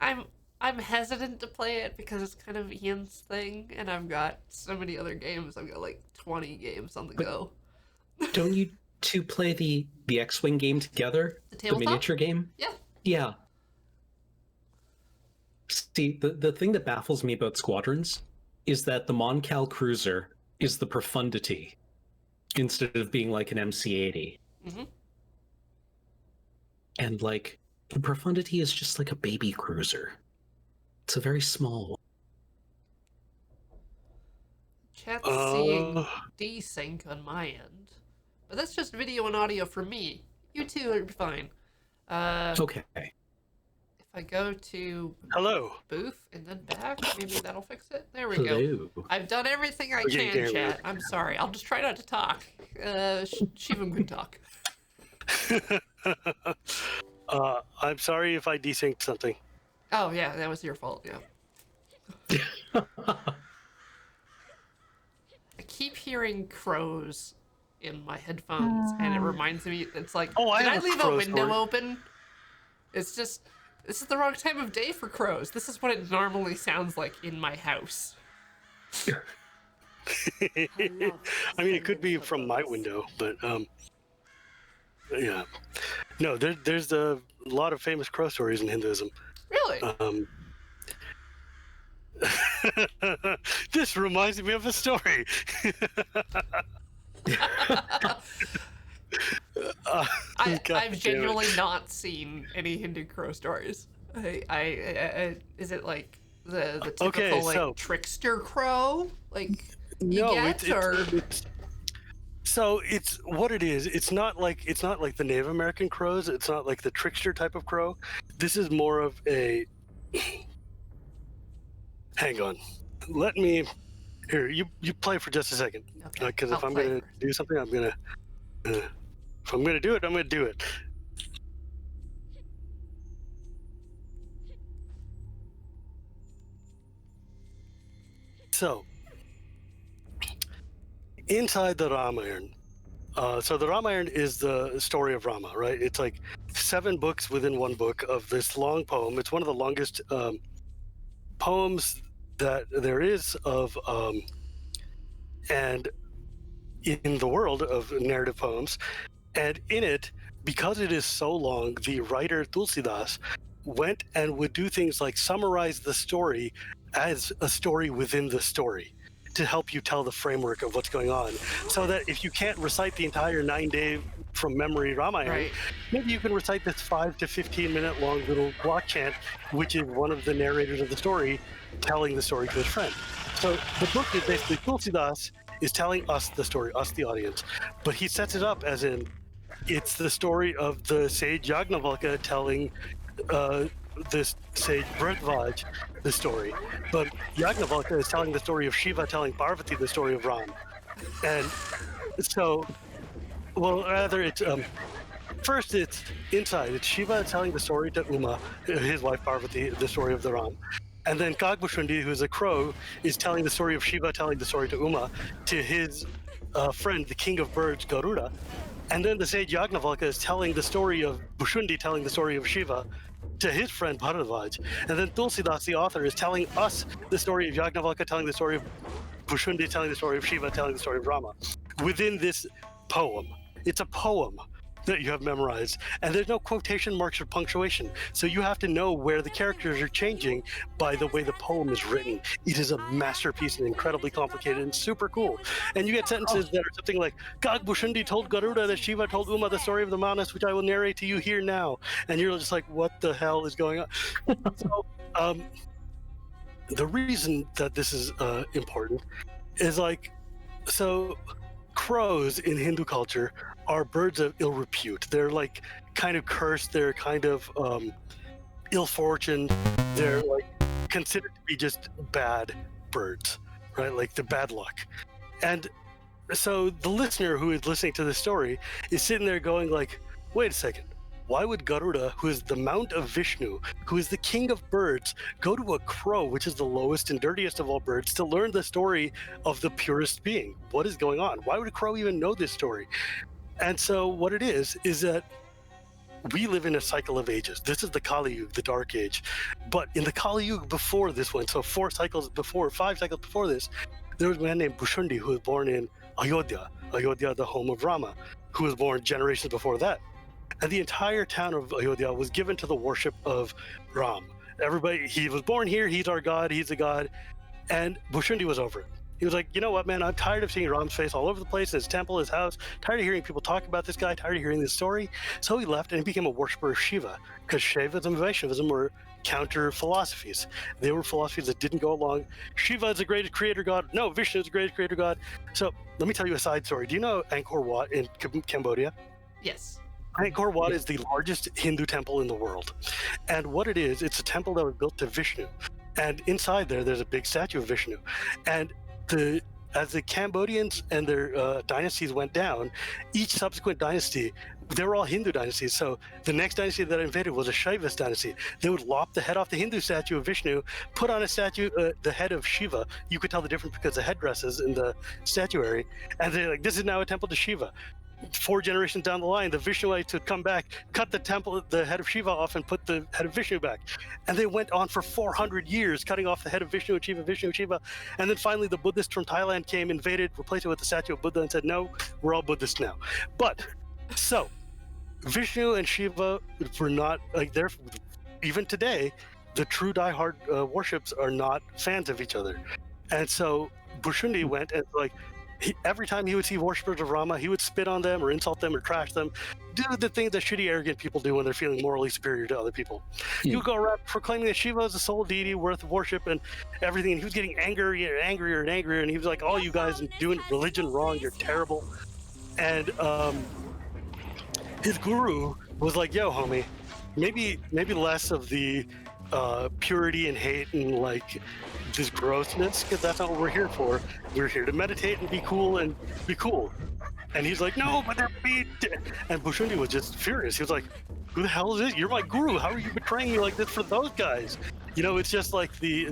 I'm hesitant to play it because it's kind of Ian's thing, and I've got so many other games. I've got like 20 games on the go. Don't you two play the X-Wing game together? The tabletop? miniature game? Yeah. Yeah. See, the thing that baffles me about Squadrons is that the Mon Cal cruiser is the Profundity instead of being like an MC-80. Mm-hmm. And like, the Profundity is just like a baby cruiser. It's a very small one. Chat's seeing desync on my end. But that's just video and audio for me. You two are fine. Okay. If I go to Hello. booth and then back, maybe that'll fix it. There we Hello. go. I've done everything I Okay, can, there we chat. I'm sorry. I'll just try not to talk. Shivam can talk. I'm sorry if I desynced something. Oh, yeah, that was your fault, yeah. I keep hearing crows in my headphones, and it reminds me, it's like, Oh, I did I have a leave a crow window story. open? It's just, This is the wrong time of day for crows. This is what it normally sounds like in my house. I mean, it could be from my window, but yeah. No, there's a lot of famous crow stories in Hinduism. Really? This reminds me of a story. God damn I've genuinely not seen any Hindu crow stories. Is it like the typical Okay, like so- trickster crow like you No, get, or so it's what it is. It's not like the Native American crows. It's not like the trickster type of crow. This is more of a. Hang on, let me. Here, you play for just a second, Okay, because if I'll I'm play gonna first. do something, I'm gonna. If I'm gonna do it, I'm gonna do it. So, inside the Ramayana, so the Ramayana is the story of Rama, right? It's like 7 books within one book of this long poem. It's one of the longest poems that there is of, and in the world of narrative poems. And in it, because it is so long, the writer Tulsidas went and would do things like summarize the story as a story within the story to help you tell the framework of what's going on. So that if you can't recite the entire 9-day from memory Ramayana, Right. maybe you can recite this 5 to 15 minute long little block chant, which is one of the narrators of the story telling the story to his friend. So the book is basically Tulsidas is telling us the story, us the audience, but he sets it up as in it's the story of the sage Yagnavalkya telling this sage Bharadvaj the story, but Yagnavalkya is telling the story of Shiva telling Parvati the story of Ram, and so, well, rather it's first it's inside. It's Shiva telling the story to Uma, his wife Parvati, the story of the Ram. And then Kagbushundi, who's a crow, is telling the story of Shiva telling the story to Uma, to his friend, the king of birds, Garuda. And then the sage Yagnavalkya is telling the story of Bushundi telling the story of Shiva to his friend Bharadvaj. And then Tulsidas, the author, is telling us the story of Yagnavalkya telling the story of Bushundi telling the story of Shiva telling the story of Rama. Within this poem. It's a poem that you have memorized, and there's no quotation marks or punctuation, so you have to know where the characters are changing by the way the poem is written. It is a masterpiece and incredibly complicated and super cool. And you get sentences that are something like, Gag Bushundi told Garuda that Shiva told Uma the story of the Manas, which I will narrate to you here now. And you're just like, what the hell is going on? So, the reason that this is important is like, so crows in Hindu culture are birds of ill repute. They're like kind of cursed. They're kind of ill fortune. They're like considered to be just bad birds, right? Like the bad luck. And so the listener who is listening to this story is sitting there going like, wait a second. Why would Garuda, who is the mount of Vishnu, who is the king of birds, go to a crow, which is the lowest and dirtiest of all birds, to learn the story of the purest being? What is going on? Why would a crow even know this story? And so what it is that we live in a cycle of ages. This is the Kali Yuga, the Dark Age. But in the Kali Yuga before this one, so 5 cycles before this, there was a man named Bushundi who was born in Ayodhya, the home of Rama, who was born generations before that. And the entire town of Ayodhya was given to the worship of Ram. Everybody, he was born here, he's our god, he's a god. And Bushundi was over it. He was like, you know what, man, I'm tired of seeing Ram's face all over the place, his temple, his house, tired of hearing people talk about this guy, tired of hearing this story. So he left and he became a worshiper of Shiva, because Shaivism and Vaishnavism were counter philosophies. They were philosophies that didn't go along. Shiva is the greatest creator god. No, Vishnu is the greatest creator god. So let me tell you a side story. Do you know Angkor Wat in Cambodia? Yes. Angkor Wat is the largest Hindu temple in the world. And what it is, it's a temple that was built to Vishnu. And inside there's a big statue of Vishnu. And as the Cambodians and their dynasties went down, each subsequent dynasty, they were all Hindu dynasties. So the next dynasty that invaded was a Shaivist dynasty. They would lop the head off the Hindu statue of Vishnu, put on a statue, the head of Shiva. You could tell the difference because the headdresses in the statuary. And they're like, this is now a temple to Shiva. 4 generations down the line, the Vishnuites would come back, cut the temple, the head of Shiva off, and put the head of Vishnu back. And they went on for 400 years, cutting off the head of Vishnu and Shiva. And then finally, the Buddhists from Thailand came, invaded, replaced it with the statue of Buddha, and said, no, we're all Buddhists now. But, so, Vishnu and Shiva were not, like, they're, even today, the true diehard worships are not fans of each other. And so, Bhushundi went and, like, every time he would see worshippers of Rama, he would spit on them or insult them or trash them, do the things that shitty, arrogant people do when they're feeling morally superior to other people. He would go around proclaiming that Shiva is the sole deity worth of worship and everything, and he was getting angrier and angrier and angrier, and he was like, all you guys are doing religion wrong, you're terrible. And his guru was like, yo, homie, maybe less of the purity and hate and like this grossness, because that's not what we're here for. We're here to meditate and be cool and be cool. And he's like, no, but they're and Bhushundi was just furious. He was like, who the hell is this? You're my guru. How are you betraying me like this for those guys? You know, it's just like the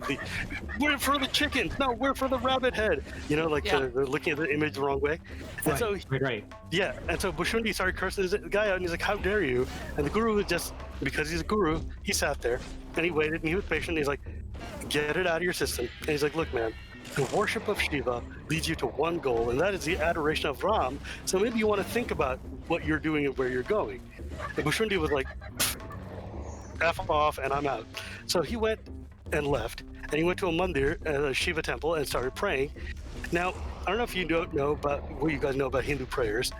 we're for the chicken. No, we're for the rabbit head. You know, like they're looking at the image the wrong way. And Right. Yeah, and so Bhushundi started cursing the guy out, and he's like, how dare you? And the guru was just, because he's a guru, he sat there, and he waited, and he was patient, and he's like, get it out of your system. And he's like, look, man, the worship of Shiva leads you to one goal, and that is the adoration of Ram. So maybe you want to think about what you're doing and where you're going. And Bhushundi was like, F off, and I'm out. So he went and left, and he went to a mandir, a Shiva temple, and started praying. Now, I don't know if you don't know about what you guys know about Hindu prayers,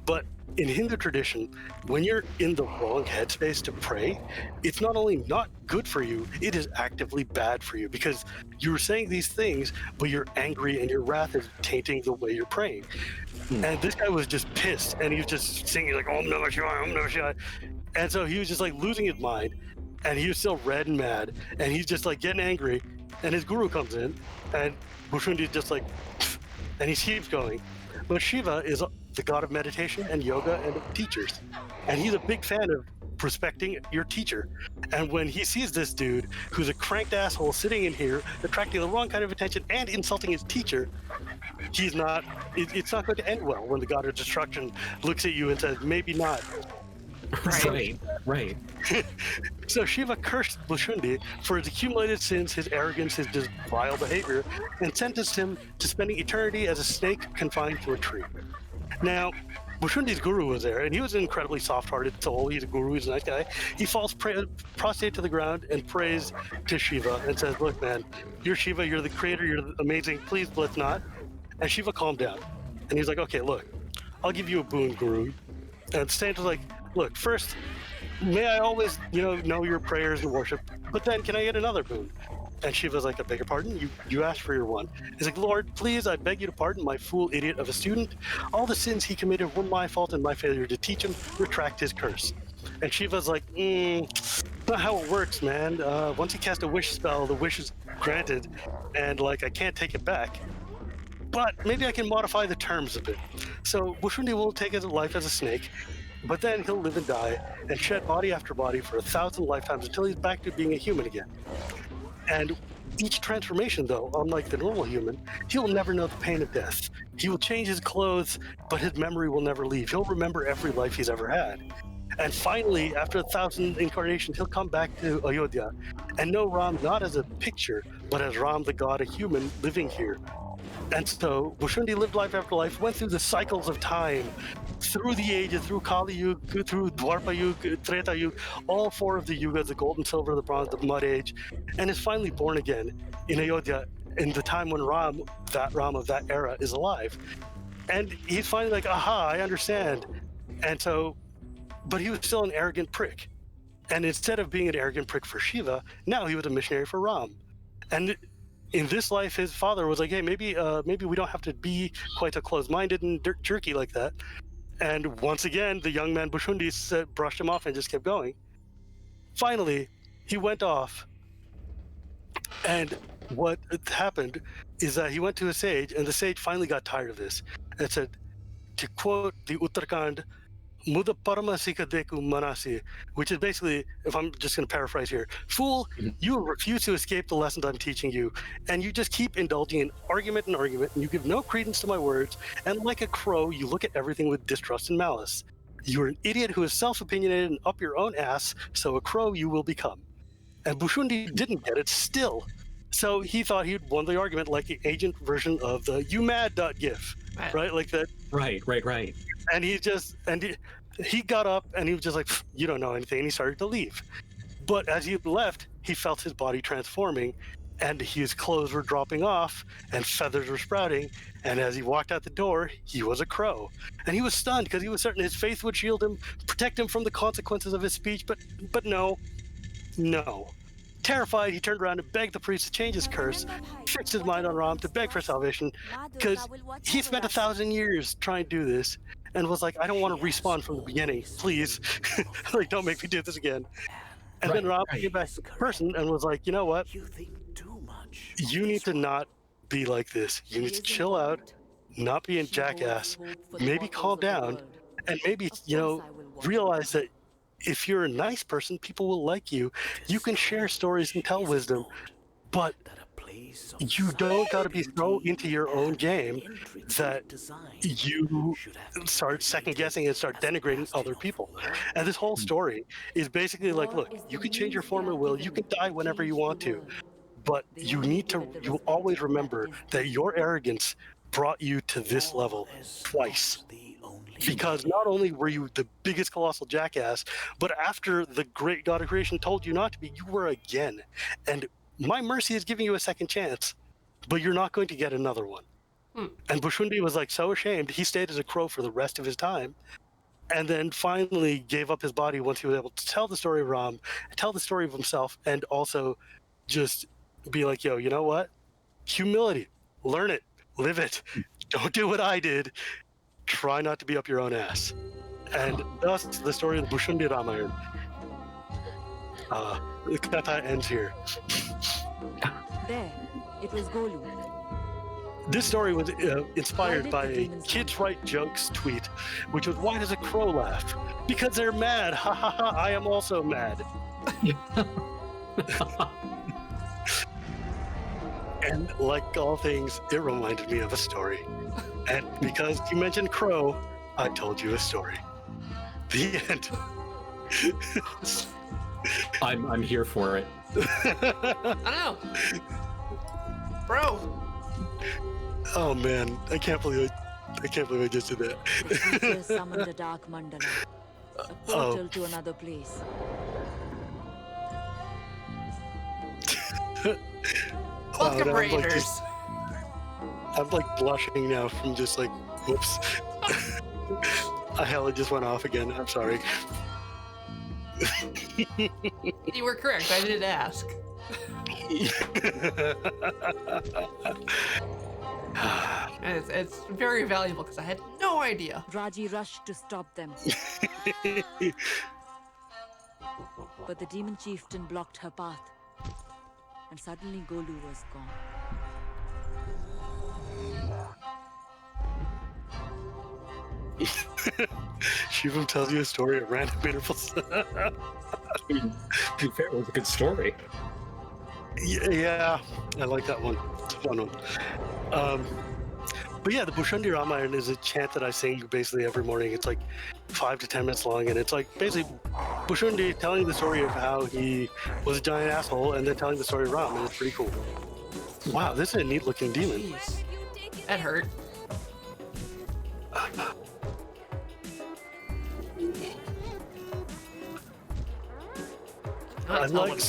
but in Hindu tradition, when you're in the wrong headspace to pray, it's not only not good for you, it is actively bad for you, because you're saying these things, but you're angry and your wrath is tainting the way you're praying. And this guy was just pissed, and he was just singing like, Om Namah Shivaya, Om Namah Shivaya. And so he was just like losing his mind, and he was still red and mad, and he's just like getting angry, and his guru comes in, and Bhushundi is just like, and he keeps going. But Shiva is the god of meditation and yoga and of teachers. And he's a big fan of respecting your teacher. And when he sees this dude who's a cranked asshole sitting in here, attracting the wrong kind of attention and insulting his teacher, it's not going to end well when the god of destruction looks at you and says, maybe not. Right. So Shiva cursed Bhushundi for his accumulated sins, his arrogance, his just vile behavior, and sentenced him to spending eternity as a snake confined to a tree. Now, Bhushundi's guru was there, and he was an incredibly soft-hearted soul. He's a guru, he's a nice guy. He falls prostrate to the ground and prays to Shiva and says, look, man, you're Shiva, you're the creator, you're amazing, please let's not. And Shiva calmed down. And he's like, okay, look, I'll give you a boon, guru. And Saint was like, look, first, may I always, know your prayers and worship, but then can I get another boon? And Shiva's like, I beg your pardon? You asked for your one. He's like, Lord, please, I beg you to pardon my fool idiot of a student. All the sins he committed were my fault and my failure to teach him. Retract his curse. And Shiva's like, not how it works, man. Once he cast a wish spell, the wish is granted, and I can't take it back. But maybe I can modify the terms a bit. So Bhushundi will take his life as a snake, but then he'll live and die and shed body after body for 1,000 lifetimes until he's back to being a human again. And each transformation, though, unlike the normal human, he'll never know the pain of death. He will change his clothes, but his memory will never leave. He'll remember every life he's ever had. And finally, after 1,000 incarnations, he'll come back to Ayodhya and know Ram not as a picture, but as Ram, the god, a human living here. And so Bhushundi lived life after life, went through the cycles of time, through the ages, through Kali Yuga, through Dwarpa Yuga, Treta Yuga, all 4 of the Yugas, the gold and silver, the bronze, the mud age, and is finally born again in Ayodhya in the time when Ram of that era is alive. And he's finally like, aha, I understand. And so, but he was still an arrogant prick. And instead of being an arrogant prick for Shiva, now he was a missionary for Ram. And in this life, his father was like, hey, maybe we don't have to be quite so closed-minded and jerky like that. And once again, the young man Bhushundi brushed him off and just kept going. Finally, he went off. And what happened is that he went to a sage, and the sage finally got tired of this and said, to quote the Uttarakhand Muda Paramasika Deku Manasi, which is basically, if I'm just going to paraphrase here, fool, you refuse to escape the lessons I'm teaching you, and you just keep indulging in argument, and you give no credence to my words, and like a crow, you look at everything with distrust and malice. You're an idiot who is self-opinionated and up your own ass, so a crow you will become. And Bushundi didn't get it still. So he thought he'd won the argument like the agent version of the you mad.gif, right? Like that. Right. And he got up and he was just like, you don't know anything. And he started to leave. But as he left, he felt his body transforming and his clothes were dropping off and feathers were sprouting. And as he walked out the door, he was a crow. And he was stunned because he was certain his faith would shield him, protect him from the consequences of his speech. But no. Terrified, he turned around and begged the priest to change his curse, fixed his mind on Ram to beg for salvation, because he spent 1,000 years trying to do this, and was like, I don't want to respawn from the beginning, please. Like, don't make me do this again. And then Ram came back to the person and was like, you know what? You think too much. You need to not be like this. You need to chill out, not be a jackass, maybe calm down, and maybe, realize that if you're a nice person, people will like you. You can share stories and tell wisdom, but you don't got to be so into your own game that you start second guessing and start denigrating other people. And this whole story is basically like, look, you can change your form of will, you can die whenever you want to, but you always remember that your arrogance brought you to this level twice. Because not only were you the biggest colossal jackass, but after the great God of creation told you not to be, you were again. And my mercy is giving you a second chance, but you're not going to get another one. And Bushundi was like so ashamed, he stayed as a crow for the rest of his time, and then finally gave up his body once he was able to tell the story of Ram, tell the story of himself, and also just be like, yo, you know what? Humility. Learn it. Live it. Don't do what I did. Try not to be up your own ass. And thus the story of the Bushundi Ramayana. The kata ends here. There, it was Golu. This story was inspired by a Kids Write Jokes tweet, which was, why does a crow laugh? Because they're mad. Ha ha ha, I am also mad. And like all things, it reminded me of a story. And because you mentioned crow, I told you a story. The end. I'm here for it. I know. Bro. Oh man, I can't believe I just did that. The creature summoned a dark mandala, a portal to another place. Welcome, now Raiders. I'm like blushing now from just like, whoops. Hell, it just went off again. I'm sorry. You were correct. I did ask. And it's very valuable because I had no idea. Raji rushed to stop them, but the demon chieftain blocked her path, and suddenly Golu was gone. Shivam tells you a story at random intervals. To be fair, it was a good story. Yeah, I like that one. It's a fun one. But yeah, the Bushundi Ramayana is a chant that I sing basically every morning. It's like 5 to 10 minutes long, and it's like basically Bushundi telling the story of how he was a giant asshole, and then telling the story of Ram, and it's pretty cool. Wow, this is a neat looking demon. Jeez. That hurt. I like,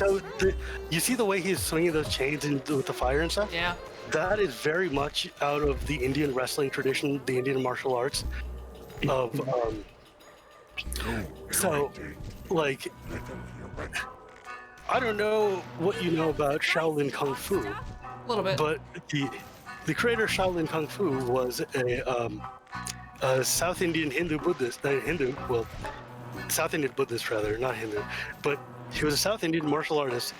you see the way he's swinging those chains with the fire and stuff? Yeah. That is very much out of the Indian wrestling tradition, the Indian martial arts. So, like, I don't know what you know about Shaolin Kung Fu, A little bit. but the creator of Shaolin Kung Fu was a South Indian South Indian Buddhist rather, not Hindu, but he was a South Indian martial artist,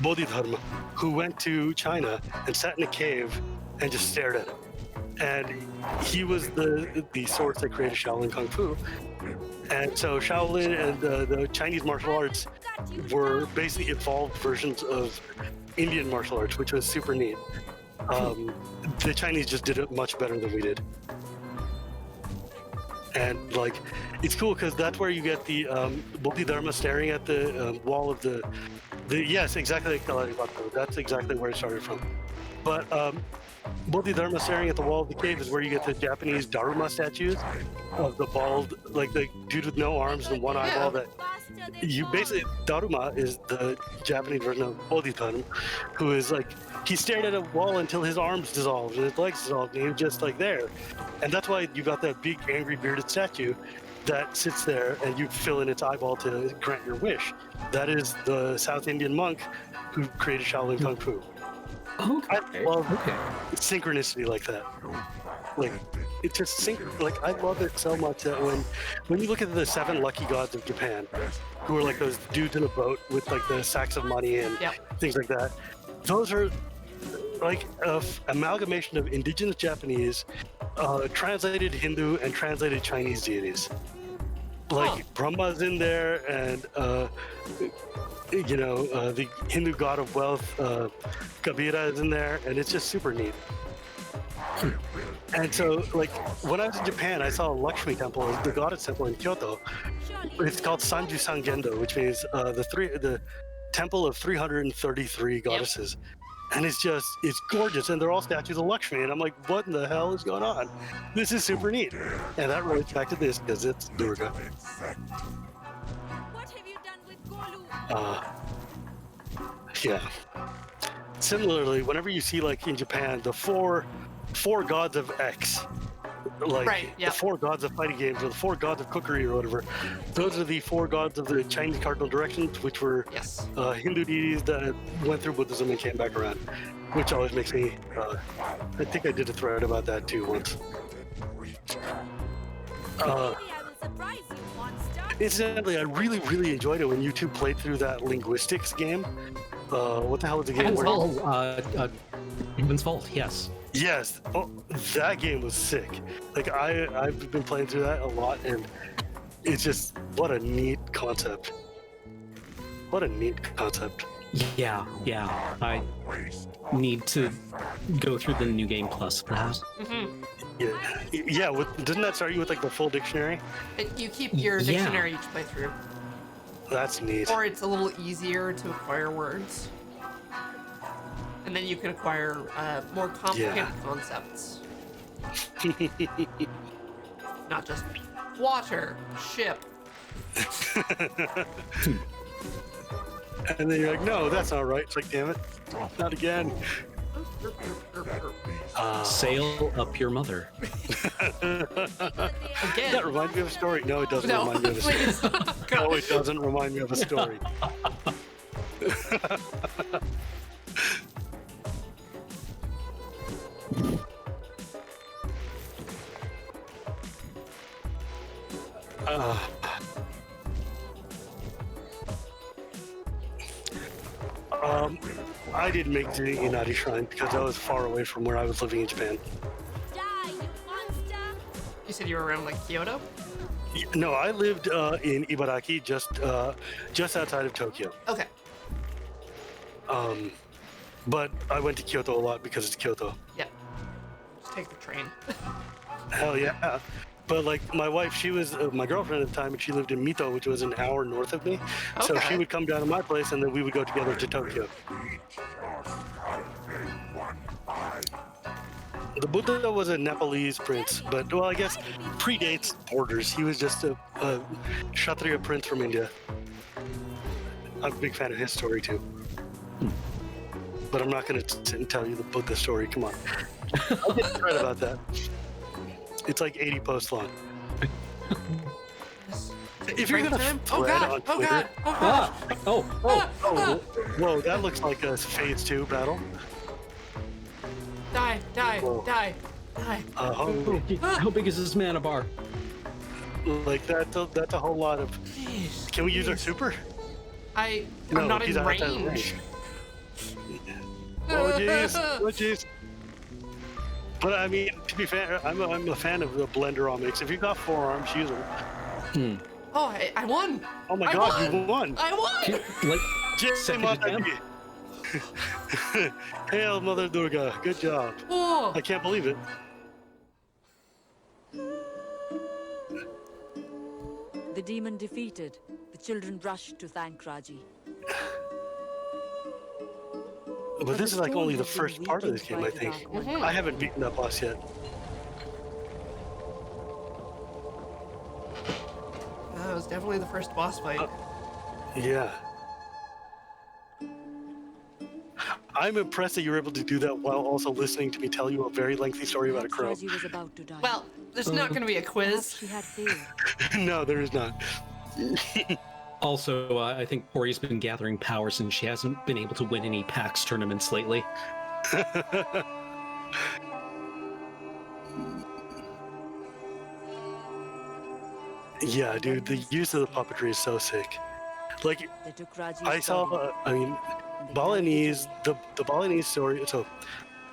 Bodhidharma, who went to China and sat in a cave and just stared at it. And he was the source that created Shaolin Kung Fu. And so Shaolin and the Chinese martial arts were basically evolved versions of Indian martial arts, which was super neat. The Chinese just did it much better than we did. And like, it's cool because that's where you get the Bodhidharma staring at the wall of the yes, exactly like Kalaribato. That's exactly where it started from. But Bodhidharma staring at the wall of the cave is where you get the Japanese Daruma statues of the bald, like the dude with no arms and one eyeball. That you basically, Daruma is the Japanese version of Bodhidharma, who is like, he stared at a wall until his arms dissolved and his legs dissolved, and he was just like there. And that's why you got that big angry bearded statue that sits there, and you fill in its eyeball to grant your wish. That is the South Indian monk who created Shaolin Kung Fu. Okay. I love Okay. synchronicity like that. Like, it's just like, I love it so much that when you look at the 7 lucky gods of Japan, who are like those dudes in a boat with like the sacks of money and things like that, those are like an amalgamation of indigenous Japanese, translated Hindu and translated Chinese deities. Like Brahma's in there, and the Hindu god of wealth, Kabira, is in there, and it's just super neat. And so, like, when I was in Japan, I saw a Lakshmi temple, the goddess temple in Kyoto. It's called Sanju Sangendo, which means the temple of 333 goddesses. And it's gorgeous, and they're all statues of Lakshmi, and I'm like, what in the hell is going on? This is super neat. And that relates back to this, because it's Durga. What have you done with Golu? Yeah. Similarly, whenever you see, like, in Japan, the four gods of X, like the 4 gods of fighting games, or the 4 gods of cookery, or whatever, those are the 4 gods of the Chinese cardinal directions, which were Hindu deities that went through Buddhism and came back around, which always makes me I think I did a thread about that too once. Maybe I will surprise you, monster. Incidentally, I really, really enjoyed it when you two played through that linguistics game. What the hell was the game? Human's Vault, yes. Yes. Oh, that game was sick. Like, I've been playing through that a lot, and it's just, what a neat concept. What a neat concept. Yeah. I need to go through the New Game Plus for that. Yeah. Doesn't that start you with like the full dictionary? You keep your dictionary each playthrough. That's neat. Or it's a little easier to acquire words. And then you can acquire more complicated concepts. Not just water, ship. And then you're like, no, that's not right. It's like, damn it, not again. Sail up your mother. Again. That reminds me of a story. No, it doesn't remind me of a story. Please. No, it doesn't remind me of a story. I didn't make the Inari Shrine because I was far away from where I was living in Japan. Die, you monster! You said you were around like Kyoto? No, I lived in Ibaraki, just outside of Tokyo. Okay. But I went to Kyoto a lot because it's Kyoto. Yep. Just take the train. Hell yeah. But like my wife, she was my girlfriend at the time, and she lived in Mito, which was an hour north of me. So Okay. she would come down to my place, and then we would go together to Tokyo. The Buddha was a Nepalese prince, but well, I guess predates borders. He was just a Kshatriya prince from India. I'm a big fan of his story too. But I'm not going to sit and tell you the Buddha story. Come on. I'll get a thread about that. It's like 80 posts long. If you're gonna Time? thread on Oh Twitter, god! Oh god! oh, whoa, that looks like a Phase 2 battle. Die! Die! Whoa. Die! Die! How big is this mana bar? Like that's a whole lot of. Jeez. Can we use our super? I'm No, not he's in outside of range. Oh jeez, oh jeez. But I mean, to be fair, I'm a fan of the blender all mix. If you got 4 arms, use them. Oh, I won! Oh my I god, you won! I won! Like, Jai second Mataji. Hail Mother Durga, good job. Oh, I can't believe it. The demon defeated, the children rushed to thank Raji. But this is like storm only the has been first part of this game, weakened I by the think. Dark One. I haven't beaten that boss yet. that was definitely the first boss fight. Yeah. I'm impressed that you were able to do that while also listening to me tell you a very lengthy story about a Perhaps crow. Raji was about to die. Well, there's not going to be a Perhaps quiz. she had failed. No, there is not. also, I think Tori's been gathering powers and she hasn't been able to win any PAX tournaments lately. Yeah, dude, the use of the puppetry is so sick. Like, They took Raji's I saw, body, I mean, and they Balinese, carried it the Balinese story, so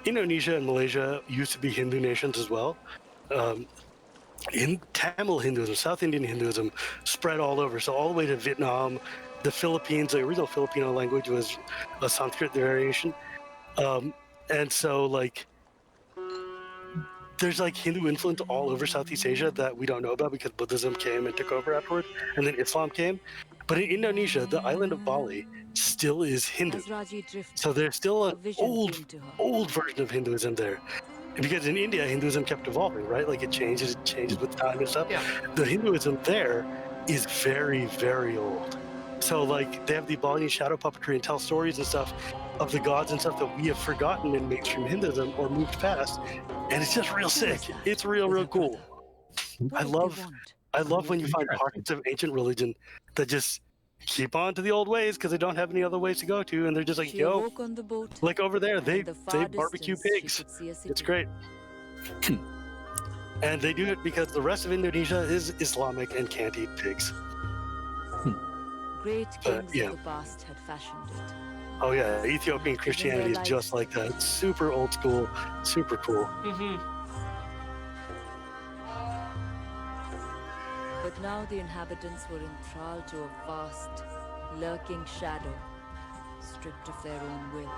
Indonesia and Malaysia used to be Hindu nations as well. In Tamil Hinduism, South Indian Hinduism spread all over, so all the way to Vietnam, the Philippines. The original Filipino language was a Sanskrit variation, and so like there's like Hindu influence all over Southeast Asia that we don't know about because Buddhism came and took over afterward, and then Islam came. But in Indonesia, the island of Bali still is Hindu. As Raji drifted, So there's still a an vision old, came to her. old version of Hinduism there. Because in India, Hinduism kept evolving, right? Like it changes with time and stuff. Yeah. The Hinduism there is very, very old. So like they have the Balinese shadow puppetry and tell stories and stuff of the gods and stuff that we have forgotten in mainstream Hinduism or moved past. And it's just real sick. It's real, real cool. What I did they love want? I love when you find Interesting. pockets of ancient religion that just keep on to the old ways because they don't have any other ways to go to, and they're just like, She yo, awoke on the boat. like over there, and they in the far barbecue distance, she pigs. could see a city. It's great. And they do it because the rest of Indonesia is Islamic and can't eat pigs. Great kings yeah. of the past had fashioned it. Oh yeah, Ethiopian Christianity is just like that. Super old school, super cool. Mm-hmm. But now the inhabitants were enthralled to a vast, lurking shadow, stripped of their own will.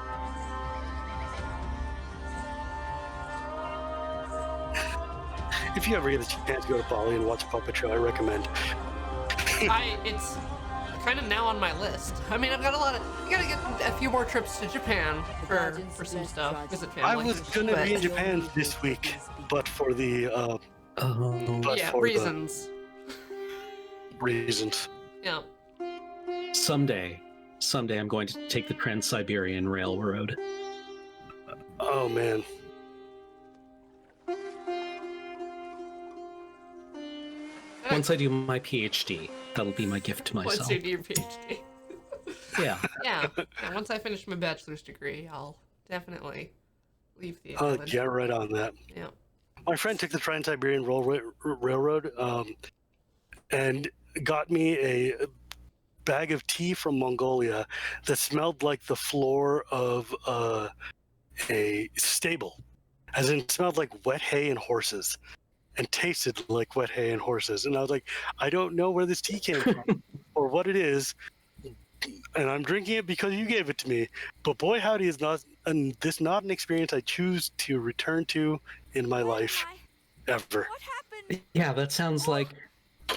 If you ever get a chance to go to Bali and watch a puppet show, I recommend. It's kind of now on my list. I mean, I've got I gotta get a few more trips to Japan for some stuff. Visit family. I was gonna but- be in Japan this week, but for the but Yeah, for reasons. the reasons. Yeah. Someday I'm going to take the Trans-Siberian Railroad. Oh man. Once I do my PhD, that'll be my gift to myself. Once you do your PhD. Yeah. Yeah. Once I finish my bachelor's degree, I'll definitely leave the Oh, island. get right on that. Yeah. My friend took the Trans-Siberian Railroad and got me a bag of tea from Mongolia that smelled like the floor of a stable. As in, it smelled like wet hay and horses and tasted like wet hay and horses. And I was like, I don't know where this tea came from or what it is. And I'm drinking it because you gave it to me. But boy, howdy, is not an experience I choose to return to in my life ever. What happened? Yeah, that sounds like My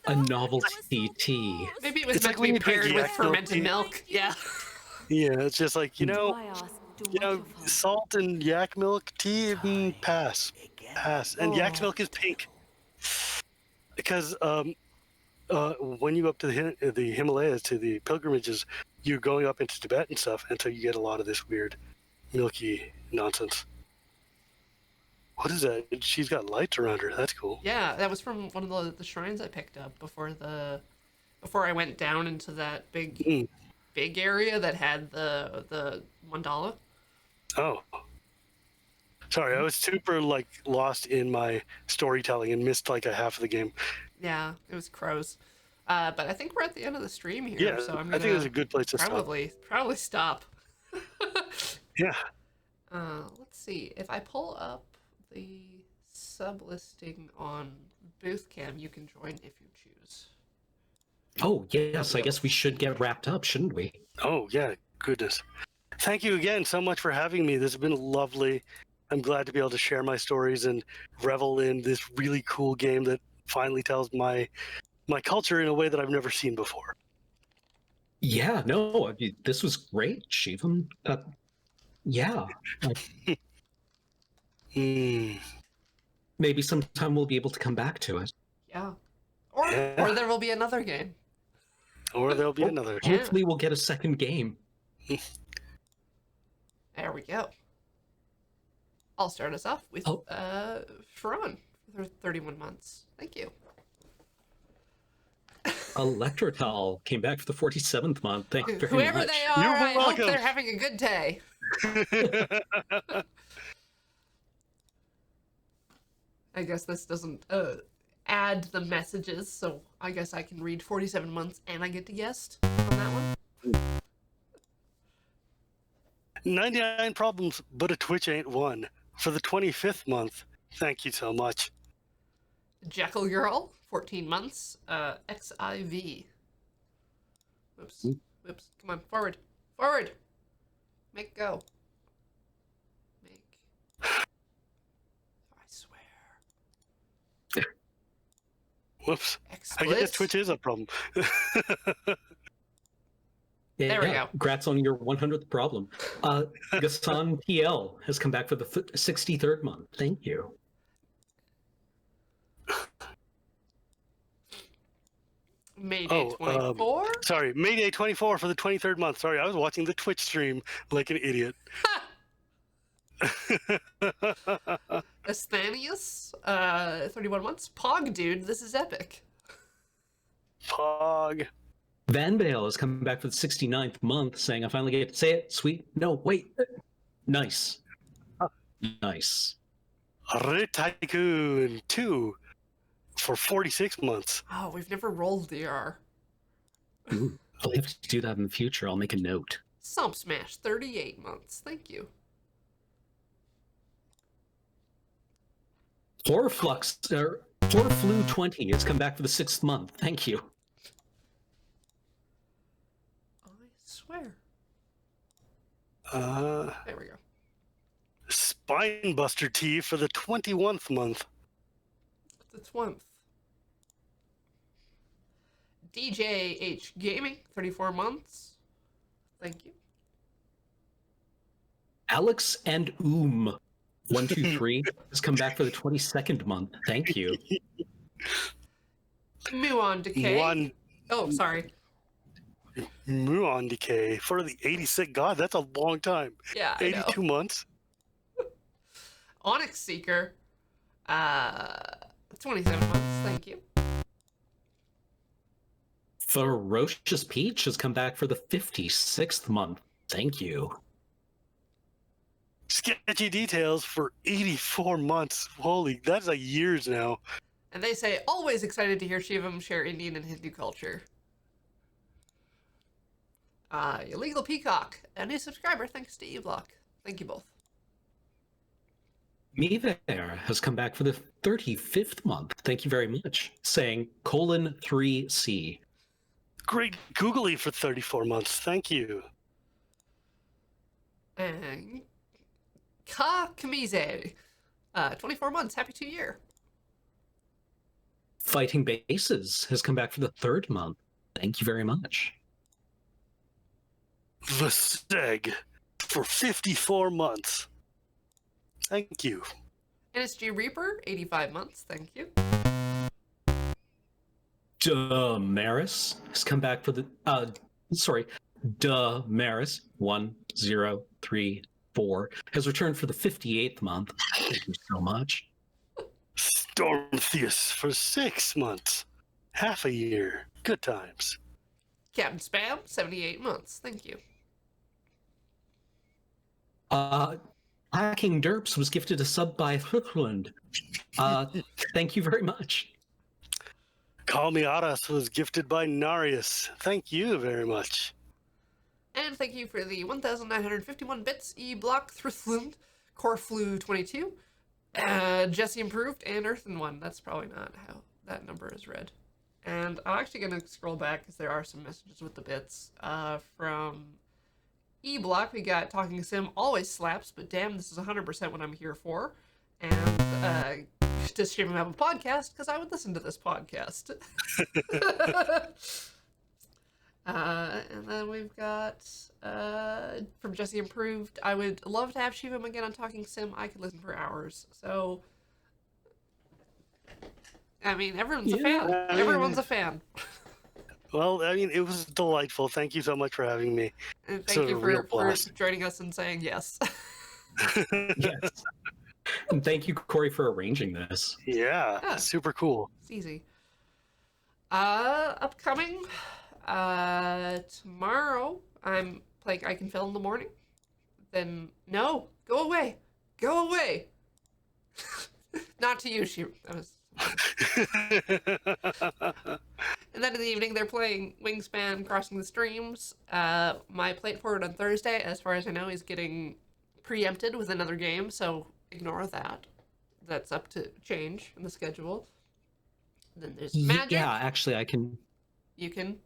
a brother novelty tea. Maybe it was It's meant like when to you be drink paired with yak milk fermented tea. milk. Yeah. Yeah, it's just like, I asked too much of her. salt and yak milk tea, pass. Pass. And yak's Oh. milk is pink. Because when you go up to the Himalayas, to the pilgrimages, you're going up into Tibet and stuff, and so you get a lot of this weird milky nonsense. What is that? She's got lights around her. That's cool. Yeah, that was from one of the shrines I picked up before I went down into that big area that had the mandala. Oh. Sorry, I was super lost in my storytelling and missed like a half of the game. Yeah, it was crows. But I think we're at the end of the stream here, Yeah, so I'm I gonna think it's a good place to stop. probably stop. Yeah. Let's see. If I pull up the sub listing on Boothcam, you can join if you choose. Oh, yes, I guess we should get wrapped up, shouldn't we? Oh, yeah, goodness. Thank you again so much for having me. This has been lovely. I'm glad to be able to share my stories and revel in this really cool game that finally tells my culture in a way that I've never seen before. Yeah, no, this was great, Shivam. Yeah, Hmm. maybe sometime we'll be able to come back to it. Yeah. Yeah. Or there will be another game. Or there'll be another. Yeah. Hopefully we'll get a second game. There we go. I'll start us off with Sharon for 31 months. Thank you. Electrotal came back for the 47th month. Thank you very Whoever much. they are, You're I hope welcome. they're having a good day. I guess this doesn't add the messages, so I guess I can read 47 months and I get to guess on that one. 99 problems, but a Twitch ain't one. For the 25th month, thank you so much. Jekyll Girl, 14 months, XIV. Oops. Oops. Come on, forward. Forward! Make go. Make. I swear. Whoops. I Explicit. guess Twitch is a problem. There we go. Congrats on your 100th problem. Gaston PL has come back for the 63rd month. Thank you. Mayday 24? Sorry, Mayday 24 for the 23rd month. Sorry, I was watching the Twitch stream like an idiot. Asthanius, 31 months. Pog Dude, this is epic. Pog. Van Bale has come back for the 69th month, saying, I finally get to say it. Sweet. No, wait. Nice. Nice. Tycoon 2 for 46 months. Oh, we've never rolled the R. Ooh, I'll have to do that in the future. I'll make a note. Sump Smash, 38 months. Thank you. Horflu 20 has come back for the 6th month. Thank you. I swear. Uh, There we go. Spinebuster T for the 21th month. The 20th. DJH Gaming, 34 months. Thank you. Alex and 123 has come back for the 22nd month. Thank you. Muon Decay. One Oh, sorry. Muon Decay for the 86th. God, that's a long time. Yeah, I know. 82 months. Onyx Seeker, 27 months. Thank you. Ferocious Peach has come back for the 56th month. Thank you. Sketchy Details for 84 months. Holy, that's like years now. And they say, always excited to hear Shivam share Indian and Hindu culture. Illegal Peacock, a new subscriber, thanks to eBlock. Thank you both. Me There has come back for the 35th month. Thank you very much. Saying :3C. Great Googly for 34 months. Thank you. And Ka Kamize, 24 months. Happy 2 year. Fighting Bases has come back for the 3rd month. Thank you very much. The Seg for 54 months. Thank you. NSG Reaper, 85 months. Thank you. Damaris has come back for the Damaris 1034 has returned for the 58th month. Thank you so much. Stormtheus for 6 months. Half a year. Good times. Captain Spam, 78 months. Thank you. Hacking Derps was gifted a sub by Hookland. Thank you very much. Call Me Aras was gifted by Narius. Thank you very much. And thank you for the 1,951 bits, E-Block, Thrithland, Corflu 22, Jesse Improved, and Earthen 1. That's probably not how that number is read. And I'm actually going to scroll back because there are some messages with the bits. From E-Block, we got Talking Sim always slaps, but damn, this is 100% what I'm here for. And does Streaming have a podcast? Because I would listen to this podcast. And then we've got from Jesse Improved. I would love to have Shivam again on Talking Sim. I could listen for hours. So, I mean, everyone's a fan. Everyone's a fan. Well, I mean, it was delightful. Thank you so much for having me. And thank you for joining us and saying yes. Yes. And thank you, Corey, for arranging this. Yeah, super cool. It's easy. Upcoming. Tomorrow I'm playing I Can Fill in the morning. Then no, go away, go away. Not to you, she. That was. And then in the evening they're playing Wingspan Crossing the Streams. My plate forward on Thursday, as far as I know, is getting preempted with another game, so ignore that. That's up to change in the schedule. Then there's Magic. Yeah, actually, I can. You can.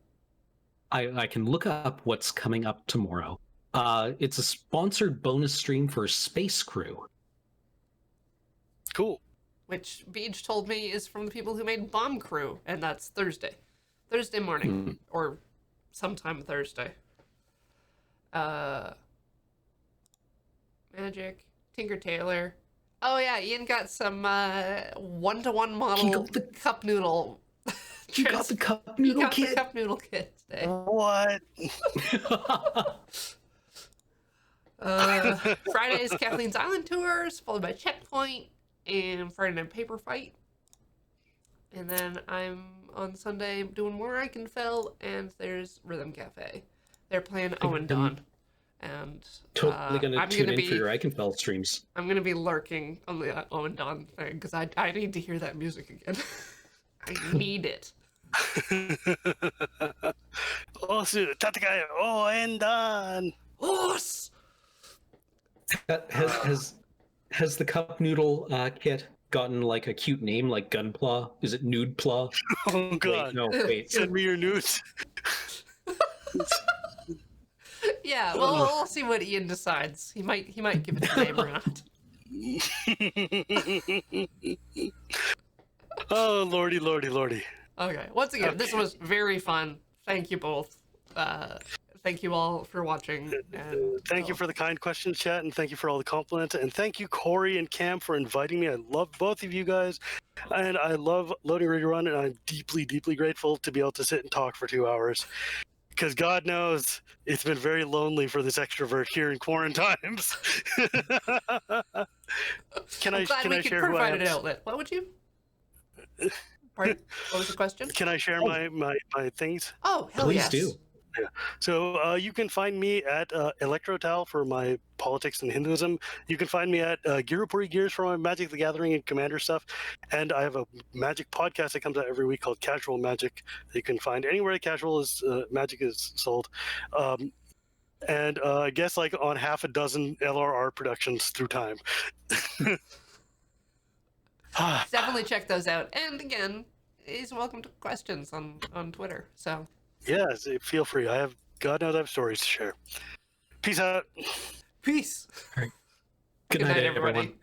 I can look up what's coming up tomorrow. It's a sponsored bonus stream for Space Crew. Cool. Which Beach told me is from the people who made Bomb Crew, and that's Thursday. Thursday morning, or sometime Thursday. Magic, Tinker Tailor. Oh yeah, Ian got some one-to-one model cup noodle. You got the cup noodle kit? The cup noodle kit today. What? Friday is Kathleen's Island Tours, followed by Checkpoint and Friday Night Paper Fight. And then I'm on Sunday doing more I Can Fill, and there's Rhythm Cafe. They're playing Owen Dawn. And totally going to tune in be, for your I Can Fill streams. I'm going to be lurking on the Owen Dawn thing, because I need to hear that music again. I need it. Osu, Tatakai, Owen Dawn. Os! Has the cup noodle kit gotten like a cute name like Gunpla? Is it Nude Pla? Oh god. Wait. Send me your nudes. Yeah, well, we'll see what Ian decides. He might give it a name or not. Oh lordy, lordy, lordy. Okay, once again, this was very fun. Thank you both. Thank you all for watching. And thank you for the kind questions, chat, and thank you for all the compliments. And thank you, Corey and Cam, for inviting me. I love both of you guys, and I love Loading Ready Run, and I'm deeply, deeply grateful to be able to sit and talk for 2 hours. Because God knows it's been very lonely for this extrovert here in quarantines. Can I share who I am? An outlet. What would you? Pardon? What was the question? Can I share my things? Oh, hell Please yes. do. Yeah. So you can find me at Electrotal for my politics and Hinduism. You can find me at Girupuri Gears for my Magic the Gathering and Commander stuff. And I have a Magic podcast that comes out every week called Casual Magic that you can find anywhere casual is Magic is sold. And I guess like on half a dozen LRR productions through time. Definitely check those out. And again, he's welcome to questions on Twitter. So. Yes, feel free. God knows I have stories to share. Peace out. Peace. Good night, everyone. everybody.